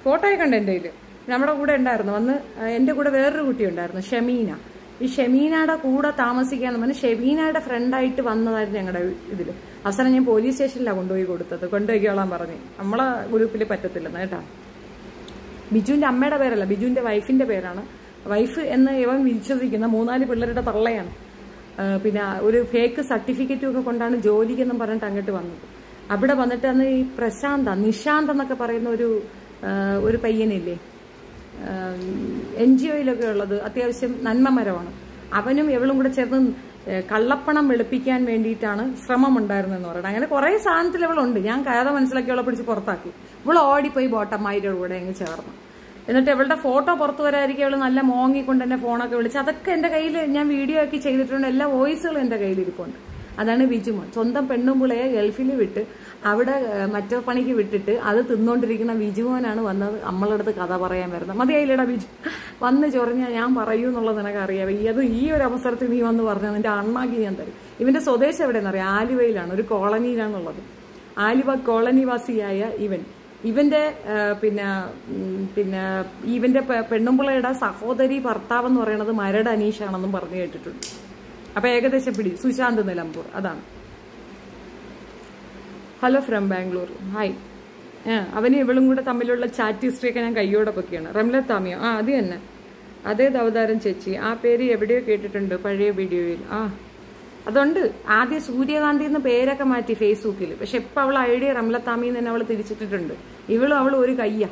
Speaker 1: ഫോട്ടോയൊക്കെ ഉണ്ട് എൻ്റെ കയ്യിൽ. നമ്മുടെ കൂടെ ഉണ്ടായിരുന്നു. വന്ന് എൻ്റെ കൂടെ വേറൊരു കുട്ടി ഉണ്ടായിരുന്നു, ഷമീന. ഈ ഷമീനയുടെ കൂടെ താമസിക്കാന്ന് പറഞ്ഞ് ഷമീനയുടെ ഫ്രണ്ടായിട്ട് വന്നതായിരുന്നു ഞങ്ങളുടെ ഇതിൽ. അവസാനം ഞാൻ പോലീസ് സ്റ്റേഷനിലാണ് കൊണ്ടുപോയി കൊടുത്തത്. കൊണ്ടുപോയിക്കോളാൻ പറഞ്ഞ്. നമ്മളെ ഗ്രൂപ്പിൽ പറ്റത്തില്ലെന്ന് കേട്ടാ. ബിജുവിന്റെ അമ്മയുടെ പേരല്ല, ബിജുവിന്റെ വൈഫിന്റെ പേരാണ്. വൈഫ് എന്ന് ഇവൻ വിശ്വസിക്കുന്ന 3-4 പിള്ളേരുടെ തള്ളയാണ്. പിന്നെ ഒരു ഫേക്ക് സർട്ടിഫിക്കറ്റും ഒക്കെ കൊണ്ടാണ് ജോലിക്കെന്നും പറഞ്ഞിട്ട് അങ്ങോട്ട് വന്നത്. അവിടെ വന്നിട്ട് അന്ന് ഈ നിശാന്ത് എന്നൊക്കെ പറയുന്ന ഒരു പയ്യനില്ലേ, NGOയിലൊക്കെ ഉള്ളത്, അത്യാവശ്യം നന്മമരമാണ്. അവനും ഇവളും കൂടെ ചേർന്ന് കള്ളപ്പണം വെളുപ്പിക്കാൻ വേണ്ടിയിട്ടാണ് ശ്രമം ഉണ്ടായിരുന്നെന്ന് പറയുന്നത്. അങ്ങനെ കുറെ സാധനത്തിൽ ഇവളുണ്ട്. ഞാൻ കഥ മനസ്സിലാക്കി അവളെ പിടിച്ച് പുറത്താക്കി. ഇവൾ ഓടിപ്പോയി ബോട്ടമ്മായിയുടെ കൂടെ അങ്ങ് ചേർന്നു. എന്നിട്ട് ഇവളുടെ ഫോട്ടോ പുറത്തു വരാതിരിക്കും അവള് നല്ല മോങ്ങിക്കൊണ്ട് എന്നെ ഫോണൊക്കെ വിളിച്ച്. അതൊക്കെ എന്റെ കയ്യിൽ ഞാൻ വീഡിയോ ആക്കി ചെയ്തിട്ടുണ്ട്. എല്ലാ വോയിസുകളും എന്റെ കയ്യിലിരിപ്പുണ്ട്. അതാണ് ബിജുമോൻ. സ്വന്തം പെണ്ണുമ്പിളയെ ഗൾഫിൽ വിട്ട് അവിടെ മറ്റേ പണിക്ക് വിട്ടിട്ട് അത് തിന്നോണ്ടിരിക്കുന്ന ബിജുമോനാണ് വന്നത് നമ്മളടുത്ത് കഥ പറയാൻ വരുന്നത്. മതിയായില്ലടാ ബിജു, വന്ന് ചൊറിഞ്ഞാൽ ഞാൻ പറയൂ എന്നുള്ളത് നിനക്കറിയാം. അത് ഈ ഒരു അവസരത്തിൽ നീ വന്ന് പറഞ്ഞാൽ നിന്റെ അണ്ണാക്കി ഞാൻ തരും. ഇവന്റെ സ്വദേശം എവിടെയെന്നറിയാം? ആലുവയിലാണ്, ഒരു കോളനിയിലാണുള്ളത്. ആലുവ കോളനിവാസിയായ ഇവന്റെ പിന്നെ ഇവന്റെ പെണ്ണുമ്പിളയുടെ സഹോദരി ഭർത്താവ് എന്ന് പറയുന്നത് മരട് അനീഷാണെന്നും പറഞ്ഞു കേട്ടിട്ടുണ്ട്. അപ്പൊ ഏകദേശം പിടി. സുശാന്ത് നിലമ്പൂർ, അതാണ്. Hello from Bangalore, hi. അവന് ഇവളും കൂടെ തമ്മിലുള്ള ചാറ്റ് ഹിസ്റ്ററിയൊക്കെ ഞാൻ കയ്യോടെ പൊക്കിയാണ്. റംല താമിയോ? അത് തന്നെ, അതേത് അവതാരം ചേച്ചി. ആ പേര് എവിടെയോ കേട്ടിട്ടുണ്ട് പഴയ വീഡിയോയിൽ. അതുകൊണ്ട് ആദ്യം സൂര്യകാന്തി എന്ന പേരൊക്കെ മാറ്റി ഫേസ്ബുക്കിൽ. പക്ഷെ ഇപ്പൊ അവൾ ഐഡിയ റംലത്താമി തന്നെ അവൾ തിരിച്ചിട്ടിട്ടുണ്ട്. അവളും ഒരു കയ്യ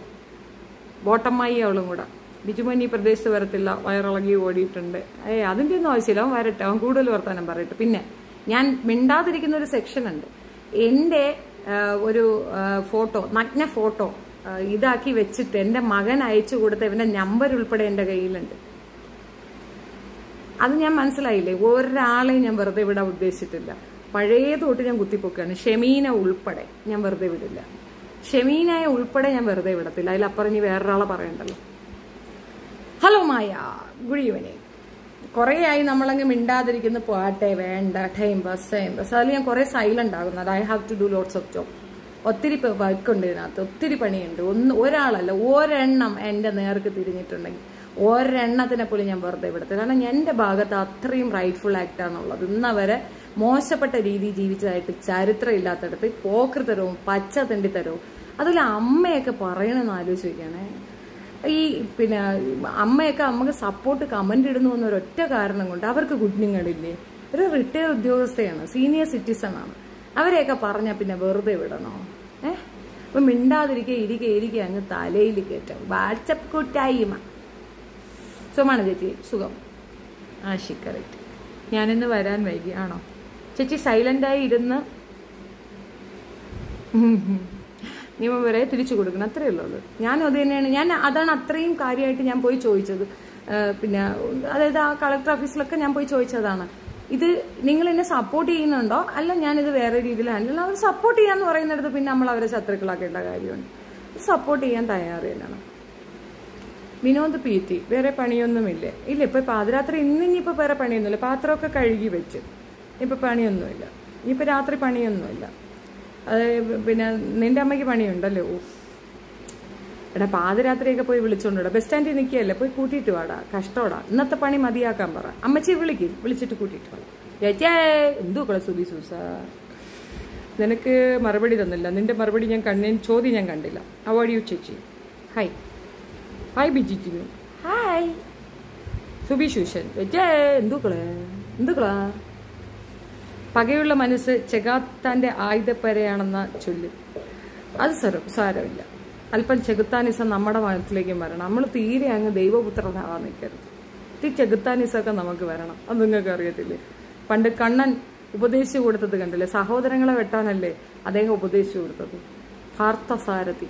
Speaker 1: ബോട്ടമ്മായി അവളും കൂടെ. ബിജുമോൻ ഈ പ്രദേശത്ത് വരത്തില്ല, വയറിളകി ഓടിയിട്ടുണ്ട്. അതിന്റെ ഒന്നും ആവശ്യമില്ല, അവൻ വരട്ടെ, അവൻ കൂടുതൽ വർത്താനം പറയട്ടെ. പിന്നെ ഞാൻ മിണ്ടാതിരിക്കുന്ന ഒരു സെക്ഷൻ ഉണ്ട്. എന്റെ ഒരു ഫോട്ടോ, നഗ്ന ഫോട്ടോ ഇതാക്കി വെച്ചിട്ട് എന്റെ മകൻ അയച്ചു കൊടുത്ത ഇവന്റെ നമ്പർ ഉൾപ്പെടെ എന്റെ കയ്യിലുണ്ട്. അത് ഞാൻ മനസ്സിലായില്ലേ, ഒരാളെയും ഞാൻ വെറുതെ വിടാൻ ഉദ്ദേശിച്ചിട്ടില്ല. പഴയ തൊട്ട് ഞാൻ കുത്തിപ്പൊക്കുകയാണ്. ഷെമീന ഉൾപ്പെടെ ഞാൻ വെറുതെ വിടില്ല. ഷെമീനയെ ഉൾപ്പെടെ ഞാൻ വെറുതെ വിടത്തില്ല. അതിലപ്പുറം ഇനി വേറൊരാളെ പറയണ്ടല്ലോ. ഹലോ മായ, ഗുഡ് ഈവനിങ്. കുറേ ആയി നമ്മളങ്ങ് മിണ്ടാതിരിക്കുന്ന. പോട്ടെ, വേണ്ട, ടൈം പാസ്. അതിൽ ഞാൻ കുറെ സൈലന്റ് ആകുന്നത്. I have to do lots of job. ഒത്തിരി വർക്കുണ്ട് ഇതിനകത്ത്, ഒത്തിരി പണിയുണ്ട്. ഒരാളല്ല, ഒരെണ്ണം എന്റെ നേർക്ക് തിരിഞ്ഞിട്ടുണ്ടെങ്കിൽ ഒരെണ്ണത്തിനെ പോലും ഞാൻ വെറുതെ വിടത്തില്ല. കാരണം എന്റെ ഭാഗത്ത് അത്രയും റൈറ്റ്ഫുൾ ആക്ടാണുള്ളത്. ഇന്നവരെ മോശപ്പെട്ട രീതി ജീവിച്ചതായിട്ട് ചരിത്രം ഇല്ലാത്തടത്ത് പോക്കൃതരവും പച്ചതെണ്ടിത്തരവും. അതിൽ അമ്മയൊക്കെ പറയണമെന്ന് ആലോചിക്കുകയാണേ. അമ്മയൊക്കെ നമുക്ക് സപ്പോർട്ട് കമന്റ് ഇടുന്നു എന്നൊരൊറ്റ കാരണം കൊണ്ട് അവർക്ക് കുഞ്ഞുങ്ങളില്ലേ? ഒരു റിട്ടയർ ഉദ്യോഗസ്ഥയാണ്, സീനിയർ സിറ്റിസൺ ആണ്. അവരെയൊക്കെ പറഞ്ഞാൽ പിന്നെ വെറുതെ വിടണോ? അപ്പൊ ഇരിക്കെ അങ്ങ് തലയിൽ കയറ്റാം. വാട്സപ്പ് കൂട്ടായ്മ. സുഖമാണ് ചേച്ചി? സുഖം. കറക്റ്റ്. ഞാനിന്ന് വരാൻ വൈകി ആണോ ചേച്ചി? സൈലന്റായി ഇരുന്ന് നിയമം വരെ തിരിച്ചു കൊടുക്കണം, അത്രയേ ഉള്ളൂ. ഞാനും അത് തന്നെയാണ്. അതാണ് അത്രയും കാര്യമായിട്ട് ഞാൻ പോയി ചോദിച്ചത്. പിന്നെ അതായത് ആ കളക്ടർ ഓഫീസിലൊക്കെ ഞാൻ പോയി ചോദിച്ചതാണ്. ഇത് നിങ്ങൾ എന്നെ സപ്പോർട്ട് ചെയ്യുന്നുണ്ടോ, അല്ല ഞാനിത് വേറെ രീതിയിൽ ഹാൻഡിൽ. അവർ സപ്പോർട്ട് ചെയ്യാന്ന് പറയുന്നിടത്ത് പിന്നെ നമ്മൾ അവരെ ശത്രുക്കളാക്കേണ്ട കാര്യമുണ്ട്. സപ്പോർട്ട് ചെയ്യാൻ തയ്യാറ് തന്നെയാണ്. വിനോദ് PT, വേറെ പണിയൊന്നുമില്ലേ? ഇല്ല, ഇപ്പൊ പാതിരാത്രി ഇന്നിപ്പോ വേറെ പണിയൊന്നുമില്ല. പാത്രമൊക്കെ കഴുകി വെച്ച് ഇപ്പൊ പണിയൊന്നുമില്ല. ഇനിയിപ്പോ രാത്രി പണിയൊന്നുമില്ല. അത് പിന്നെ നിന്റെ അമ്മയ്ക്ക് പണിയുണ്ടല്ലോ. എടാ, പാതിരാത്രിയൊക്കെ പോയി വിളിച്ചോണ്ടാ. ബസ് സ്റ്റാൻഡിൽ നിൽക്കുകയല്ലേ, പോയി കൂട്ടിയിട്ട് വാടാ. കഷ്ടോടാ, ഇന്നത്തെ പണി മതിയാക്കാൻ പറ. അമ്മച്ചി വിളിച്ചിട്ട് കൂട്ടിയിട്ട് വാടാ. ചേച്ചേ, എന്തുക്കളെ സുബി സൂസ, നിനക്ക് മറുപടി തന്നില്ല. നിന്റെ മറുപടി ചോദ്യം ഞാൻ കണ്ടില്ല. അവോയ്ഡ് യു ചേച്ചി. ഹായ് ബിജിജി. ഹായ് സുബി ശൂഷൻ. ചേച്ചേ, എന്തുക്കളാ പകയുള്ള മനസ്സ് ചെകുത്താന്റെ ആയുധപ്പരയാണെന്ന ചൊല്ല്. അത് സാരമില്ല. അല്പം ചെകുത്താനിസം നമ്മുടെ മനസ്സിലേക്കും വരണം. നമ്മൾ തീരെ അങ്ങ് ദൈവപുത്രനാവാൻ നിൽക്കരുത്. ഈ ചെകുത്താനിസമൊക്കെ നമുക്ക് വരണം. അത് നിങ്ങൾക്ക് അറിയത്തില്ലേ? പണ്ട് കണ്ണൻ ഉപദേശിച്ചു കൊടുത്തത് കണ്ടില്ലേ? സഹോദരങ്ങളെ വെട്ടാനല്ലേ അദ്ദേഹം ഉപദേശിച്ചു കൊടുത്തത്. പാർത്ഥസാരഥി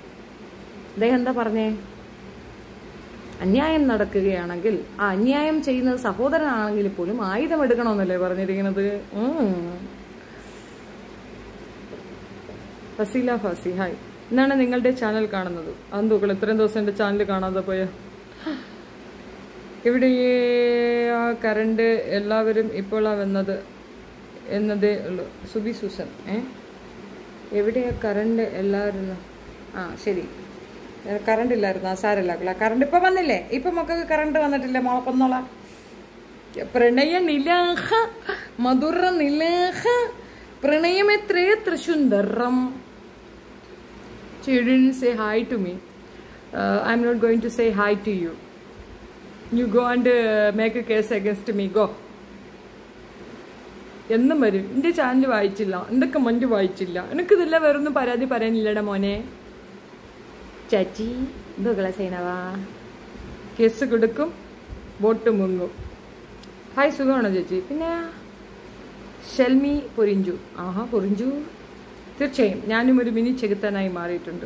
Speaker 1: അദ്ദേഹം എന്താ പറഞ്ഞേ? അന്യായം നടക്കുകയാണെങ്കിൽ ആ അന്യായം ചെയ്യുന്നത് സഹോദരനാണെങ്കിൽ പോലും ആയുധം എടുക്കണമെന്നല്ലേ പറഞ്ഞിരിക്കുന്നത്. ഫസീല ഫാസി, ഹായ്. എന്നാണ് നിങ്ങളുടെ ചാനൽ കാണുന്നത്? അതെന്തോക്കൾ ഇത്രയും ദിവസം എന്റെ ചാനൽ കാണാതെ പോയ? ഇവിടെ കറണ്ട് എല്ലാവരും ഇപ്പോഴാ വന്നത് എന്നതേ ഉള്ളൂ. സുബി സൂസൻ, എവിടെയാ കറണ്ട് എല്ലാവരും? ശരി, കറണ്ട് ഇല്ലായിരുന്നു. സാരല്ല, കറണ്ട് ഇപ്പൊ വന്നില്ലേ? ഇപ്പൊ മക്കൾക്ക് കറണ്ട് വന്നിട്ടില്ലേ? മോളക്കൊന്നോളാം. പ്രണയ നിലാഹ മധുര നിലാഹ പ്രണയം എത്ര സുന്ദരം. You didn't say hi to me. I'm not going to say hi to you. You go and make a case against me. Go. എന്നും വരും. എന്റെ ചാനൽ വായിച്ചില്ല, എന്റെ കമന്റ് വായിച്ചില്ല, എനിക്കിതെല്ലാം വേറൊന്നും പരാതി പറയാനില്ലടാ മോനെ. ചാച്ചി എന്തുകള സൈനവാ? കേസ് കൊടുക്കും, വോട്ട് മുങ്ങും. ഹായ്, സുഖമാണോ ചേച്ചി? പിന്നെ ഷെൽമി പൊരിഞ്ചു. പൊരിഞ്ചു തീർച്ചയായും ഞാനും ഒരു മിനി ചെകുത്താനായി മാറിയിട്ടുണ്ട്.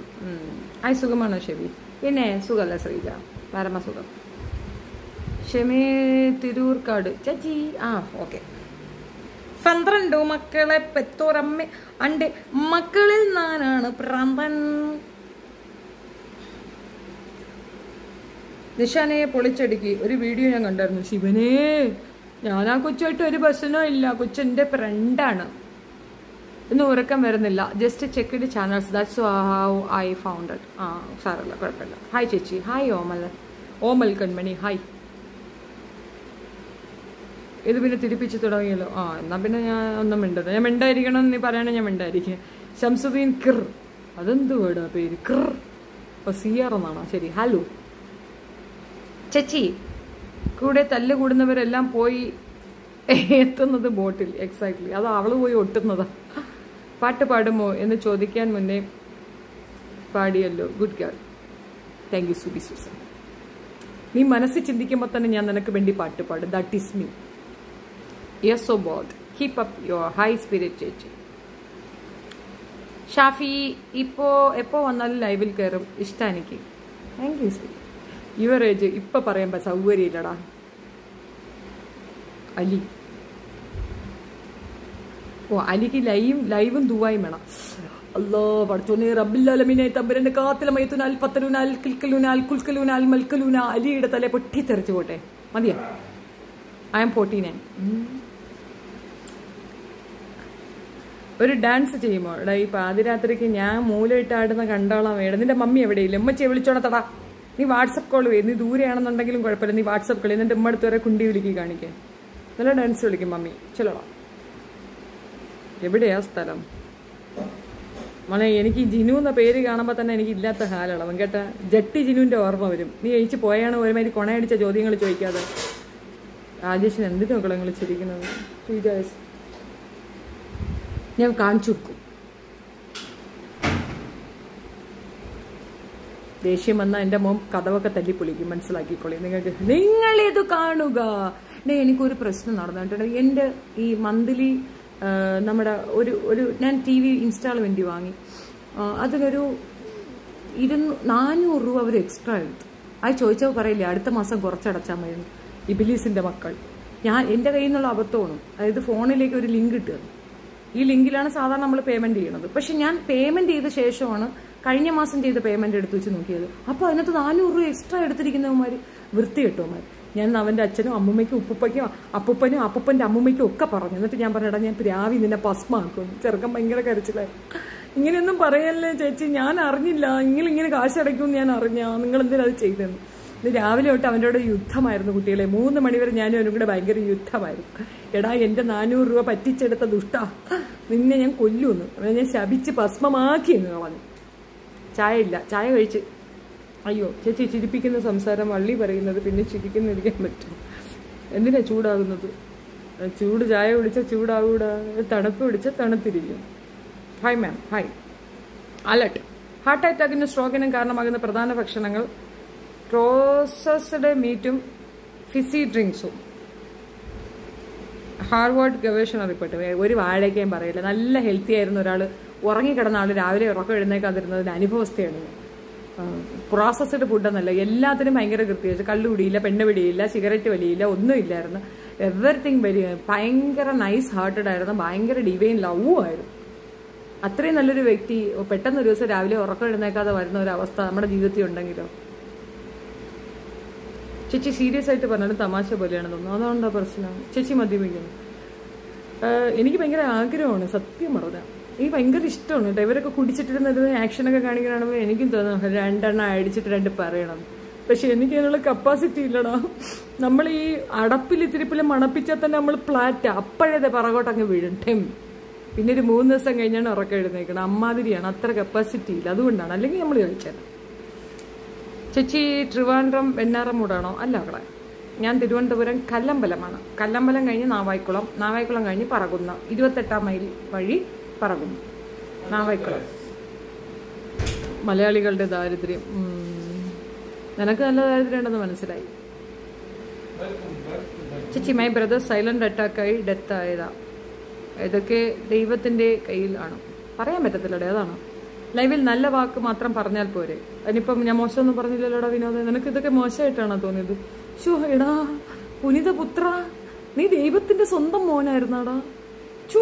Speaker 1: ഹായ്, സുഖമാണോ ഷെബി? പിന്നെ സുഖമല്ല ശ്രീജ, പരമസുഖം. ഷെമേ തിരൂർക്കാട് ചേച്ചി. ഓക്കെ. 12 മക്കളെ പെത്തോരമ്മ അണ്ട് മക്കളിൽ ഞാനാണ് പ്രാന്തൻ. നിഷാനയെ പൊളിച്ചടുക്കി ഒരു വീഡിയോ ഞാൻ കണ്ടായിരുന്നു. ശിവനേ, ഞാൻ ആ കൊച്ചുമായിട്ട് ഒരു ബസ്സിനോ ഇല്ല, കൊച്ചെൻ്റെ ഫ്രണ്ടാണ്. ഇന്ന് ഉറക്കം വരുന്നില്ല. Just check it channels, that's how I found it. സാരല്ല, കുഴപ്പമില്ല. ഹായ് ചേച്ചി. ഹായ് ഓമൽ കൺമണി. ഹായ്. ഇത് പിന്നെ തിരിപ്പിച്ച് തുടങ്ങിയല്ലോ. എന്നാ പിന്നെ ഞാൻ ഒന്നും മിണ്ടത്. ഞാൻ മിണ്ടായിരിക്കണം നീ പറയണേ, ഞാൻ മിണ്ടായിരിക്കും. ശംസുദ്ദീൻ കിർ, അതെന്ത് വേർഡാ പേര്? കിർ. സിയാർ എന്നാണോ? ശരി. ഹലോ ചേച്ചി. കൂടെ തല്ല് കൂടുന്നവരെല്ലാം പോയി എത്തുന്നത് ബോട്ടിൽ. എക്സാക്ട്ലി, അത് അവള് പോയി ഒട്ടുന്നതാ. പാട്ട് പാടുമോ എന്ന് ചോദിക്കാൻ മുന്നേ പാടിയല്ലോ. Good girl. Thank you Subi Susan. നീ മനസ്സിൽ ചിന്തിക്കുമ്പോൾ തന്നെ ഞാൻ നിനക്ക് വേണ്ടി പാട്ട് പാടും. That is me. Yes, so bold. Keep up your high spirit ചേച്ചി. ഷാഫി എപ്പോ വന്നാലും ലൈവിൽ കയറും. ഇഷ്ടം എനിക്ക്. Thank you. യുവർ ഏജ് ഇപ്പൊ പറയുമ്പോ സൗകര്യമില്ലടാ. അലി. അലിക്ക് ലൈവും ദുവായും വേണം. അല്ലാ പഠിച്ചോനെ റബ്ബില്ലാലമീനെ തമ്പുരാന്റെ കാത്തിലമയത്തുനാൽ പത്തലൂനാൽ കിൽക്കലൂനാൽ കുൽക്കലൂനാൽ മൽക്കലൂന. അലിയുടെ തല പൊട്ടിത്തെറിച്ചു പോട്ടെ. മതിയാ. I M 49. ഒരു ഡാൻസ് ചെയ്യുമോ? എടാ, ഈ പാതിരാത്രിക്ക് ഞാൻ മൂലയിട്ട് ആടുന്ന കണ്ടോളാം വേണം. നിന്റെ മമ്മി എവിടെയില്ല? ഉമ്മച്ചിയെ വിളിച്ചോണത്തടാ. നീ വാട്സപ്പ് കോൾ ചെയ്യും. നീ ദൂരെയാണെന്നുണ്ടെങ്കിലും കുഴപ്പമില്ല, നീ വാട്സപ്പ് കോൾ. എന്നിട്ട് ഉമ്മ അടുത്ത് വരെ കുണ്ടി വിളിക്കുക കാണിക്കാൻ. നല്ല ഡാൻസ് വിളിക്കും മമ്മി. ചെലോടാ. എവിടെയാ സ്ഥലം? മോനെ, എനിക്ക് ജിനു എന്ന പേര് കാണുമ്പോൾ തന്നെ എനിക്ക് ഇല്ലാത്ത ഹാലളവൻ കേട്ടാ. ജട്ടി ജിനുവിന്റെ ഓർമ്മ വരും. നീ കഴിച്ച് പോയാണ് ഒരുമാതിരി കൊണയടിച്ച ചോദ്യങ്ങൾ ചോദിക്കാതെ. രാജേഷിന് എന്തിനു മക്കളെ നിങ്ങൾ ചിരിക്കുന്നത്? ശ്രീജാസ് ഞാൻ കാണിച്ചു കൊടുക്കും. ദേഷ്യം വന്നാൽ എൻ്റെ മോൻ കഥവൊക്കെ തല്ലിപ്പൊളിക്കും. മനസ്സിലാക്കിക്കൊള്ളി. നിങ്ങളിത് കാണുക. എനിക്കൊരു പ്രശ്നം നടന്നിട്ടുണ്ട്. എൻ്റെ ഈ മന്ത്ലി നമ്മുടെ ഒരു ഞാൻ TV ഇൻസ്റ്റാൾമെൻറ്റ് വാങ്ങി. അതിനൊരു 400 രൂപ അവർ എക്സ്ട്രാ എടുത്തു. അത് ചോദിച്ചപ്പോൾ പറയില്ലേ അടുത്ത മാസം കുറച്ചടച്ചാൽ മതി. ഇബിലീസിൻ്റെ മക്കൾ. എൻ്റെ കയ്യിൽ നിന്നുള്ള അബദ്ധമാണ്. അതായത് ഫോണിലേക്ക് ഒരു ലിങ്ക് ഇട്ടു. ഈ ലിങ്കിലാണ് സാധാരണ നമ്മൾ പേയ്മെന്റ് ചെയ്യണത്. പക്ഷെ ഞാൻ പേയ്മെന്റ് ചെയ്ത ശേഷമാണ് കഴിഞ്ഞ മാസം ചെയ്ത പേയ്മെന്റ് എടുത്തു വെച്ച് നോക്കിയത്. അപ്പോൾ അതിനകത്ത് 400 രൂപ എക്സ്ട്രാ എടുത്തിരിക്കുന്നവന്മാർ വൃത്തികെട്ടവന്മാർ. ഞാൻ അവൻ്റെ അച്ഛനും അമ്മൂമ്മയ്ക്കും ഉപ്പുപ്പയ്ക്കും അപ്പൂപ്പനും അപ്പൂപ്പൻ്റെ അമ്മൂമ്മയ്ക്കും ഒക്കെ പറഞ്ഞു. എന്നിട്ട് ഞാൻ പറഞ്ഞടാ, ഞാൻ രാവി നിന്നെ ഭസ്മാക്കും. ചെറുക്കൻ ഭയങ്കര കരച്ചിലായി. ഇങ്ങനെയൊന്നും പറയല്ലേ ചേച്ചി, ഞാൻ അറിഞ്ഞില്ല ഇങ്ങനെ കാശടയ്ക്കുമെന്ന് ഞാൻ അറിഞ്ഞാ. നിങ്ങൾ എന്തിനാ അത് ചെയ്തെന്ന്. ഇന്ന് രാവിലെ തൊട്ട് അവൻ്റെ യുദ്ധമായിരുന്നു കുട്ടികളെ. 3 മണിവരെ ഞാനും അവനും കൂടെ ഭയങ്കര യുദ്ധമായിരുന്നു. എടാ, എൻ്റെ 400 രൂപ പറ്റിച്ചെടുത്ത ദുഷ്ടാ, നിന്നെ ഞാൻ കൊല്ലുമെന്ന്. അവനെ ഞാൻ ശപിച്ച് ഭസ്മമാക്കി എന്ന് കളഞ്ഞു. ചായ ഇല്ല, ചായ കഴിച്ച്. അയ്യോ ചേച്ചി, ചിരിപ്പിക്കുന്ന സംസാരം വള്ളി പറയുന്നത് പിന്നെ ചിരിക്കുന്നിരിക്കാൻ പറ്റും. എന്തിനാ ചൂടാകുന്നത്? ചൂട് ചായ കുടിച്ചാൽ ചൂടാകൂടാ, തണുപ്പ് പിടിച്ചാൽ തണുത്തിരിക്കും. Hi ma'am. Hi. Alert. Heart അറ്റാക്കിനും സ്ട്രോക്കിനും കാരണമാകുന്ന പ്രധാന ഭക്ഷണങ്ങൾ പ്രോസസ്ഡ് മീറ്റും ഫിസി ഡ്രിങ്ക്സും. ഹാർവാർഡ് ഗവേഷണ റിപ്പോർട്ട്. ഒരു വാഴയ്ക്കയും പറയില്ല. നല്ല ഹെൽത്തി ആയിരുന്ന ഒരാൾ, ഉറങ്ങിക്കിടന്ന ആൾ രാവിലെ ഉറക്കം എഴുന്നേക്കാതിരുന്നതിന്റെ അനുഭവസ്ഥയാണ്. പ്രോസസ്ഡ് ഫുഡെന്നല്ല, എല്ലാത്തിനും ഭയങ്കര കൃത്യമായിട്ട്. കള്ളുപിടിയില്ല, പെണ്ണുപിടിയില്ല, സിഗരറ്റ് വലിയില്ല, ഒന്നും ഇല്ലായിരുന്നു. എവറിത്തിങ് വെരി ഭയങ്കര നൈസ് ഹാർട്ടഡ് ആയിരുന്നു. ഭയങ്കര ഡിവൈൻ ലവും ആയിരുന്നു. അത്രയും നല്ലൊരു വ്യക്തി പെട്ടെന്ന് ഒരു ദിവസം രാവിലെ ഉറക്കം എഴുന്നേക്കാതെ വരുന്ന ഒരു അവസ്ഥ നമ്മുടെ ജീവിതത്തിൽ ഉണ്ടെങ്കിലോ. ചേച്ചി സീരിയസ് ആയിട്ട് പറഞ്ഞാലും തമാശ പോലെയാണ് തോന്നുന്നു. അതുകൊണ്ടാ പ്രശ്നം. ചേച്ചി മദ്യപിക്കുന്നു. എനിക്ക് ഭയങ്കര ആഗ്രഹമാണ് സത്യം പറഞ്ഞാൽ. എനിക്ക് ഭയങ്കര ഇഷ്ടമാണ് കേട്ടോ. ഇവരൊക്കെ കുടിച്ചിട്ടിരുന്നത് ആക്ഷനൊക്കെ കാണിക്കണമെങ്കിൽ എനിക്കും തോന്നുന്നു 2 എണ്ണം അടിച്ചിട്ട് 2 പറയണം. പക്ഷെ എനിക്ക് അതിനുള്ള കപ്പാസിറ്റി ഇല്ലടാ. നമ്മൾ ഈ അടപ്പിൽ ഇത്തിരിപ്പിലും മണപ്പിച്ചാൽ തന്നെ നമ്മൾ ഫ്ലാറ്റ് അപ്പോഴേ പറകോട്ടങ്ങ് വീഴും. പിന്നെ ഒരു 3 ദിവസം കഴിഞ്ഞാണ് ഉറക്കം എഴുന്നേക്കണം. അമ്മാതിരിയാണ്. അത്ര കപ്പാസിറ്റി ഇല്ല. അതുകൊണ്ടാണ്. അല്ലെങ്കിൽ നമ്മൾ കഴിച്ചാൽ. ചേച്ചി ട്രിവാൻഡ്രം വെണ്ണാറമൂടാണോ? അല്ല, അവിടെ ഞാൻ തിരുവനന്തപുരം കല്ലമ്പലമാണ്. കല്ലമ്പലം കഴിഞ്ഞ് നാവായിക്കുളം, നാവായിക്കുളം കഴിഞ്ഞ് പറകുന്ന 28-ാം മൈൽ വഴി പറകുന്നു. നാവായിക്കുളം. മലയാളികളുടെ ദാരിദ്ര്യം. നിനക്ക് നല്ല ദാരിദ്ര്യം ഉണ്ടെന്ന് മനസ്സിലായി. ചേച്ചി മൈ ബ്രദർ സൈലന്റ് അറ്റാക്കായി ഡെത്ത് ആയതാ. ഇതൊക്കെ ദൈവത്തിന്റെ കയ്യിലാണ്. പറയാൻ പറ്റത്തില്ലടേ. അതാണ് ലൈവിൽ നല്ല വാക്ക് മാത്രം പറഞ്ഞാൽ പോരെ. അതിനിപ്പം ഞാൻ മോശമൊന്നും പറഞ്ഞില്ലല്ലോടാ വിനോദ്. നിനക്ക് ഇതൊക്കെ മോശമായിട്ടാണോ തോന്നിയത്? ഷോ എടാ പുനിതപുത്ര, നീ ദൈവത്തിന്റെ സ്വന്തം മോനായിരുന്നാടാ. ചു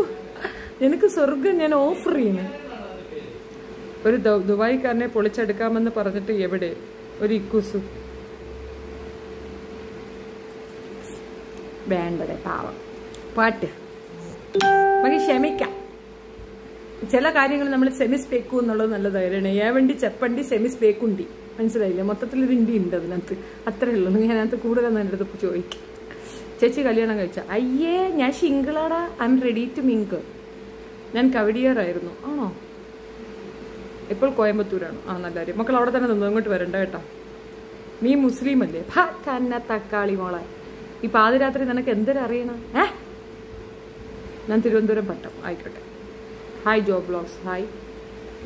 Speaker 1: എനിക്ക് സ്വർഗം ഞാൻ ഓഫർ ചെയ്യുന്നു. ഒരു ദുബായിക്കാരനെ പൊളിച്ചെടുക്കാമെന്ന് പറഞ്ഞിട്ട് എവിടെ ഒരു ഇക്കുസു വേണ്ടതെ പാവം പാട്ട്. നമുക്ക് ക്ഷമിക്കാം. ചില കാര്യങ്ങൾ നമ്മൾ സെമിസ്പേക്കു എന്നുള്ളത് നല്ലതായിരുന്നു. ഏവണ്ടി ചെപ്പണ്ടി സെമിസ്പേക്കുണ്ടി, മനസ്സിലായില്ലേ? മൊത്തത്തിലൊരു ഇണ്ടി ഉണ്ട് അതിനകത്ത്, അത്രേ ഉള്ളൂ. ഞാനകത്ത് കൂടുതലൊന്നും എൻ്റെ അടുത്ത് ചോദിക്കും. ചേച്ചി കല്യാണം കഴിച്ച? അയ്യേ ഞാൻ ഷിങ്കിളാടാ, I am ready to mingle. ഞാൻ കവടിയാറായിരുന്നു. ആണോ? ഇപ്പോൾ കോയമ്പത്തൂരാണ്. ആ നല്ല കാര്യം. മക്കൾ അവിടെ തന്നെ നിന്നു, അങ്ങോട്ട് വരണ്ട കേട്ടോ. നീ മുസ്ലിം അല്ലേ? കന്ന തക്കാളി മോളെ, ഈ പാതിരാത്രി നിനക്ക് എന്തൊരറിയണം? ഞാൻ തിരുവനന്തപുരം പട്ടം. ആയിക്കോട്ടെ. ഹായ് ജോ ബ്ലോഗ്സ്. ഹായ്.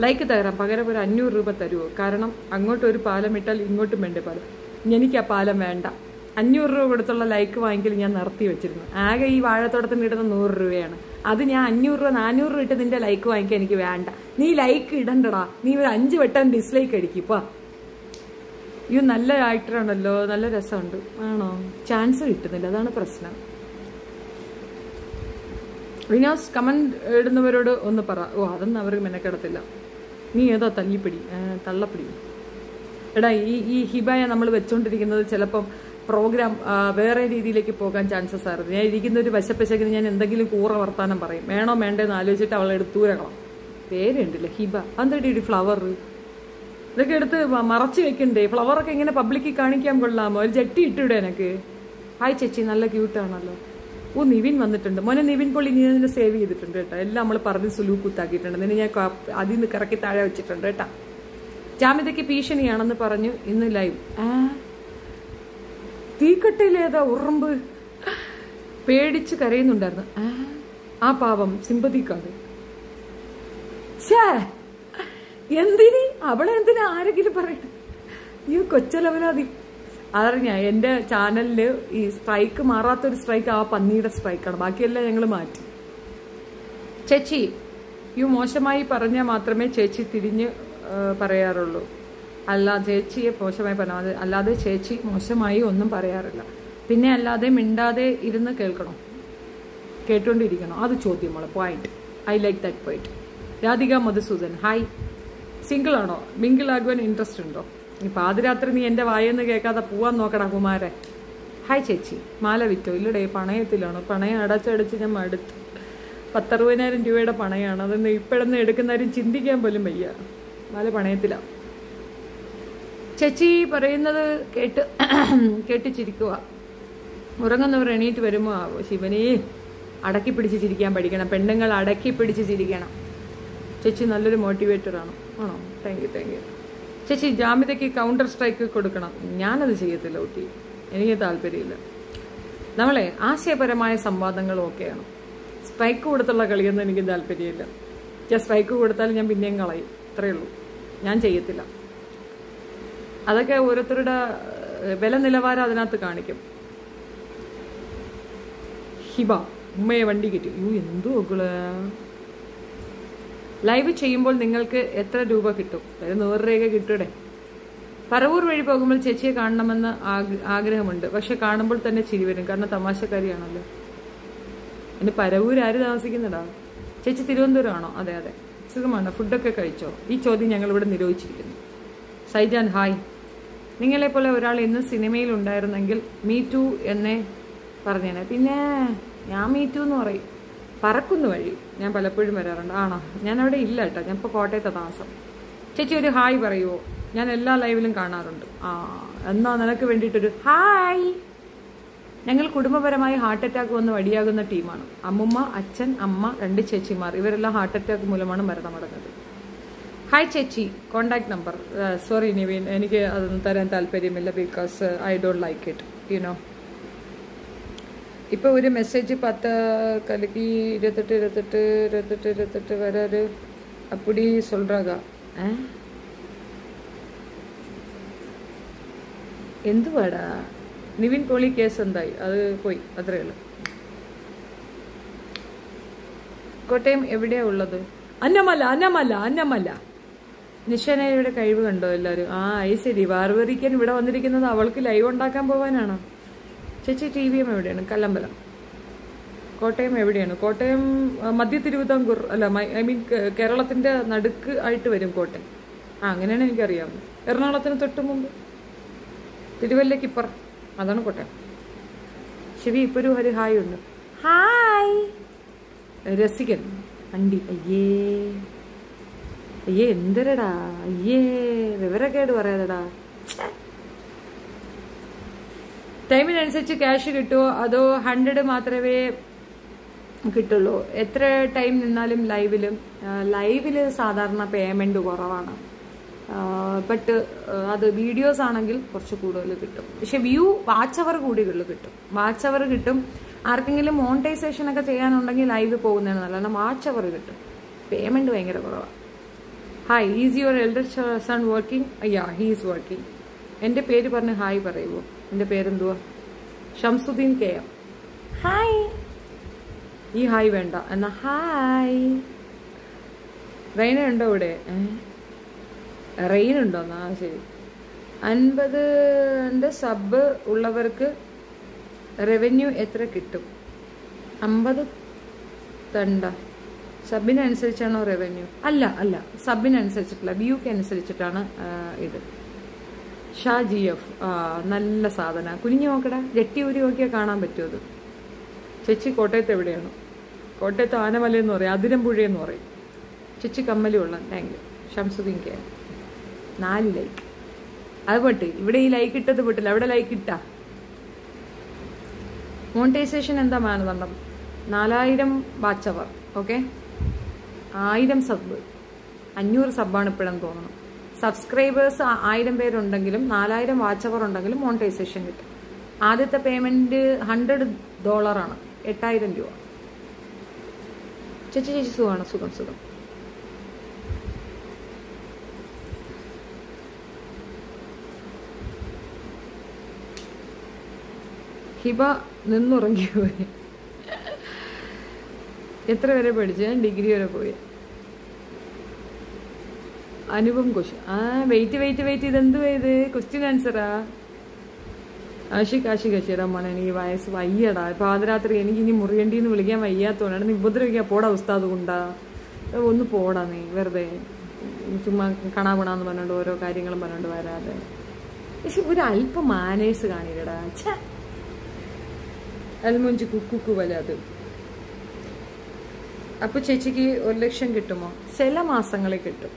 Speaker 1: ലൈക്ക് തരാം, പകരം ഒരു 500 രൂപ തരുമോ? കാരണം അങ്ങോട്ട് ഒരു പാലം ഇട്ടാൽ ഇങ്ങോട്ടും വേണ്ടേ പാലം. എനിക്ക് ആ പാലം വേണ്ട. 500 രൂപ കൊടുത്തുള്ള ലൈക്ക് വാങ്ങിക്കൽ ഞാൻ നിർത്തി വെച്ചിരുന്നു. ആകെ ഈ വാഴത്തോട്ടത്തിന് ഇടുന്ന 100 രൂപയാണ്. അത് ഞാൻ 500 രൂപ 400 രൂപ ഇട്ട് നിന്റെ ലൈക്ക് വാങ്ങിക്കാൻ എനിക്ക് വേണ്ട. നീ ലൈക്ക് ഇടണ്ടടാ, നീ ഒരു 5 വട്ടം ഡിസ്ലൈക്ക് അടിക്കിപ്പാ. ഈ നല്ല ആക്ടറാണല്ലോ, നല്ല രസമുണ്ട്. ആണോ? ചാൻസ് കിട്ടുന്നില്ല, അതാണ് പ്രശ്നം. വിനാസ് കമന്റ് ഇടുന്നവരോട് ഒന്ന് പറ. ഓ അതൊന്നും അവർക്ക് മെനക്കെടത്തില്ല. നീ ഏതോ തല്ലിപ്പിടി തള്ളപ്പിടി. എടാ ഈ ഹിബയെ നമ്മൾ വെച്ചോണ്ടിരിക്കുന്നത് ചിലപ്പം പ്രോഗ്രാം വേറെ രീതിയിലേക്ക് പോകാൻ ചാൻസസ് ആയിരുന്നു. ഞാൻ ഇരിക്കുന്ന ഒരു വശപ്പശക്കിന് ഞാൻ എന്തെങ്കിലും കൂറ വർത്താനം പറയും. വേണോ വേണ്ടേന്ന് ആലോചിച്ചിട്ട് അവളെ എടുത്തൂരക്കണം. പേരുണ്ടല്ലേ ഹിബ. അതെന്താ ഈ ഫ്ലവർ ഇതൊക്കെ എടുത്ത് മറച്ചു വെക്കണ്ടേ? ഫ്ലവറൊക്കെ ഇങ്ങനെ പബ്ലിക്കിൽ കാണിക്കാൻ കൊള്ളാമോ? ഒരു ജട്ടി ഇട്ടിവിടെ എനിക്ക്. ഹായ് ചേച്ചി, നല്ല ക്യൂട്ടാണല്ലോ. ഓ നിവിൻ വന്നിട്ടുണ്ട്. മോനെ നിവിൻ പൊള്ളി, നീ അതിനെ സേവ് ചെയ്തിട്ടുണ്ട് കേട്ടോ. എല്ലാം നമ്മൾ പറഞ്ഞ് സുലൂക്കുത്താക്കിയിട്ടുണ്ട്. നിന്നെ ഞാൻ അതിൽ നിന്ന് കറക്കി താഴെ വെച്ചിട്ടുണ്ട് കേട്ടാ. ജാമിതയ്ക്ക് ഭീഷണിയാണെന്ന് പറഞ്ഞു ഇന്ന് ലൈവ്. തീക്കട്ടയിലേതാ ഉറുമ്പ് പേടിച്ച് കരയുന്നുണ്ടായിരുന്നു. ആ പാവം സിമ്പതിക്കാട്. എന്തിനി അവളെ എന്തിനാ ആരെങ്കിലും പറയട്ടെ? ഈ കൊച്ചലവനാതി അതറിഞ്ഞ എന്റെ ചാനലില് ഈ സ്ട്രൈക്ക് മാറാത്തൊരു സ്ട്രൈക്ക് ആ പന്നിയുടെ സ്ട്രൈക്കാണ്. ബാക്കിയെല്ലാം ഞങ്ങൾ മാറ്റി. ചേച്ചി യു മോശമായി പറഞ്ഞാൽ മാത്രമേ ചേച്ചി തിരിഞ്ഞ് പറയാറുള്ളൂ. അല്ല ചേച്ചിയെ മോശമായി പറഞ്ഞാൽ, അല്ലാതെ ചേച്ചി മോശമായി ഒന്നും പറയാറില്ല. പിന്നെ അല്ലാതെ മിണ്ടാതെ ഇരുന്ന് കേൾക്കണം, കേട്ടുകൊണ്ടിരിക്കണം. അത് ചോദ്യമാണ് point. I like that point. Radhika Madhusudan. Hi. Single ആണോ? മിങ്കിൾ ആകുവാൻ ഇൻട്രസ്റ്റ് ഉണ്ടോ? ഈ പാതിരാത്രി നീ എൻ്റെ വായെന്ന് കേൾക്കാതെ പോവാൻ നോക്കടാ കുമാരെ. ഹായ് ചേച്ചി. മാല വിറ്റോ? ഇല്ലടേ, പണയത്തിലാണോ? പണയം അടച്ചടച്ച് ഞാൻ മടുത്ത്. 10,60,000 രൂപയുടെ പണയമാണ്. അതൊന്ന് ഇപ്പോഴൊന്നും എടുക്കുന്നവരും ചിന്തിക്കാൻ പോലും വയ്യ. മാല പണയത്തിലാണ്. ചേച്ചി പറയുന്നത് കേട്ട് ചിരിക്കുക. ഉറങ്ങുന്നവർ എണീറ്റ് വരുമോ? ശിവനെ, അടക്കി പിടിച്ച് ചിരിക്കാൻ പഠിക്കണം. പെണ്ണുങ്ങൾ അടക്കി പിടിച്ച് ചിരിക്കണം. ചേച്ചി നല്ലൊരു മോട്ടിവേറ്ററാണ്. ആണോ? Thank you. ചേച്ചി ജാമിതയ്ക്ക് കൗണ്ടർ സ്ട്രൈക്ക് കൊടുക്കണം. ഞാനത് ചെയ്യത്തില്ല ഊട്ടി, എനിക്ക് താല്പര്യമില്ല. നമ്മളെ ആശയപരമായ സംവാദങ്ങളും ഒക്കെയാണ്. സ്ട്രൈക്ക് കൊടുത്തുള്ള കളിയൊന്നും എനിക്ക് താല്പര്യമില്ല. ഞാൻ സ്ട്രൈക്ക് കൊടുത്താലും ഞാൻ പിന്നെയും കളയും, അത്രയേ ഉള്ളൂ. ഞാൻ ചെയ്യത്തില്ല. അതൊക്കെ ഓരോരുത്തരുടെ വില നിലവാരം അതിനകത്ത് കാണിക്കും. ഹിബ ഉമ്മയെ വണ്ടി കിട്ടി. എന്തോ ലൈവ് ചെയ്യുമ്പോൾ നിങ്ങൾക്ക് എത്ര രൂപ കിട്ടും? 100 രൂപ കിട്ടൂടെ. പറവൂർ വഴി പോകുമ്പോൾ ചേച്ചിയെ കാണണമെന്ന് ആഗ്രഹമുണ്ട്. പക്ഷെ കാണുമ്പോൾ തന്നെ ചിരി വരും, കാരണം തമാശക്കാരിയാണല്ലോ. എന്റെ പരവൂർ ആര് താമസിക്കുന്നടാ? ചേച്ചി തിരുവനന്തപുരമാണോ? അതെ. സുഖമാണ്. ഫുഡൊക്കെ കഴിച്ചോ? ഈ ചോദ്യം ഞങ്ങൾ ഇവിടെ നിരോധിച്ചിരിക്കുന്നു. സൈജാൻ ഹായ്. നിങ്ങളെപ്പോലെ ഒരാൾ ഇന്ന് സിനിമയിൽ ഉണ്ടായിരുന്നെങ്കിൽ മീ ടു എന്നേ പറഞ്ഞേനെ. പിന്നെ ഞാൻ മീ ടു എന്ന് പറയും. പറക്കുന്ന വഴി ഞാൻ പലപ്പോഴും വരാറുണ്ട്. ആണോ? ഞാൻ അവിടെ ഇല്ല കേട്ടോ, ഞാൻ ഇപ്പോൾ കോട്ടയത്തെ താമസം. ചേച്ചി ഒരു ഹായ് പറയുമോ? ഞാൻ എല്ലാ ലൈവിലും കാണാറുണ്ട്. എന്നാ നിനക്ക് വേണ്ടിയിട്ടൊരു ഹായ്. ഞങ്ങൾ കുടുംബപരമായി ഹാർട്ട് അറ്റാക്ക് വന്ന് വടിയാകുന്ന ടീമാണ്. അമ്മുമ്മ, അച്ഛൻ, അമ്മ, 2 ചേച്ചിമാർ, ഇവരെല്ലാം ഹാർട്ട് അറ്റാക്ക് മൂലമാണ് മരണമടഞ്ഞത്. ഹായ് ചേച്ചി, കോണ്ടാക്ട് നമ്പർ. സോറി നിവിൻ, എനിക്ക് അതൊന്നും തരാൻ താല്പര്യമില്ല. Because I don't like it, you know. இப்போ ஒரு மெசேஜ் 10 கலக்கி 28 வராரு அப்படி சொல்கிறாங்க. എന്തുവാടാ? നിവിൻ പോളി കേസ് എന്തായി? അത് പോയി, അത്രേ ഉള്ളൂ. കോട്ടയം എവിടെയാ ഉള്ളത്? അന്നമല. നിഷാനയുടെ കഴിവ് കണ്ടോ എല്ലാവരും? ശരി. വാർവറിക്കൻ ഇവിടെ വന്നിരിക്കുന്നത് അവൾക്ക് ലൈവ് ഉണ്ടാക്കാൻ പോവാനാണോ? ചേച്ചി TVM എവിടെയാണ്? കല്ലമ്പലം. കോട്ടയം എവിടെയാണ്? കോട്ടയം മധ്യ തിരുവിതാംകൂർ അല്ല, ഐ മീൻ കേരളത്തിന്റെ നടുക്ക് ആയിട്ട് വരും കോട്ടയം. അങ്ങനെയാണ് എനിക്കറിയാവുന്നത്. എറണാകുളത്തിന് തൊട്ട് മുമ്പ് തിരുവല്ലയ്ക്കിപ്പർ, അതാണ് കോട്ടയം. ശരി. ഇപ്പൊ ഒരു ഹായ് ഉണ്ട്. ഹായ് രസികൻ അണ്ടി. അയ്യേ എന്തരടാ, വിവരക്കേട് പറയാതെടാ. ടൈമിനനുസരിച്ച് ക്യാഷ് കിട്ടുമോ അതോ 100 മാത്രമേ കിട്ടുള്ളൂ? എത്ര ടൈം നിന്നാലും ലൈവില് സാധാരണ പേയ്മെന്റ് കുറവാണ്. ബട്ട് അത് വീഡിയോസ് ആണെങ്കിൽ കുറച്ച് കൂടുതൽ കിട്ടും. പക്ഷെ വാച്ച് അവർ കൂടുതൽ കിട്ടും. വാച്ച് അവർ കിട്ടും. ആർക്കെങ്കിലും മോണിറ്റൈസേഷൻ ഒക്കെ ചെയ്യാനുണ്ടെങ്കിൽ ലൈവ് പോകുന്നതാണ് നല്ലതാണ്. വാച്ച് അവർ കിട്ടും. പേയ്മെന്റ് ഭയങ്കര കുറവാണ്. Hi, is your elder son working? He is working. എന്റെ പേര് പറഞ്ഞ് ഹായ് പറയുമോ? എന്റെ പേരെന്തുവാ? ഷംസുദ്ദീൻ KM. ഹായ്. ഈ ഹായ് വേണ്ട എന്നാ ഹായ്. റെയിന ഉണ്ടോ ഇവിടെ? റെയിൻ ഉണ്ടോന്നാ? ശരി. 50 സബ് ഉള്ളവർക്ക് റവന്യൂ എത്ര കിട്ടും? 50 തണ്ട സബിനനുസരിച്ചാണോ റവന്യൂ? അല്ല, സബിനനുസരിച്ചിട്ടില്ല, വ്യൂക്ക് അനുസരിച്ചിട്ടാണ് ഇത്. ഷാ GF. നല്ല സാധന. കുനിഞ്ഞു നോക്കടാ, ജെട്ടി ഊരി നോക്കിയാൽ കാണാൻ പറ്റുമോ അത്? ചേച്ചി കോട്ടയത്ത് എവിടെയാണ്? കോട്ടയത്ത് ആനമല എന്ന് പറയും, അതിരമ്പുഴയെന്ന് പറയും. ചേച്ചി കമ്മലി ഉള്ള. Thank you. Shamsuddin KM. 4 like. അത് പോട്ട്, ഇവിടെ ഈ ലൈക്ക് ഇട്ടത് പോട്ടില്ല, അവിടെ ലൈക്ക് ഇട്ടാ. മോണിറ്റൈസേഷൻ എന്താ മാനദണ്ഡം? 4000 വാച്ച് അവർ. ഓക്കെ, 1000 സബ്, 500 സബ്ബാണ് ഇപ്പോഴെന്ന് തോന്നുന്നു. സബ്സ്ക്രൈബേഴ്സ് 1000 പേരുണ്ടെങ്കിലും 4000 വാച്ച് അവർ ഉണ്ടെങ്കിലും മോണിറ്റൈസേഷൻ കിട്ടും. ആദ്യത്തെ പേയ്മെന്റ് $100 8000 രൂപ. ചേച്ചി സുഖമാണ്? സുഖം. ഹിബ നിന്നുറങ്ങിപ്പോയി. എത്ര വരെ പഠിച്ചു? ഞാൻ ഡിഗ്രി വരെ പോയി. അനുപം ക്വസ്റ്റ്യൻ. വെയിറ്റ് ഇതെന്തുവാ ഇത്? ക്വസ്റ്റ്യൻ ആൻസറാ? ആശികടാ മോനെ, എനിക്ക് വയസ്സ് വയ്യടാ. പാതിരാത്രി എനിക്ക് ഇനി മുറിയണ്ടിന്ന് വിളിക്കാൻ വയ്യാത്തോണ്ടാണ്. നീ ഉപദ്രവിക്കാൻ പോടാ ഉസ്താദ് കൊണ്ടാ. ഒന്ന് പോടാ നീ, വെറുതെ ചുമ്മാ കണാപണാന്ന് പറഞ്ഞോണ്ട് ഓരോ കാര്യങ്ങളും പറഞ്ഞോണ്ട് വരാതെ. പക്ഷെ ഒരു അല്പം മാനേഴ്സ് കാണില്ലടാ. അൽമുഞ്ചി കുക്കു വല്ലാത്. അപ്പൊ ചേച്ചിക്ക് 1 ലക്ഷം കിട്ടുമോ? ചില മാസങ്ങളിൽ കിട്ടും,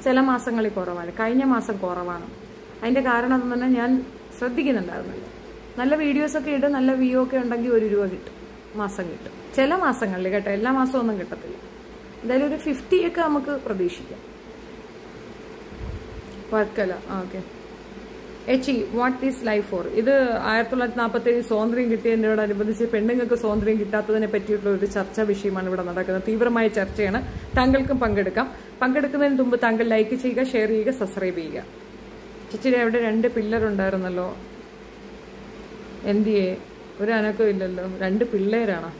Speaker 1: ചില മാസങ്ങളിൽ കുറവാണ്. കഴിഞ്ഞ മാസം കുറവാണ്. അതിന്റെ കാരണം എന്ന് പറഞ്ഞാൽ ഞാൻ ശ്രദ്ധിക്കുന്നുണ്ടായിരുന്നല്ലോ. നല്ല വീഡിയോസൊക്കെ ഇടും, നല്ല വ്യൂ ഒക്കെ ഉണ്ടെങ്കിൽ 1 രൂപ കിട്ടും, മാസം കിട്ടും. ചില മാസങ്ങളിൽ കേട്ടോ, എല്ലാ മാസവും ഒന്നും കിട്ടത്തില്ല. എന്തായാലും ഒരു 50 ഒക്കെ നമുക്ക് പ്രതീക്ഷിക്കാം. വർക്കല. ഓക്കെ. എച്ചി, വാട്ട് ഈസ് ലൈഫ് ഫോർ? ഇത് 1947 സ്വാതന്ത്ര്യം കിട്ടിയതിനോടനുബന്ധിച്ച് പെണ്ണുങ്ങൾക്ക് സ്വാതന്ത്ര്യം കിട്ടാത്തതിനെ പറ്റിയിട്ടുള്ള ഒരു ചർച്ചാ വിഷയമാണ് ഇവിടെ നടക്കുന്നത്. തീവ്രമായ ചർച്ചയാണ്. താങ്കൾക്കും പങ്കെടുക്കാം. പങ്കെടുക്കുന്നതിന് മുമ്പ് താങ്കൾ ലൈക്ക് ചെയ്യുക, ഷെയർ ചെയ്യുക, സബ്സ്ക്രൈബ് ചെയ്യുക. ചേച്ചിയുടെ അവിടെ 2 പിള്ളേരുണ്ടായിരുന്നല്ലോ, എന്തിയേ? ഒരു അനക്കവും ഇല്ലല്ലോ. 2 പിള്ളേരാണ്.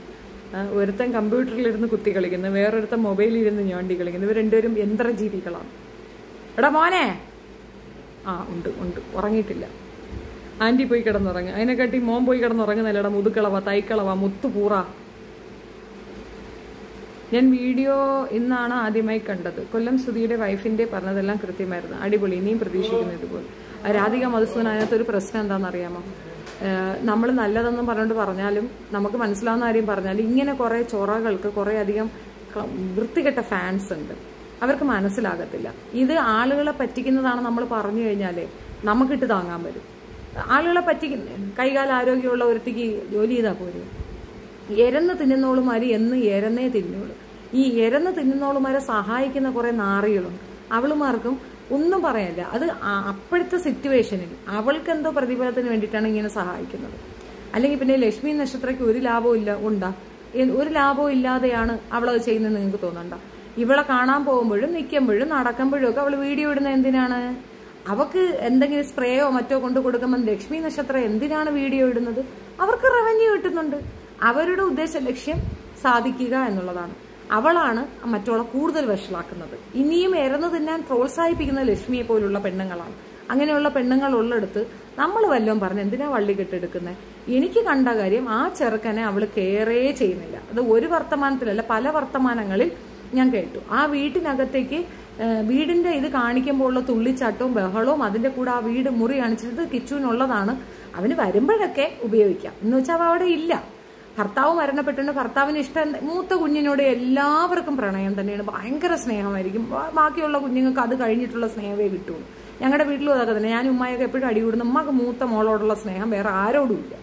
Speaker 1: ഒരുത്തൻ കമ്പ്യൂട്ടറിലിരുന്ന് കുത്തി കളിക്കുന്നു, വേറൊരുത്തൻ മൊബൈലിരുന്ന് ഞോണ്ടി കളിക്കുന്നു. ഇവർ രണ്ടുപേരും യന്ത്രജീവികളാണ്. എടാ മോനെ. ഉണ്ട്, ഉറങ്ങിയിട്ടില്ല. ആന്റി പോയി കിടന്നുറങ്ങുക. അതിനെക്കാട്ടി മോൻ പോയി കിടന്നുറങ്ങുന്നല്ലടാ മുതുക്കളവ, തൈക്കളവ, മുത്തുപൂറ. ഞാൻ വീഡിയോ ഇന്നാണ് ആദ്യമായി കണ്ടത്. കൊല്ലം സുധിയുടെ വൈഫിന്റെ പറഞ്ഞതെല്ലാം കൃത്യമായിരുന്നു. അടിപൊളി. ഇനിയും പ്രതീക്ഷിക്കുന്നു ഇതുപോലെ. രാധിക മധുസൂദൻ, അതിനകത്തൊരു പ്രശ്നം എന്താണെന്നറിയാമോ? നമ്മൾ നല്ലതെന്നും പറഞ്ഞുകൊണ്ട് പറഞ്ഞാലും, നമുക്ക് മനസ്സിലാവുന്ന കാര്യം പറഞ്ഞാലും, ഇങ്ങനെ കുറെ ചൊറകൾക്ക് കുറെ അധികം വൃത്തികെട്ട ഫാൻസ് ഉണ്ട്. അവർക്ക് മനസ്സിലാകത്തില്ല. ഇത് ആളുകളെ പറ്റിക്കുന്നതാണ് നമ്മൾ പറഞ്ഞു കഴിഞ്ഞാലേ നമുക്കിട്ട് താങ്ങാൻ വരും. ആളുകളെ പറ്റിക്കുന്ന കൈകാല ആരോഗ്യമുള്ള ഒരുത്തിക്ക് ജോലി ചെയ്താൽ പോരും. എരന്ന് തിന്നുന്നോളുമാര് എന്ന് എരന്നേ തിന്നോളൂ. ഈ എരന്ന് തിന്നുന്നോളുമാരെ സഹായിക്കുന്ന കുറെ നാറികളുണ്ട്. അവളുമാർക്കും ഒന്നും പറയാനില്ല. അത് അപ്പോഴത്തെ സിറ്റുവേഷനിൽ അവൾക്ക് എന്തോ പ്രതിഫലത്തിന് വേണ്ടിയിട്ടാണ് ഇങ്ങനെ സഹായിക്കുന്നത്. അല്ലെങ്കിൽ പിന്നെ ലക്ഷ്മി നക്ഷത്രയ്ക്ക് ഒരു ലാഭവും ഇല്ല ഉണ്ടാ? ഒരു ലാഭവും ഇല്ലാതെയാണ് അവളത് ചെയ്യുന്നതെന്ന് നിങ്ങൾക്ക് തോന്നണ്ട. ഇവളെ കാണാൻ പോകുമ്പോഴും നിൽക്കുമ്പോഴും നടക്കുമ്പോഴും ഒക്കെ അവൾ വീഡിയോ ഇടുന്ന എന്തിനാണ്? അവക്ക് എന്തെങ്കിലും സ്പ്രേയോ മറ്റോ കൊണ്ടു കൊടുക്കുമ്പോൾ ലക്ഷ്മി നക്ഷത്രം എന്തിനാണ് വീഡിയോ ഇടുന്നത്? അവർക്ക് റവന്യൂ കിട്ടുന്നുണ്ട്. അവരുടെ ഉദ്ദേശ ലക്ഷ്യം സാധിക്കുക എന്നുള്ളതാണ്. അവളാണ് മറ്റുള്ള കൂടുതൽ വഷളാക്കുന്നത്. ഇനിയും ഇറന്നു തിന്നാൻ പ്രോത്സാഹിപ്പിക്കുന്ന ലക്ഷ്മിയെ പോലുള്ള പെണ്ണുങ്ങളാണ്. അങ്ങനെയുള്ള പെണ്ണുങ്ങൾ ഉള്ളിടത്ത് നമ്മൾ വല്ലതും പറഞ്ഞ് എന്തിനാ വള്ളി കെട്ടെടുക്കുന്നത്? എനിക്ക് കണ്ട കാര്യം, ആ ചെറുക്കനെ അവൾ കെയറേ ചെയ്യുന്നില്ല. അത് ഒരു വർത്തമാനത്തിലല്ല, പല വർത്തമാനങ്ങളിൽ ഞാൻ കേട്ടു. ആ വീട്ടിനകത്തേക്ക് വീടിന്റെ ഇത് കാണിക്കുമ്പോഴുള്ള തുള്ളിച്ചാട്ടവും ബഹളവും, അതിന്റെ കൂടെ ആ വീട് മുറി കാണിച്ചിട്ട് കിച്ചുവിനുള്ളതാണ്. അവന് വരുമ്പോഴൊക്കെ ഉപയോഗിക്കാം എന്ന് വെച്ചാൽ അവിടെ ഇല്ല. ഭർത്താവ് മരണപ്പെട്ടുണ്ട്, ഭർത്താവിന് ഇഷ്ടം. മൂത്ത കുഞ്ഞിനോട് എല്ലാവർക്കും പ്രണയം തന്നെയാണ്, ഭയങ്കര സ്നേഹമായിരിക്കും. ബാക്കിയുള്ള കുഞ്ഞുങ്ങൾക്ക് അത് കഴിഞ്ഞിട്ടുള്ള സ്നേഹമേ കിട്ടുള്ളൂ. ഞങ്ങളുടെ വീട്ടിലും അതൊക്കെ തന്നെ. ഞാൻ ഉമ്മയൊക്കെ എപ്പോഴും അടികൂടുന്നു. ഉമ്മക്ക് മൂത്ത മോളോടുള്ള സ്നേഹം വേറെ ആരോടും ഇല്ല.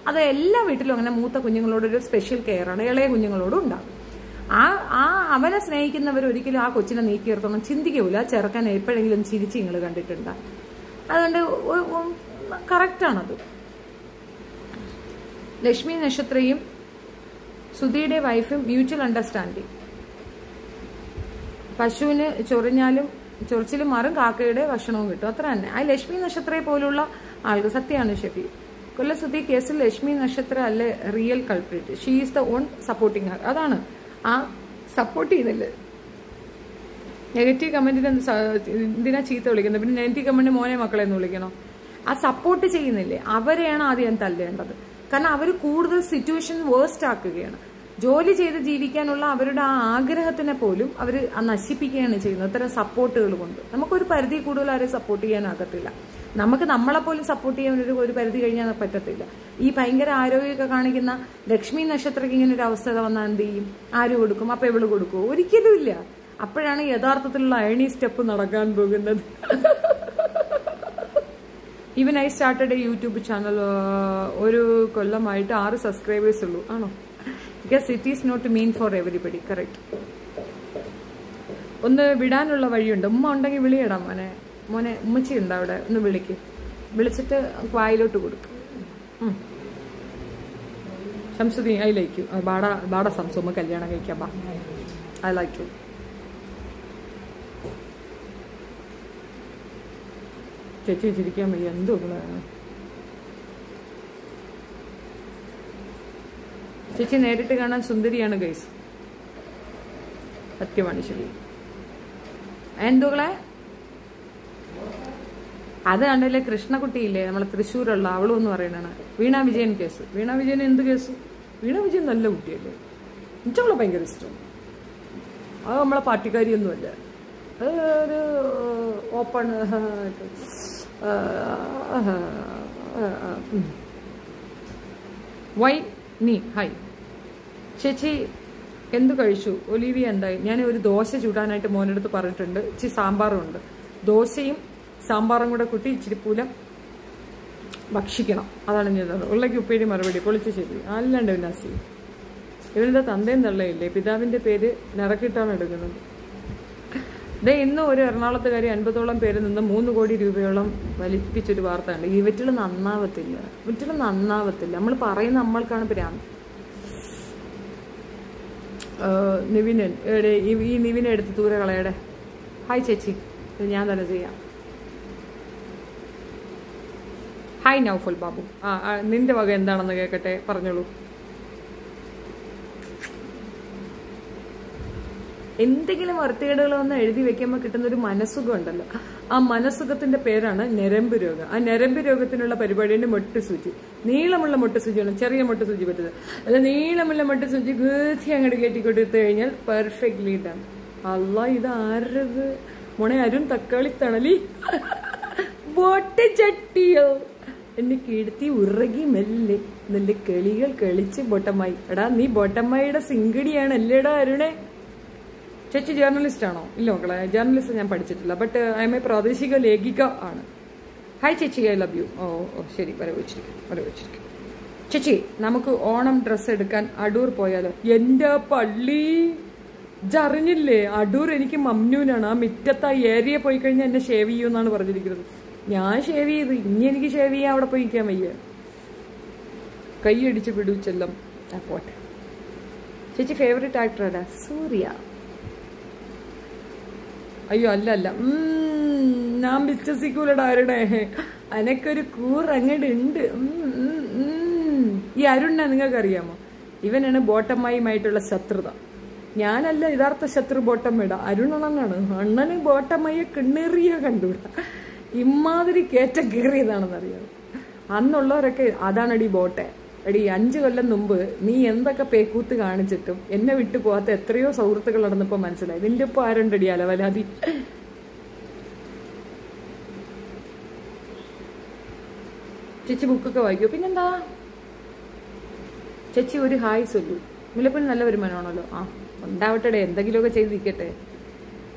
Speaker 1: അത് എല്ലാ വീട്ടിലും അങ്ങനെ മൂത്ത കുഞ്ഞുങ്ങളോടൊരു സ്പെഷ്യൽ കെയറാണ് ഇളയ കുഞ്ഞുങ്ങളോടും ഉണ്ടാകും. അവനെ സ്നേഹിക്കുന്നവർ ഒരിക്കലും ആ കൊച്ചിനെ നീക്കി നിർത്തണം ചിന്തിക്കൂല. ചെറുക്കൻ എപ്പോഴെങ്കിലും ചിരിച്ച് നിങ്ങൾ കണ്ടിട്ടുണ്ട്? അതുകൊണ്ട് കറക്റ്റാണത്. ലക്ഷ്മി നക്ഷത്രയും സുധിയുടെ വൈഫും മ്യൂച്വൽ അണ്ടർസ്റ്റാൻഡിങ്. പശുവിന് ചൊറിച്ചിലും മാറും, കാക്കയുടെ ഭക്ഷണവും കിട്ടും, അത്ര തന്നെ. ആ ലക്ഷ്മി നക്ഷത്രയെ പോലുള്ള ആൾക്ക് സത്യമാണ് ഷെഫി. കൊല്ലസുധി കേസിൽ ലക്ഷ്മി നക്ഷത്ര അല്ലേ real culprit. She is the on supporting Har. അതാണ് ആ സപ്പോർട്ട് ചെയ്യുന്നില്ല. നെഗറ്റീവ് കമന്റിന് എന്തിനാ ചീത്ത വിളിക്കുന്നത്? പിന്നെ നെഗറ്റീവ് കമന്റ് മോനെ മക്കളെ എന്ന് വിളിക്കണോ? ആ സപ്പോർട്ട് ചെയ്യുന്നില്ലേ, അവരെയാണ് ആദ്യം തല്ലേണ്ടത്. കാരണം അവർ കൂടുതൽ സിറ്റുവേഷൻ വേഴ്സ്റ്റ് ആക്കുകയാണ്. ജോലി ചെയ്ത് ജീവിക്കാനുള്ള അവരുടെ ആ ആഗ്രഹത്തിനെ പോലും അവർ നശിപ്പിക്കുകയാണ് ചെയ്യുന്നത് ഇത്തരം സപ്പോർട്ടുകൾ കൊണ്ട്. നമുക്കൊരു പരിധി കൂടുതൽ ആരെയും സപ്പോർട്ട് ചെയ്യാനാകത്തില്ല. നമുക്ക് നമ്മളെപ്പോലും സപ്പോർട്ട് ചെയ്യാൻ ഒരു പരിധി കഴിഞ്ഞാൽ പറ്റത്തില്ല. ഈ ഭയങ്കര ആരോഗ്യമൊക്കെ കാണിക്കുന്ന ലക്ഷ്മി നക്ഷത്രയ്ക്ക് ഇങ്ങനെ ഒരു അവസ്ഥ വന്നാൽ എന്ത് ചെയ്യും? ആര് കൊടുക്കും? അപ്പൊ എവള് കൊടുക്കുമോ? ഒരിക്കലും ഇല്ല. അപ്പോഴാണ് യഥാർത്ഥത്തിലുള്ള അയണി സ്റ്റെപ്പ് നടക്കാൻ പോകുന്നത്. Even I started a YouTube channel. ഒരു കൊല്ലമായിട്ട് 6 സബ്സ്ക്രൈബേഴ്സ് ഉള്ളൂ. ആണോ? Because it is not mean for everybody. Correct. ഒന്ന് വിടാനുള്ള വഴിയുണ്ട്. ഉമ്മ ഉണ്ടെങ്കിൽ വിളിയിടാം. മോനെ ഉമ്മച്ചി ഉണ്ട് അവിടെ, ഒന്ന് വിളിച്ചിട്ട് വായിലോട്ട് കൊടുക്കും. Shamsuddin I like you. ബാട സംസുമ്മ കല്യാണം കഴിക്കാം. ബാ, ഐ ലൈക്ക് യു. ചേച്ചി ചിരിക്കാൻ വയ്യ. എന്തോ ചേച്ചി നേരിട്ട് കാണാൻ സുന്ദരിയാണ് ഗൈസ്. സത്യമാണ് ശരി. എന്തുകളെ അത് കണ്ടല്ലേ കൃഷ്ണകുട്ടിയില്ലേ, നമ്മളെ തൃശ്ശൂരുള്ള അവളും എന്ന് പറയുന്നതാണ്. വീണ വിജയൻ കേസ്. വീണ വിജയൻ എന്ത് കേസ്? വീണ വിജയൻ നല്ല കുട്ടിയല്ലേ, എനിക്കവളെ ഭയങ്കര ഇഷ്ടം. അത് നമ്മളെ പാർട്ടിക്കാരിയൊന്നുമല്ല. അത് ഒരു ഓപ്പൺ വൈ നീ ഹായ് ചേച്ചി എന്തു കഴിച്ചു? ഒലിവിയ എന്തായി? ഞാൻ ഒരു ദോശ ചൂടാനായിട്ട് മോനെടുത്ത് പറഞ്ഞിട്ടുണ്ട്. ഇച്ചിരി സാമ്പാറും ഉണ്ട്. ദോശയും സാമ്പാറും കൂടെ കൂട്ടി ഇച്ചിരി പൂലം ഭക്ഷിക്കണം. അതാണ് ഞാൻ ഉള്ളക്ക് ഉപ്പേരി മറുപടി പൊളിച്ച് ശരി. അല്ലാണ്ട് വിനാസി ഇവരുടെ തന്തയും തള്ളയില്ലേ, പിതാവിന്റെ പേര് നിറക്കിട്ടാണ് എടുക്കുന്നത്. ഇന്നും ഒരു എറണാകുളത്തുകാരി 50ഓളം പേരിൽ നിന്ന് 3 കോടി രൂപയോളം വലിപ്പിച്ചൊരു വാർത്ത ഉണ്ട്. ഈ വെറ്റിൽ നന്നാവത്തില്ല. നമ്മൾ പറയുന്ന നമ്മൾക്കാണ് ഭ്രാന്ത്. നിവിനൻ ഈ നിവിനെ എടുത്ത് ദൂരെ കളയടെ. ഹായ് ചേച്ചി, ഇത് ഞാൻ തന്നെ ചെയ്യാം. ഹായ് നൗഫൽ ബാബു. നിന്റെ വക എന്താണെന്ന് കേൾക്കട്ടെ, പറഞ്ഞോളൂ. എന്തെങ്കിലും വൃത്തികേടുകൾ വന്ന് എഴുതി വെക്കുമ്പോൾ കിട്ടുന്നൊരു മനസ്സുഖം ഉണ്ടല്ലോ, ആ മനസ്സുഖത്തിന്റെ പേരാണ് ഞരമ്പ് രോഗം. ആ ഞരമ്പ് രോഗത്തിനുള്ള പരിപാടിയാണ് മൊട്ടുസൂചി. നീളമുള്ള മൊട്ടുസൂചിയാണ്, ചെറിയ മൊട്ടുസൂചി പറ്റുന്നത്. അത് നീളമുള്ള മൊട്ടുസൂചി ഗേത്തി അങ്ങോട്ട് കെട്ടിക്കൊടുത്തു കഴിഞ്ഞാൽ പെർഫെക്റ്റ്ലി ഡൺ. അല്ല, ഇത് ആരത് മോണെ? അരുൺ തക്കാളി തണലി ബോട്ട് ചട്ടിയോ എന്നെ കീഴ്ത്തി ഉറകി മെല്ലെ നല്ല കളികൾ കളിച്ച് ബോട്ടമ്മായി. എടാ നീ ബോട്ടമ്മായിയുടെ സിംഗടിയാണ് അല്ലേടാ അരുണേ? ചേച്ചി ജേർണലിസ്റ്റ് ആണോ? ഇല്ല മക്കളെ, ജേർണലിസ്റ്റ് ഞാൻ പഠിച്ചിട്ടില്ല. ബട്ട് ഐ എം എ പ്രാദേശിക ലേഖിക ആണ്. ഹായ് ചേച്ചി, ഐ ലവ് യു. ഓ ശരി, വരവച്ചിരിക്കും. ചേച്ചി നമുക്ക് ഓണം ഡ്രസ്സ് എടുക്കാൻ അടൂർ പോയാലോ? എന്റെ പള്ളി ജറിഞ്ഞില്ലേ, അടൂർ എനിക്ക് മമ്നൂനാണ്. ആ മിറ്റത്ത് ആ ഏരിയ പോയി കഴിഞ്ഞാൽ എന്നെ ഷേവ് ചെയ്യുമെന്നാണ് പറഞ്ഞിരിക്കുന്നത്. ഞാൻ ഷേവ് ചെയ്ത്, ഇനി എനിക്ക് ഷേവ് ചെയ്യാൻ അവിടെ പോയി നിൽക്കാൻ വയ്യ. കൈയടിച്ച് പിടിച്ചെല്ലാം പോട്ടെ. ചേച്ചി ഫേവറേറ്റ് ആക്ടർ ആരാ? സൂര്യ. അയ്യോ അല്ല, ഞാൻ വിശ്വസിക്കൂലടാ അരുണേ, അനക്കൊരു കൂറങ്ങടുണ്ട്. ഈ അരുണിനെ നിങ്ങൾക്ക് അറിയാമോ? ഇവനാണ് ബോട്ടമ്മായുമായിട്ടുള്ള ശത്രുത. ഞാനല്ല യഥാർത്ഥ ശത്രു ബോട്ടമ്മയുടെ അരുണണ്ണനാണ്. അണ്ണന് ബോട്ടമ്മയെ കിണ്ണേറിയ കണ്ടുകൂടാ. ഇമാതിരി കയറ്റം കയറിയതാണെന്നറിയാം. അന്നുള്ളവരൊക്കെ അതാണടി ബോട്ടെ. എടി 5 കൊല്ലം മുമ്പ് നീ എന്തൊക്കെ പേക്കൂത്ത് കാണിച്ചിട്ടും എന്നെ വിട്ടു പോകാത്ത എത്രയോ സുഹൃത്തുക്കൾ നടന്നപ്പോ മനസ്സിലായി. നിന്റെ ഇപ്പൊ ആരുണ്ടടി അലവലാതി. ചേച്ചി ബുക്കൊക്കെ വായിക്കോ? പിന്നെന്താ ചേച്ചി ഒരു ഹായ് സൊല്ലു. മുല്ലപ്പള്ളി നല്ല വരുമാനമാണല്ലോ. ആ ഉണ്ടാവട്ടെ, എന്തെങ്കിലുമൊക്കെ ചെയ്ത് നിൽക്കട്ടെ.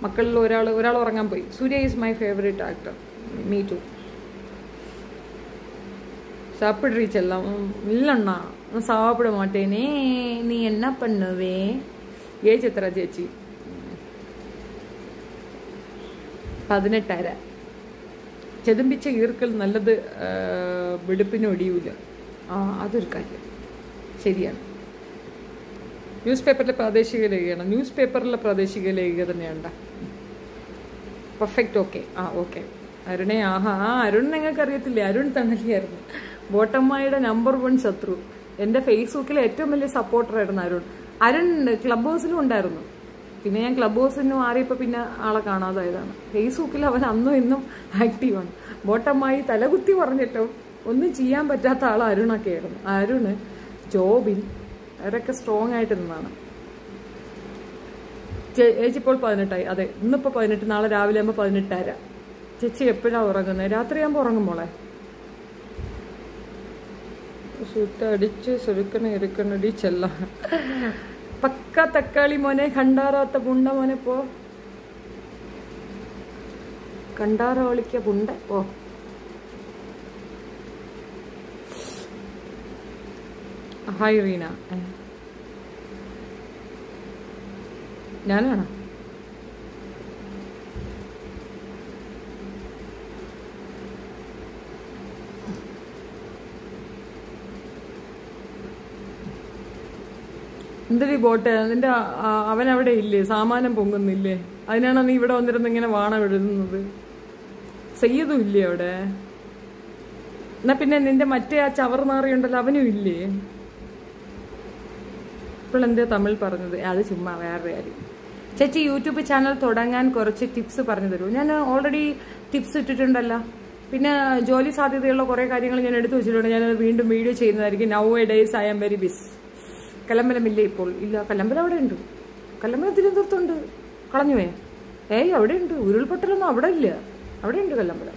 Speaker 1: മക്കളിൽ ഒരാൾ ഉറങ്ങാൻ പോയി. Surya is my favourite actor. Me too. சாப்பிட்றீ செல்லம்? இல்லைண்ணா சாப்பிட மாட்டேனே. நீ என்ன பண்ணுவே? ஏஜ் എത്ര ചേച്ചി? 18. ചെതുമ്പിച്ച ഈർക്കൽ നല്ലത് വെളുപ്പിന് ഒടിയൂല. ആ അതൊരു കാര്യം ശരിയാണ്. ന്യൂസ് പേപ്പറിലെ പ്രാദേശിക ലേഖയാണ്. ന്യൂസ് പേപ്പറിലെ പ്രാദേശിക ലേഖക തന്നെയുണ്ട. പെർഫെക്റ്റ്. ഓക്കെ. ആ ഓക്കെ. അരുണേ, ആഹാ. അരുൺ നിങ്ങൾക്ക് അറിയത്തില്ലേ? അരുൺ തണലിയായിരുന്നു ബോട്ടമ്മയുടെ നമ്പർ 1 ശത്രു. എൻ്റെ ഫേസ്ബുക്കിലെ ഏറ്റവും വലിയ സപ്പോർട്ടറായിരുന്നു അരുൺ. അരുൺ ക്ലബ് ഹൗസിലും ഉണ്ടായിരുന്നു. പിന്നെ ഞാൻ ക്ലബ് ഹൗസിന് മാറിയപ്പോൾ പിന്നെ ആളെ കാണാതായതാണ്. ഫേസ്ബുക്കിൽ അവൻ അന്നും ഇന്നും ആക്റ്റീവാണ്. ബോട്ടമ്മായി തലകുത്തി പറഞ്ഞിട്ടും ഒന്നും ചെയ്യാൻ പറ്റാത്ത ആൾ അരുണൊക്കെ ആയിരുന്നു. അരുണ്, ജോബിൻ അവരൊക്കെ സ്ട്രോങ് ആയിട്ട് നിന്നാണ്. ചേച്ചി ഇപ്പോൾ 18ആയി. അതെ, ഇന്നിപ്പോൾ 18. നാളെ രാവിലെ ആകുമ്പോൾ 18.5. ചേച്ചി എപ്പോഴാണ് ഉറങ്ങുന്നത്? രാത്രിയാകുമ്പോൾ ഉറങ്ങും മോളെ. സുട്ടടിച്ച് സുരുക്കണടി ചെല്ല. പക്ക തക്കാളി മോനെ. കണ്ടാറാത്ത പുണ്ട മോനെ. പോ കണ്ടാറ വിളിക്ക പുണ്ട. പോ. ഹായ് റീന. ഞാനാണോ? എന്തൊരു ബോട്ടെ നിന്റെ? അവനവിടെ ഇല്ലേ? സാമാനം പൊങ്ങുന്നില്ലേ? അതിനാണ് നീ ഇവിടെ വന്നിരുന്ന് ഇങ്ങനെ വാണം എഴുതുന്നത്. സയ്യദും ഇല്ലേ അവിടെ? എന്നാ പിന്നെ നിന്റെ മറ്റേ ആ ചവർനാറിയുണ്ടല്ലോ, അവനും ഇല്ലേ? ഇപ്പോൾ എന്താ തമിഴ് പറഞ്ഞത്? അത് ചുമ്മാ വേറെ കാര്യം. ചേച്ചി യൂട്യൂബ് ചാനൽ തുടങ്ങാൻ കുറച്ച് ടിപ്സ് പറഞ്ഞു തരൂ. ഞാൻ ഓൾറെഡി ടിപ്സ് ഇട്ടിട്ടുണ്ടല്ലോ. പിന്നെ ജോലി സാധ്യതയുള്ള കുറേ കാര്യങ്ങൾ ഞാൻ എടുത്തു വെച്ചിട്ടുണ്ട്. ഞാനത് വീണ്ടും വീഡിയോ ചെയ്യുന്നതായിരിക്കും. Nowadays I am very busy. കല്ലമ്പലമില്ല ഇപ്പോൾ. ഇല്ല, കല്ലമ്പലം അവിടെ ഉണ്ട്. കല്ലമ്പലം തിരുവനന്തപുരത്തുണ്ട്. കളഞ്ഞുവേ? അവിടെ ഉണ്ട്. ഉരുൾപൊട്ടലൊന്നും അവിടെ ഇല്ല. അവിടെ ഉണ്ട് കല്ലമ്പലം.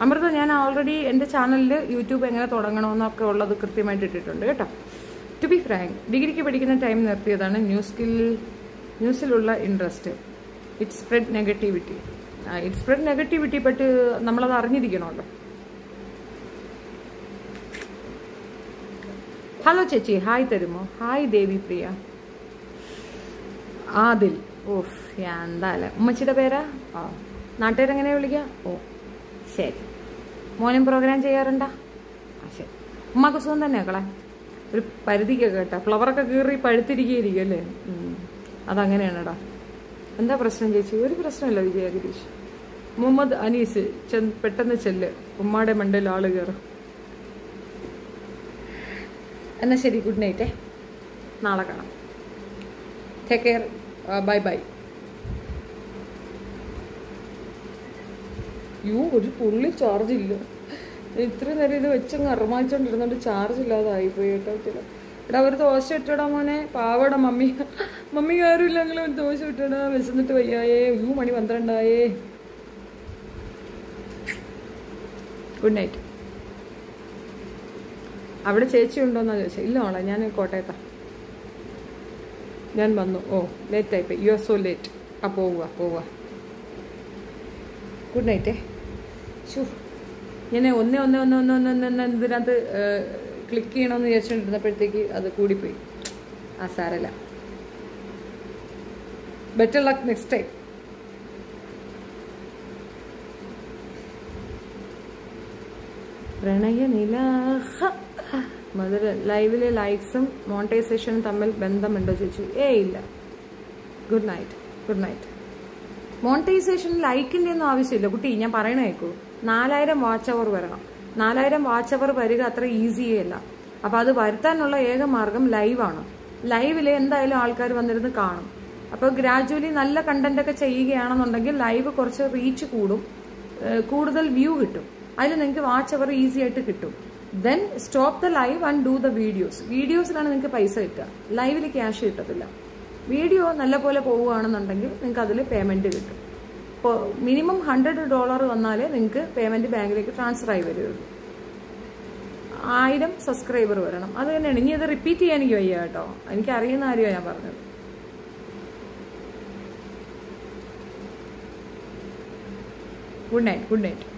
Speaker 1: അമൃത, ഞാൻ ഓൾറെഡി എൻ്റെ ചാനലിൽ യൂട്യൂബ് എങ്ങനെ തുടങ്ങണമെന്നൊക്കെ ഉള്ളത് കൃത്യമായിട്ട് ഇട്ടിട്ടുണ്ട് കേട്ടോ. ടു ബി ഫ്രാങ്ക്, ഡിഗ്രിക്ക് പഠിക്കുന്ന ടൈം നിർത്തിയതാണ്. ന്യൂസിലുള്ള interest. It spread negativity but നമ്മളത് അറിഞ്ഞിരിക്കണമല്ലോ. ഹലോ ചേച്ചി, ഹായ് തരുമോ? ഹായ് ദേവി പ്രിയ. ആദിൽ. ഓഫ്, എന്തായാലും ഉമ്മച്ചിയുടെ പേരാ? ആ, നാട്ടുകാരെങ്ങനെയാ വിളിക്കുക? ഓ ശരി. മോനും പ്രോഗ്രാം ചെയ്യാറുണ്ടാ? ആ ശരി. ഉമ്മക്ക് സുഖം തന്നെ മക്കളെ? ഒരു പരിധിക്കൊക്കെ കേട്ടോ. ഫ്ലവറൊക്കെ കീറി പഴുത്തിരിക്കുകയായിരിക്കും അല്ലേ? അതങ്ങനെയാണെടാ. എന്താ പ്രശ്നം ചേച്ചി? ഒരു പ്രശ്നമില്ല വിജയ ഗിരീഷ്. മുഹമ്മദ് അനീസ്, പെട്ടെന്ന് ചെല്ല്, ഉമ്മാടെ മണ്ടയിൽ ആള് കയറും. എന്നാൽ ശരി, ഗുഡ് നൈറ്റേ. നാളെ കാണാം. Take care. Bye bye. ഒരു പുള്ളി ചാർജ് ഇല്ല. ഇത്ര നേരം ഇത് വെച്ചങ്ങ് അറമാച്ചോണ്ടിരുന്നോണ്ട് ചാർജ് ഇല്ലാതായിപ്പോയി കേട്ടോ. എടാ ഒരു ദോശ ഇട്ടടാ മോനെ. പാവട മമ്മി കയറില്ല. ഞങ്ങൾ ഒരു ദോശ ഇട്ടടാ. വിശന്നിട്ട് വയ്യായേ. മണി 12 ഗുഡ് നൈറ്റ്. അവിടെ ചേച്ചി ഉണ്ടോയെന്നാ ചോദിച്ചാൽ? ഇല്ല മോളെ, ഞാൻ കോട്ടയത്താ. ഞാൻ വന്നു. ഓ ലേറ്റായിപ്പോയി. You are so late. ആ പോവുക. ഗുഡ് നൈറ്റേ. ഞാൻ ഒന്ന് ഇതിനകത്ത് ക്ലിക്ക് ചെയ്യണമെന്ന് വിചാരിച്ചുകൊണ്ടിരുന്നപ്പോഴത്തേക്ക് അത് കൂടിപ്പോയി. ആ സാരല്ല. Better luck next time. പ്രണയനില മധുര. ലൈവിലെ ലൈക്സും മോണിറ്റൈസേഷനും തമ്മിൽ ബന്ധമുണ്ടോ ചോദിച്ചു? ഇല്ല. Good night. മോണിറ്റൈസേഷൻ ലൈക്കിൻ്റെ ഒന്നും ആവശ്യമില്ല കുട്ടി. ഞാൻ പറയണ കേൾക്കൂ. 4000 വാച്ച് അവർ വരണം. 4000 വാച്ച് അവർ വരിക അത്ര ഈസിയല്ല. അപ്പോൾ അത് വരുത്താനുള്ള ഏക മാർഗം ലൈവാണ്. ലൈവിൽ എന്തായാലും ആൾക്കാർ വന്നിരുന്ന് കാണും. അപ്പോൾ ഗ്രാജുവലി നല്ല കണ്ടന്റൊക്കെ ചെയ്യുകയാണെന്നുണ്ടെങ്കിൽ ലൈവ് കുറച്ച് റീച്ച് കൂടും, കൂടുതൽ വ്യൂ കിട്ടും, അതിൽ നിങ്ങൾക്ക് വാച്ച് അവർ ഈസി ആയിട്ട് കിട്ടും. Then stop the live and do the videos. വീഡിയോസിലാണ് നിങ്ങൾക്ക് പൈസ കിട്ടുക, ലൈവിൽ ക്യാഷ് കിട്ടത്തില്ല. വീഡിയോ നല്ലപോലെ പോവുകയാണെന്നുണ്ടെങ്കിൽ നിങ്ങൾക്ക് അതിൽ പേയ്മെന്റ് കിട്ടും. ഇപ്പോൾ മിനിമം $100 വന്നാലേ നിങ്ങൾക്ക് പേയ്മെന്റ് ബാങ്കിലേക്ക് ട്രാൻസ്ഫർ ആയി വരുള്ളൂ. 1000 സബ്സ്ക്രൈബർ വരണം. അത് തന്നെയാണ്. ഇനി അത് റിപ്പീറ്റ് ചെയ്യാൻ എനിക്ക് വയ്യ കേട്ടോ, എനിക്ക് അറിയുന്ന കാര്യമാണ് ഞാൻ പറഞ്ഞത്. Good night.